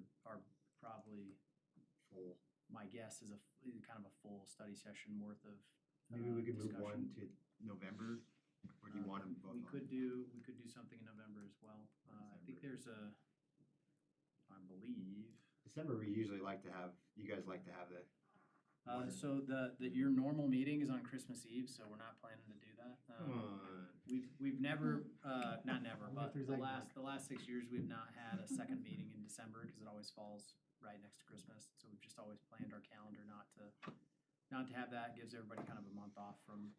probably, Full. my guess is kind of a full study session worth of Maybe we could move one discussion. to November, or do you want them both? We could do something in November as well. I think there's I believe. December, we usually like to have, you guys like to have the. So your normal meeting is on Christmas Eve, so we're not planning to do that. Come on. We've never, not never, Only but if there's the eggnog. last 6 years, we've not had a second meeting in December because it always falls right next to Christmas. So we've just always planned our calendar not to have that. Gives everybody kind of a month off from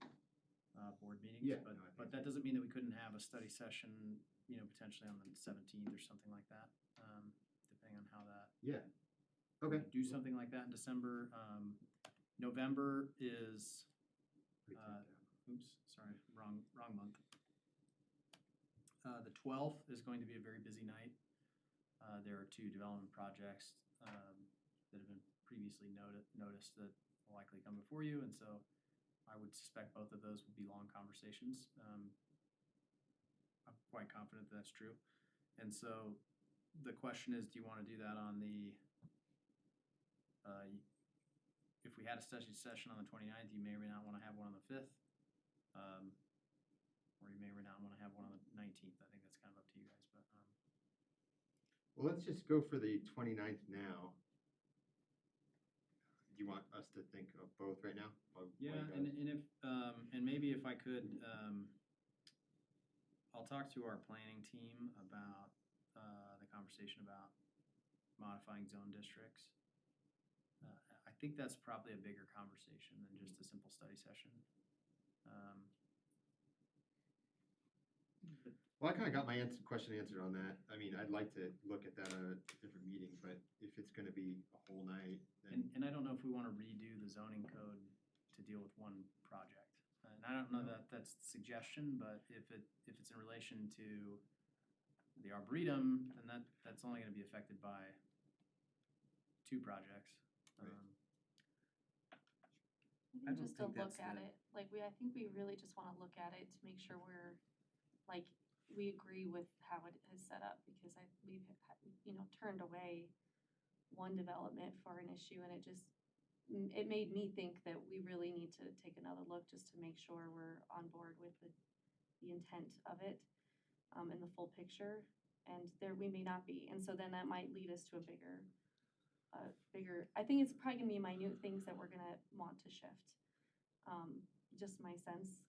board meetings. Yeah, But no, I think but that doesn't mean that we couldn't have a study session, potentially on the 17th or something like that, depending on how that. Yeah. Okay. Do something like that in December. November is, Pretty tight down. oops, sorry, wrong month. The 12th is going to be a very busy night. There are 2 development projects that have been previously noticed that will likely come before you, and so I would suspect both of those will be long conversations. I'm quite confident that's true. And so the question is, do you want to do that on the if we had a study session on the 29th, you may or may not want to have one on the 5th. Or you may or may not want to have one on the 19th. I think that's kind of up to you guys, but. Well, let's just go for the 29th now. Do you want us to think of both right now? Yeah, and if, and maybe if I could, I'll talk to our planning team about the conversation about modifying zone districts. I think that's probably a bigger conversation than just a simple study session. Well, I kind of got my question answered on that. I mean, I'd like to look at that at a different meeting, but if it's going to be a whole night, then. And I don't know if we want to redo the zoning code to deal with one project. And I don't know that that's the suggestion, but if it's in relation to the Arboretum, then that's only going to be affected by 2 projects. Right. I Maybe don't just to think look that's at the- it, like I think we really just wanna look at it to make sure we agree with how it is set up, because we've turned away one development for an issue, and it made me think that we really need to take another look just to make sure we're on board with the intent of it, and the full picture, and we may not be, and so then that might lead us to a bigger, I think it's probably gonna be minute things that we're gonna want to shift. Just my sense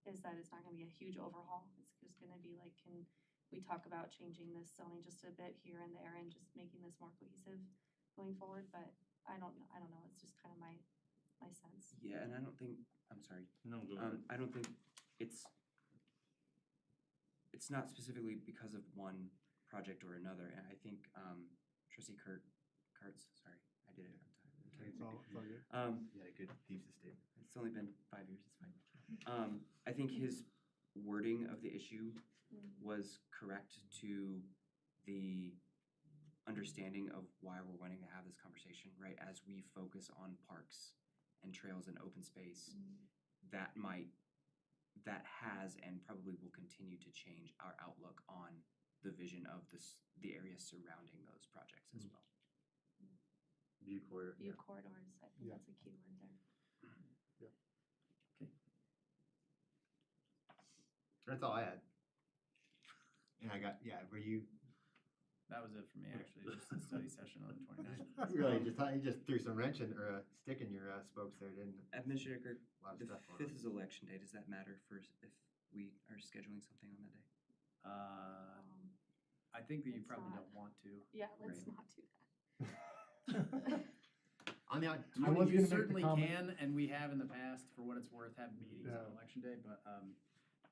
is that it's not gonna be a huge overhaul. It's just gonna be like, can we talk about changing this zoning just a bit here and there and just making this more cohesive going forward? But I don't know, it's just kind of my sense. Yeah, and I don't think, I'm sorry. No, go I don't think it's not specifically because of one project or another. And I think Trustee Kirk carts, sorry, I did it on time. It's all good. You had a good thesis statement. It's only been 5 years, it's fine. I think his wording of the issue was correct to the understanding of why we're wanting to have this conversation, right? As we focus on parks and trails and open space, that has and probably will continue to change our outlook on the vision of the areas surrounding those projects as well. View corridor. View corridors, I think Yeah. that's a key word there. That's all I had. And I got, were you, That was it for me, actually, just the study session on the 29th. really, you just threw some wrench in, or a stick in your spokes there, didn't you? Administrator Kirk, A lot of the stuff going on. 5th is election day. Does that matter for if we are scheduling something on that day? I think that you Let's probably not. don't want to. Yeah, let's Right. not do that. On the, I was You gonna make the certainly comment- can, and we have in the past, for what it's worth, had meetings Yeah. on election day, but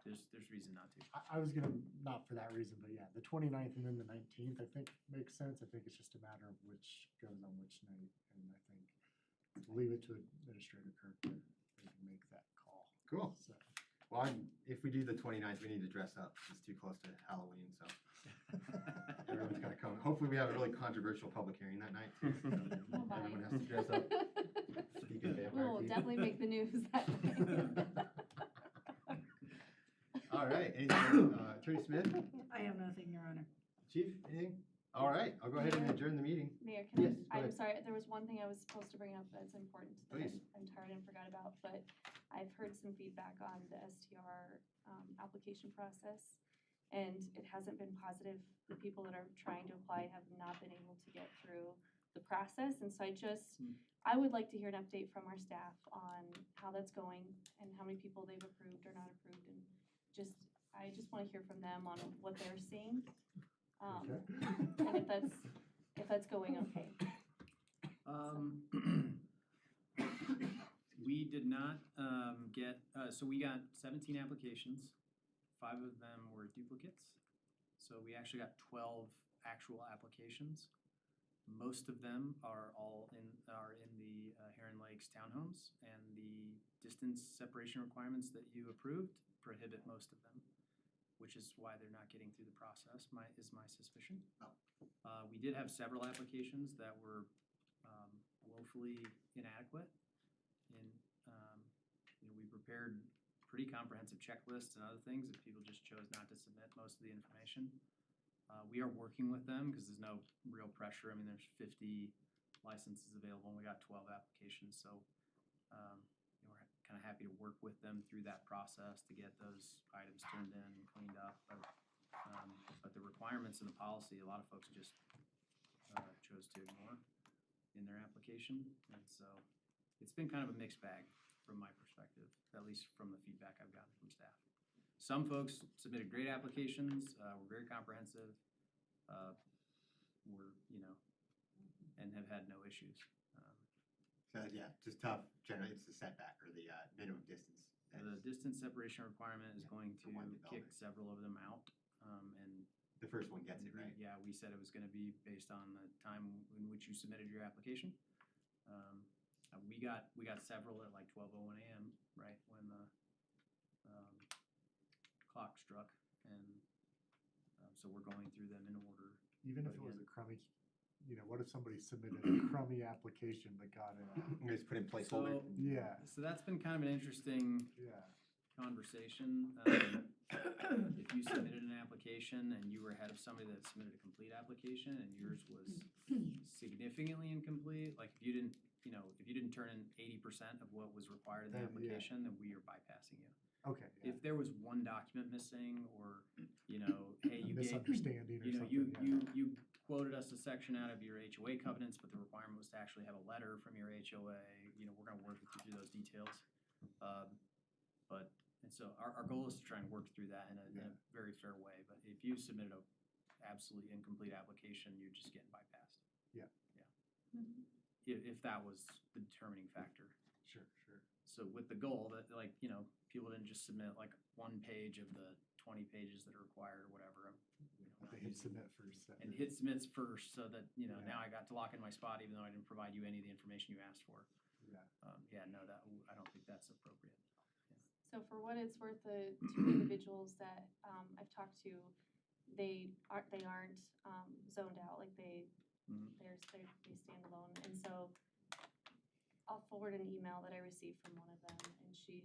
there's reason not to. I was gonna, not for that reason, but yeah, the 29th and then the 19th, I think makes sense. I think it's just a matter of which goes on which night. And I think leave it to Administrator Kirk to make that call. Cool. So, well, if we do the 29th, we need to dress up. It's too close to Halloween, so everyone's gonna come. Hopefully, we have a really controversial public hearing that night too. So Oh my. everyone has to dress up. Speak of vampire We'll teeth. definitely make the news that night. All right, anything, Attorney Smith, I have nothing, Your Honor. Chief, anything? All right, I'll go ahead and adjourn the meeting. Mayor, can Yes, go I'm ahead. sorry, there was one thing I was supposed to bring up that's important that Please. I'm tired and forgot about, but I've heard some feedback on the STR application process, and it hasn't been positive. The people that are trying to apply have not been able to get through the process, and so I would like to hear an update from our staff on how that's going and how many people they've approved or not approved, and I just want to hear from them on what they're seeing. And if that's going okay. We did not get, so we got 17 applications. 5 of them were duplicates. So we actually got 12 actual applications. Most of them are in the Heron Lakes townhomes, and the distance separation requirements that you approved prohibit most of them, which is why they're not getting through the process, is my suspicion. We did have several applications that were woefully inadequate. We prepared pretty comprehensive checklists and other things, and people just chose not to submit most of the information. We are working with them because there's no real pressure. I mean, there's 50 licenses available, and we got 12 applications, so we're kind of happy to work with them through that process to get those items turned in and cleaned up. But the requirements and the policy, a lot of folks just chose to ignore in their application, and so it's been kind of a mixed bag from my perspective, at least from the feedback I've gotten from staff. Some folks submitted great applications, were very comprehensive, and have had no issues. So, yeah, just tough, generally, it's the setback or the minimum distance. The distance separation requirement is going to for one kick development. several of them out, and The first one gets it, right? yeah, we said it was gonna be based on the time in which you submitted your application. We got several at like 12:01 a.m., right, when the clock struck, and so we're going through them in order. even if But it was again- a crummy, what if somebody submitted a crummy application but got it? You just put in placeholder. So- Yeah, So that's been kind of an interesting yeah. conversation. If you submitted an application and you were ahead of somebody that submitted a complete application and yours was significantly incomplete, like if you didn't turn in 80% of what was required in the Then, yeah. application, then we are bypassing you. Okay, yeah. If there was one document missing, or, hey, you gave, Misunderstanding or something, you quoted us a section out of your HOA covenants, but the requirement was to actually have a letter from your HOA, we're gonna work with you through those details. And so our goal is to try and work through that in a very fair way, but if you submitted a absolutely incomplete application, you're just getting bypassed. Yeah. If that was the determining factor. Sure. So with the goal that, people didn't just submit like one page of the 20 pages that are required or whatever, They hit submit first. and hit submits first, so that, you know, now I got to lock in my spot even though I didn't provide you any of the information you asked for. Yeah. Yeah, no, I don't think that's appropriate. So for what it's worth, the two individuals that I've talked to, they aren't zoned out, like they stand alone. And so I'll forward an email that I received from one of them, and she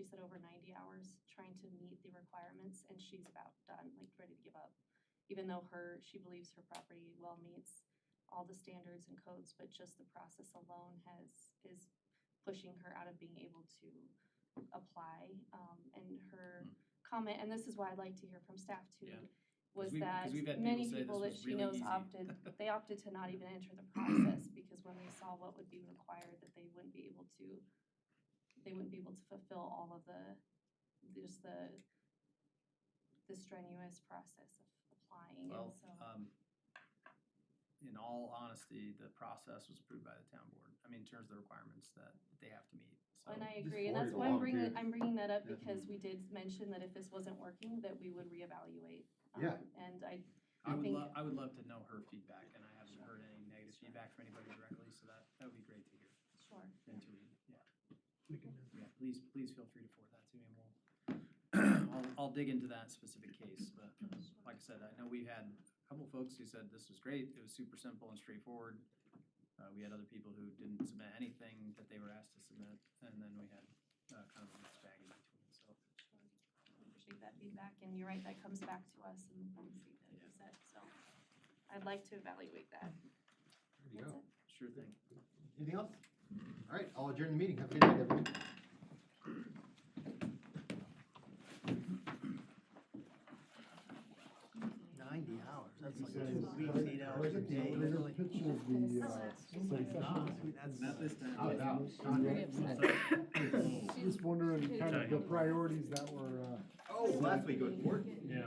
said over 90 hours trying to meet the requirements, and she's about done, like ready to give up. Even though she believes her property well meets all the standards and codes, but just the process alone is pushing her out of being able to apply. And her comment, and this is why I'd like to hear from staff too, Yeah. was 'Cause that we've had many people say people this that was she really knows easy. opted to not even enter the process because when they saw what would be required, that they wouldn't be able to fulfill all of the strenuous process of applying. Well, And so in all honesty, the process was approved by the town board. I mean, in terms of the requirements that they have to meet. So and I agree, and that's why I'm bringing that up, because we did mention that if this wasn't working, that we would reevaluate. Yeah. And I I think. would love to know her feedback, and I haven't heard any negative feedback from anybody directly, so that would be great to hear Sure. and to read, yeah. Yeah, please feel free to forward that to me, and I'll dig into that specific case, but like I said, I know we've had a couple folks who said this was great, it was super simple and straightforward. We had other people who didn't submit anything that they were asked to submit, and then we had kind of a mixed bag in between, so. Appreciate that feedback, and you're right, that comes back to us in the policy that you said, so I'd like to evaluate that. There you go. That's it. Sure thing. Anything else? All right, I'll adjourn the meeting. Have a good night, everyone. 90 hours, that's like Says, 2 weeks, 8 hours a day. Operator, picture of the, study session. That's Not this time. Oh, no. Just wondering kind of the priorities that were, Oh, last week it was work. Yeah.